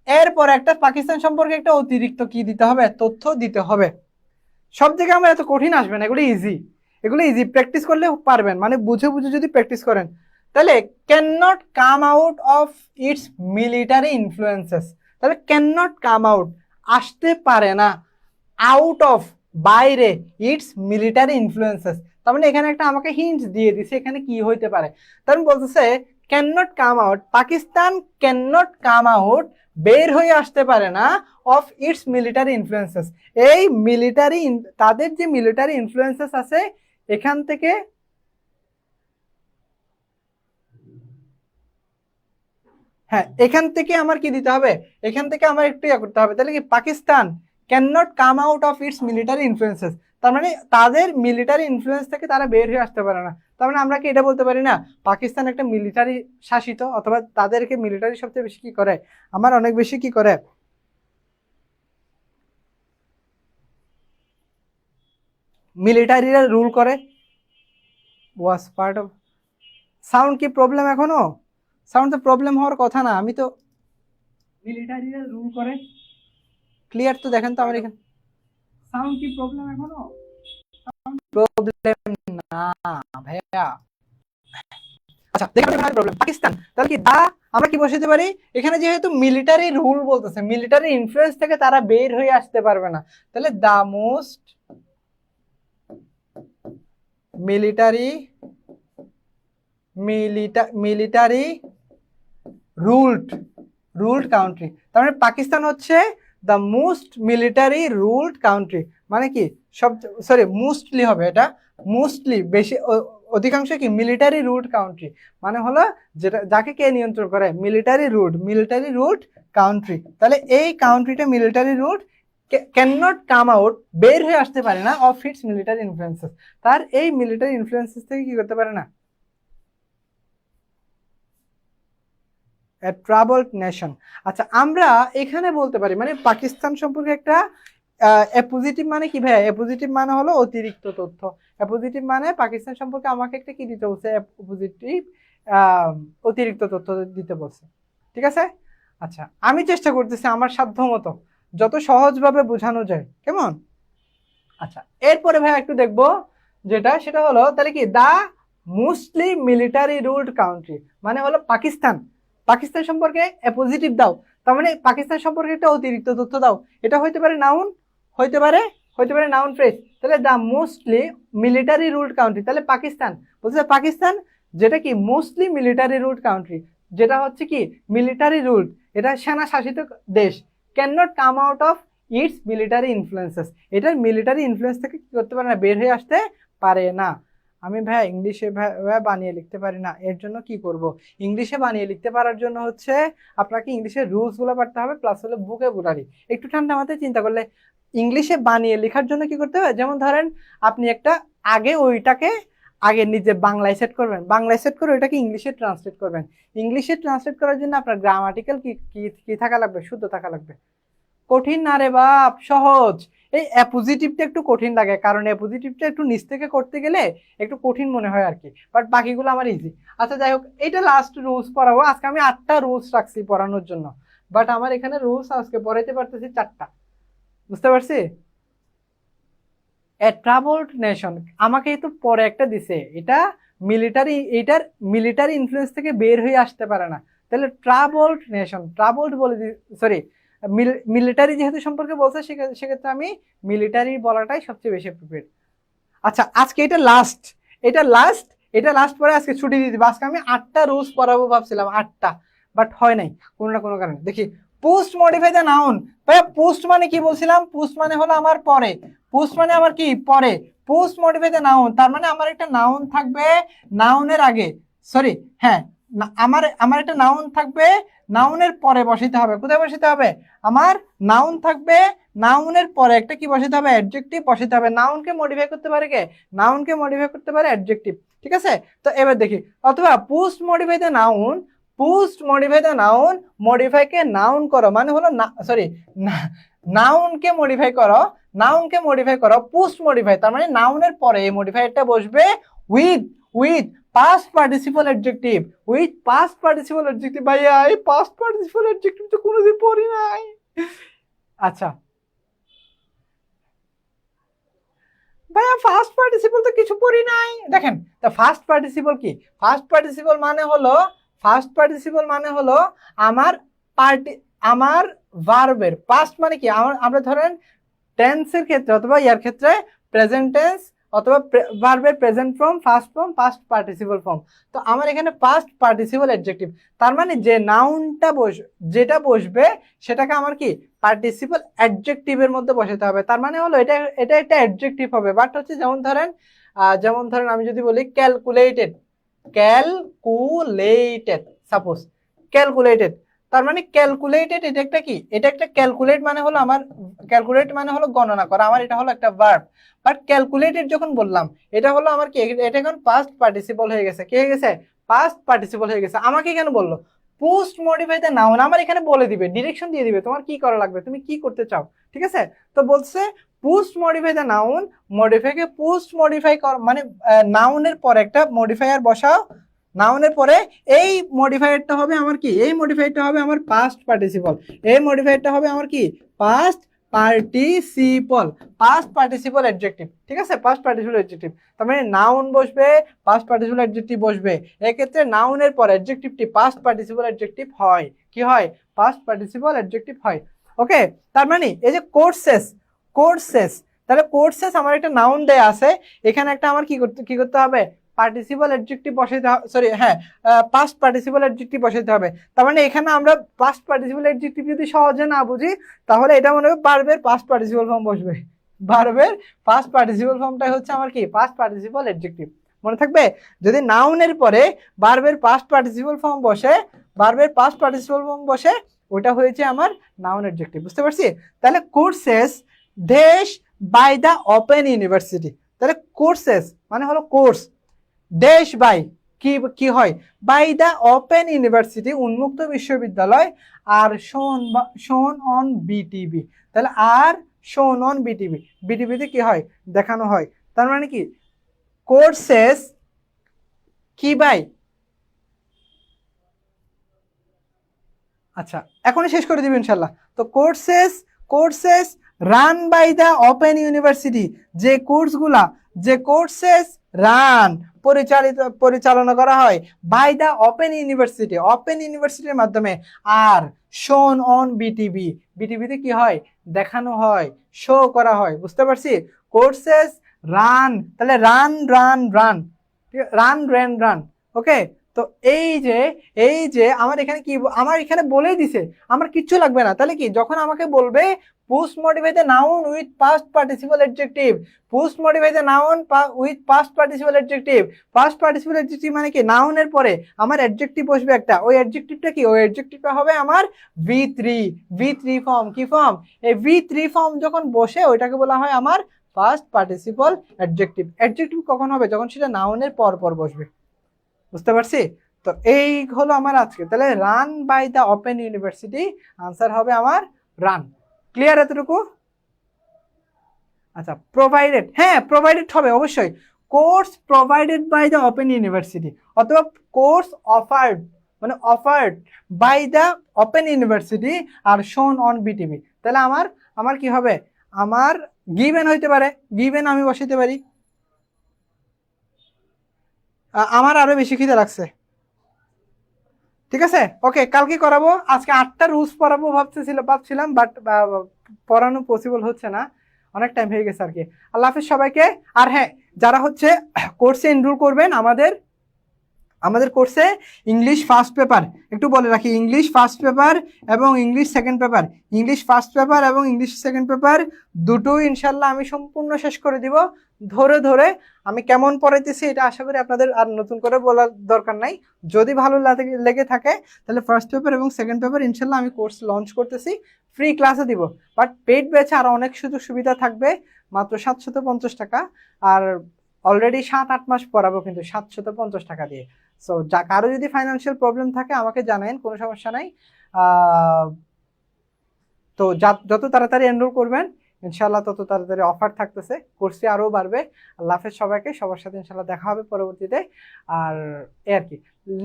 এরপর একটা পাকিস্তান সম্পর্কে একটা অতিরিক্ত কি দিতে হবে? তথ্য দিতে হবে। সব জায়গায় আমার এত কঠিন আসবে না, এগুলো ইজি। এগুলো ইজি, প্র্যাকটিস করলে পারবেন, মানে বুঝে বুঝে যদি প্র্যাকটিস করেন। তাহলে can not come out of its military influences. তাহলে ক্যান নট কাম আউট, আসতে পারে না, আউট অফ, বাইরে, ইটস মিলিটারি ইনফ্লুয়েন্সেস। তার মানে এখানে একটা আমাকে হিন্টস দিয়ে দিছে এখানে কি হইতে পারে। তার মানে বলতেছে can not come out, Pakistan can not come out, বের হয়ে আসতে পারে না, অফ ইটস মিলিটারি ইনফ্লুয়েন্সেস। এই মিলিটারি, তাদের যে মিলিটারি ইনফ্লুয়েন্সেস আছে এখান থেকে। হ্যাঁ, এখান থেকে আমার কি দিতে হবে? এখান থেকে আমার একটু ইয়ে করতে হবে। তাহলে কি Pakistan can not come out of its military influences, তার মানে তাদের মিলিটারি ইনফ্লুয়েন্স থেকে তারা বের হয়ে আসতে পারে না। তার মানে আমরা কি এটা বলতে পারি না পাকিস্তান একটা মিলিটারি শাসিত, অথবা তাদেরকে মিলিটারি সবচেয়ে বেশি কি করে, আমার অনেক বেশি কি করে, মিলিটারিরা রুল করে। Was part of. সাউন্ড কি প্রবলেম এখনো? সাউন্ড তো প্রবলেম হওয়ার কথা না, আমি তো মিলিটারিরা রুল করে। ক্লিয়ার তো দেখেন তো আমার এখানে সাউন্ড কি প্রবলেম এখনো? প্রবলেম না ভাইয়া। আচ্ছা দেখেন এখানে প্রবলেম পাকিস্তান, তাহলে কি দা আমরা কি বসাতে পারি এখানে? যেহেতু মিলিটারি রুল বলতেছে, মিলিটারি ইনফ্লুয়েন্স থেকে তারা বের হয়ে আসতে পারবে না, তাহলে the most military military ruled ruled country. তার মানে পাকিস্তান হচ্ছে the most military ruled country, মানে কি সব, সরি মোস্টলি হবে এটা, মোস্টলি বেশি অধিকাংশ কি মিলিটারি রুলড কান্ট্রি, মানে হলো যেটা যাকে কে নিয়ন্ত্রণ করে, মিলিটারি রুলড কান্ট্রি। তাহলে এই কান্ট্রিটা military ruled, can not come out, বের হয়ে আসতে পারে না, অফ ইটস মিলিটারি ইনফ্লুয়েন্সেস, তার এই মিলিটারি ইনফ্লুয়েন্সেস থেকে কি করতে পারে না, এ ট্রাবলড নেশন। আচ্ছা আমরা এখানে বলতে পারি মানে পাকিস্তান সম্পর্কে একটা অ্যাপোজিটিভ মানে কি ভাই, অ্যাপোজিটিভ মানে হলো অতিরিক্ত তথ্য, অ্যাপোজিটিভ মানে পাকিস্তান সম্পর্কে আমাকে একটা কি দিতে বলছে, অ্যাপোজিটিভ অতিরিক্ত তথ্য দিতে বলছে, ঠিক আছে। আচ্ছা আমি চেষ্টা করতেছি আমার সাধ্য মতো যত সহজভাবে বোঝানো যায়, কেমন। আচ্ছা এরপরে ভাই একটু দেখবো যেটা, সেটা হলো তাহলে কি দা মোস্টলি মিলিটারি রুলড কান্ট্রি, মানে হলো পাকিস্তান, পাকিস্তান সম্পর্কে পজিটিভ দাও, তার মানে পাকিস্তান সম্পর্কে একটা অতিরিক্ত তথ্য দাও, এটা হইতে পারে নাউন, হইতে পারে নাউন ফ্রেজ। তাহলে দা মোস্টলি মিলিটারি রুলড কান্ট্রি, তাহলে পাকিস্তান বলছে, পাকিস্তান যেটা কি মোস্টলি মিলিটারি রুলড কান্ট্রি, যেটা হচ্ছে কি মিলিটারি রুলড, এটা সেনা শাসিত দেশ, can not come out of its military influences, এটার মিলিটারি ইনফ্লুয়েন্স থেকে কি করতে পারে না, বের হয়ে আসতে পারে না। আমি ভাই ইংলিশে বানিয়ে লিখতে পারি না, এর জন্য কি করব, ইংলিশে বানিয়ে লিখতে পারার জন্য হচ্ছে আপনাকে ইংলিশের রুলস গুলো পড়তে হবে, প্লাস হলো ভোকাবুলারি একটু ঠান্ডা মাথায় চিন্তা করলে। ইংলিশে বানিয়ে লেখার জন্য কি করতে হবে, যেমন ধরেন আপনি একটা আগে ওইটাকে আগে নিজে বাংলায় সেট করবেন, বাংলায় সেট করে ওইটাকে ইংলিশে ট্রান্সলেট করবেন, ইংলিশে ট্রান্সলেট করার জন্য আপনার গ্রামাটিক্যাল কি কি থাকা লাগবে, শুদ্ধ থাকা লাগবে। কঠিন না রে বাপ, সহজ। এই অ্যাপোজিটিভটা একটু কঠিন লাগে, কারণ অ্যাপোজিটিভটা একটু নিচ থেকে করতে গেলে একটু কঠিন মনে হয় আর কি, বাট বাকিগুলো আমার ইজি। আচ্ছা যাই হোক, এটা লাস্ট রুলস পড়াবো আজকে, আমি 8টা রুলস রাখছি পড়ানোর জন্য, বাট আমার এখানে রুলস আজকে পড়াইতে পারতেছি 4টা, বুঝতে পারছি। এ ট্রাবলড নেশন, আমাকে তো পরে একটা দিছে, এটা মিলিটারি, এটার মিলিটারি ইনফ্লুয়েন্স থেকে বের হয়ে আসতে পারে না, তাহলে ট্রাবলড নেশন, ট্রাবলড বলে সরি মিলিটারি যেহেতু সম্পর্কে বলছে সেক্ষেত্রে আমি মিলিটারি বলাটাই সবচেয়ে বেশি প্রিপেয়ার। আচ্ছা আজকে এটা লাস্ট পরে আজকে ছুটি দিয়ে দিবো, আজকে আমি 8টা রুলস পড়াবো ভাবছিলাম, 8টা, বাট হয় নাই কোনো না কোনো কারণে। দেখি পোস্ট মডিফাই দ্য নাউন, ভাইয়া পোস্ট মানে কি বলছিলাম, পোস্ট মানে হলো আমার পরে, পোস্ট মানে আমার কি পরে, পোস্ট মডিফাই দ্য নাউন, তার মানে আমার একটা নাউন থাকবে নাউনের আগে, সরি হ্যাঁ, আমার একটা নাউন থাকবে, নাউনের পরে বসাইতে হবে, কোথায় বসাইতে হবে, আমার নাউন থাকবে, নাউনের পরে একটা কি বসাইতে হবে, অ্যাডজেক্টিভ বসাইতে হবে। নাউনকে মডিফাই করতে পারে কে, নাউনকে মডিফাই করতে পারে অ্যাডজেক্টিভ, ঠিক আছে। তো এবার দেখি, অথবা post modify the noun, post modify the noun, modify K noun করো, মানে হলো সরি নাউনকে মডিফাই করো, নাউনকে মডিফাই করো, পোস্ট মডিফাই, তার মানে নাউনের পরে এই মডিফায়ারটা বসবে with past participle adjective, with past participle adjective. ভাইয়া এই পাস্ট পার্টিসিপল অ্যাডজেক্টিভ তো কোনোদিন পড়ি নাই। আচ্ছা ভাইয়া ফার্স্ট পার্টিসিপল তো কিছু পড়ি নাই, দেখেন তা ফার্স্ট পার্টিসিপল কি, ফার্স্ট পার্টিসিপল মানে হলো আমার আমার ভার্বের পাস্ট, মানে কি আমরা ধরেন টেন্সের ক্ষেত্রে অথবা ইয়ার ক্ষেত্রে প্রেজেন্ট টেন্স অথবা ভার্বের present form, first form, past participle form. তো আমার এখানে পাস্ট পার্টিসিপল অ্যাডজেক্টিভ, তার মানে যে নাউনটা যেটা বসবে সেটাকে আমার কি পার্টিসিপল অ্যাডজেক্টিভের মধ্যে বসাতে হবে, তার মানে হলো এটা একটা অ্যাডজেক্টিভ হবে। বাট হচ্ছে যেমন ধরেন আমি যদি বলি ক্যালকুলেটেড, সাপোজ ক্যালকুলেটেড, তার মানে ক্যালকুলেটেড এটা একটা কি, এটা একটা ক্যালকুলেট মানে হলো আমার, ক্যালকুলেট মানে হলো গণনা করা, আমার এটা হলো একটা ভার্ব। বাট ক্যালকুলেটেড যখন বললাম এটা হলো আমার কি, এটা এখন পাস্ট পার্টিসিপল হয়ে গেছে, কি হয়ে গেছে, পাস্ট পার্টিসিপল হয়ে গেছে। আমাকে কেন বললো পোস্ট মডিফাই দ্য নাউন, আমার এখানে বলে দিবে, ডিরেকশন দিয়ে দিবে তোমার কি করা লাগবে, তুমি কি করতে চাও, ঠিক আছে। তো বলছে পোস্ট মডিফাই দ্য নাউন, মডিফাইকে পোস্ট মডিফাই কর, মানে নাউনের পরে একটা মডিফায়ার বসাও, নাউনের পরে এই মডিফায়ারটা হবে আমার কি, এই মডিফায়ারটা হবে আমার পাস্ট পার্টিসিপল, এই মডিফায়ারটা হবে আমার কি পাস্ট পার্টিসিপল অ্যাডজেক্টিভ, ঠিক আছে, পাস্ট পার্টিসিপল অ্যাডজেক্টিভ। তার মানে নাউন বসবে, পাস্ট পার্টিসিপল অ্যাডজেক্টিভ বসবে, এক্ষেত্রে নাউনের পর অ্যাডজেক্টিভটি পাস্ট পার্টিসিপল অ্যাডজেক্টিভ হয়, কি হয়, পাস্ট পার্টিসিপল অ্যাডজেক্টিভ হয়। ওকে, তার মানে এই যে কোর্সেস, তাহলে কোর্সেস আমার একটা নাউন দেয়া আছে, এখানে একটা আমার কি করতে হবে, পার্টিসিপল অ্যাডজেক্টিভ বসাইতে হবে, সরি হ্যাঁ পাস্ট পার্টিসিপল অ্যাডজেক্টিভ বসাইতে হবে। তার মানে এখানে আমরা পাস্ট পার্টিসিপল অ্যাডজেক্টিভ যদি সহজে না বুঝি তাহলে এটা মনে হবে ভার্বের পাস্ট পার্টিসিপল ফর্ম বসবে। ভার্বের পাস্ট পার্টিসিপল ফর্মটাই হচ্ছে আমার কি পাস্ট পার্টিসিপল অ্যাডজেক্টিভ। মনে থাকবে যদি নাউনের পরে ভার্বের পাস্ট পার্টিসিপল ফর্ম বসে, ভার্বের পাস্ট পার্টিসিপল ফর্ম বসে, ওটা হয়েছে আমার নাউন অ্যাডজেক্টিভ। বুঝতে পারছি? তাহলে কোর্সেস দেশ বাই দ্য ওপেন ইউনিভার্সিটি, তাহলে কোর্সেস মানে হলো কোর্স, দেশ বাই কি কি হয় বাই দ্য ওপেন ইউনিভার্সিটি উন্মুক্ত বিশ্ববিদ্যালয়, আর শোন অন বিটিভি, তাহলে আর শোন অন বিটিভি, বিটিভিতে কি হয় দেখানো হয়। তার মানে কি কোর্সেস কি বাই, আচ্ছা এখনই শেষ করে দিবেন ইনশাল্লাহ। তো courses run by the open university, যে কোর্সেস রান পরিচালনা করা হয় by the open university, open ইউনিভার্সিটির মাধ্যমে, আর শোন অন বিটিভি, বিটিভিতে কি হয় দেখানো হয়, শো করা হয়। বুঝতে পারছি? কোর্সেস রান, তাহলে run run run run run run, okay. তো এই যে আমার এখানে কি, আমার এখানে বলেই দিছে, আমার কিচ্ছু লাগবে না। তাহলে কি যখন আমাকে বলবে post modify the noun with past participle adjective, post modify the noun with past participle adjective, past participle adjective মানে কি নাউনের পরে আমার অ্যাডজেক্টিভ বসবে একটা, ওই অ্যাডজেক্টিভটা কি, ওই অ্যাডজেক্টিভটা হবে আমার ভি থ্রি ফর্ম। কি ফর্ম? এই ভি3 ফর্ম যখন বসে ওইটাকে বলা হয় আমার ফার্স্ট পার্টিসিপল অ্যাডজেক্টিভ। অ্যাডজেক্টিভ কখন হবে? যখন সেটা নাউনের পর পর বসবে। বুঝতে পারছি? তো এই হলো আমার আজকে, তাহলে run by the open university, answer হবে আমার রান। ক্লিয়ার এতটুকু? আচ্ছা প্রোভাইডেড, হ্যাঁ প্রোভাইডেড হবে অবশ্যই, course provided by the open University, অথবা কোর্স অফার্ড মানে offered by the open University আর শোন অন বিটিভি। তাহলে আমার আমার কি হবে, আমার গিভেন হইতে পারে, গিভেন আমি বসাইতে পারি। আমার আরো বেশি খিদে লাগছে, ঠিক আছে ওকে কালকে করাবো। আজকে 8টা রুলস পড়াবো ভাবছিলাম, বাট পড়ানো পসিবল হচ্ছে না, অনেক টাইম হয়ে গেছে আর কি। আল্লাহ হাফিজ সবাইকে। আর হ্যাঁ যারা হচ্ছে কোর্সে এনরোল করবেন, আমাদের কোর্সে ইংলিশ ফার্স্ট পেপার, একটু বলে রাখি, ইংলিশ ফার্স্ট পেপার এবং English second paper, English first paper এবং ইংলিশ সেকেন্ড পেপার দুটোই ইনশাল্লাহ আমি সম্পূর্ণ শেষ করে দিব ধরে ধরে। আমি কেমন পড়াইতেছি এটা আশা করি আপনাদের আর নতুন করে বলার দরকার নাই। যদি ভালো লেগে থাকে তাহলে ফার্স্ট পেপার এবং সেকেন্ড পেপার ইনশাল্লাহ আমি কোর্স লঞ্চ করতেছি, ফ্রি ক্লাসে দিব। বাট পেইড ব্যাচে আরও অনেক সুযোগ সুবিধা থাকবে, মাত্র 750 টাকা, আর অলরেডি 7-8 মাস পড়াবো কিন্তু 750 টাকা দিয়ে। সো কারো যদি ফাইন্যান্সিয়াল প্রবলেম থাকে আমাকে জানান, কোনো সমস্যা নাই। তো যত তাড়াতাড়ি এনরোল করবেন ইনশাল্লাহ তত তাড়াতাড়ি অফার থাকতেছে, কোর্সটি আরও বাড়বে। আল্লাহ হাফেজ সবাইকে, সবার সাথে ইনশাল্লাহ দেখা হবে পরবর্তীতে। আর এই আর কি,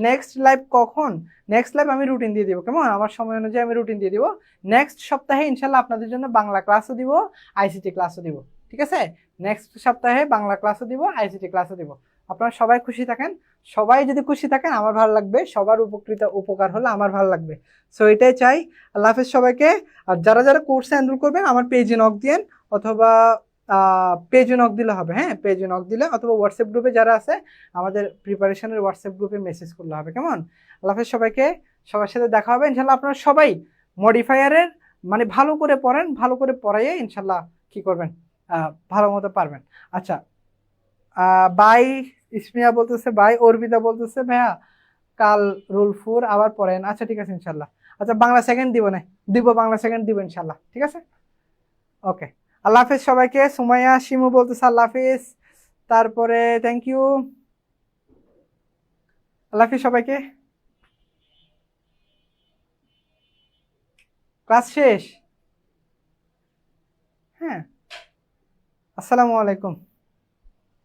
নেক্সট লাইভ কখন, নেক্সট লাইভ আমি রুটিন দিয়ে দিব, কেমন আমার সময় অনুযায়ী আমি রুটিন দিয়ে দিব। নেক্সট সপ্তাহে ইনশাল্লাহ আপনাদের জন্য বাংলা ক্লাসও দিব, আইসিটি ক্লাসও দিব, ঠিক আছে? নেক্সট সপ্তাহে বাংলা ক্লাসও দিব, আইসিটি ক্লাসও দিব। আপনারা সবাই খুশি থাকেন, সবাই যদি খুশি থাকেন আমার ভালো লাগবে, সবার উপকার হলে আমার ভালো লাগবে। সো এটাই চাই। আল্লাহ হাফেজ সবাইকে। আর যারা যারা কোর্সে এনরোল করবেন আমার পেজে নক দিয়েন, অথবা পেজে নক দিলে হবে, হ্যাঁ পেজে নক দিলে, অথবা হোয়াটসঅ্যাপ গ্রুপে যারা আছে আমাদের প্রিপারেশনের হোয়াটসঅ্যাপ গ্রুপে মেসেজ করলে হবে, কেমন? আল্লাহ হাফেজ সবাইকে, সবার সাথে দেখা হবে ইনশাল্লাহ। আপনারা সবাই মডিফায়ারের মানে ভালো করে পড়েন, ভালো করে পড়াইয়ে ইনশাল্লাহ কি করবেন, ভালো মতো পারবেন। আচ্ছা বাই ইসমিয়া বলতেছে, বাই অর্পিতা বলতেছে ভাইয়া কাল রুল 4 আবার পড়েন। আচ্ছা ঠিক আছে ইনশাল্লাহ। আচ্ছা বাংলা সেকেন্ড দিব না, দিব বাংলা সেকেন্ড দিব ইনশাল্লাহ, ঠিক আছে ওকে। আল্লাহ হাফেজ সবাইকে। সুমাইয়া শিমু বলতেছে আল্লাহ হাফেজ, তারপরে থ্যাংক ইউ, আল্লাহ হাফেজ সবাইকে। ক্লাস শেষ, হ্যাঁ আসসালামু আলাইকুম।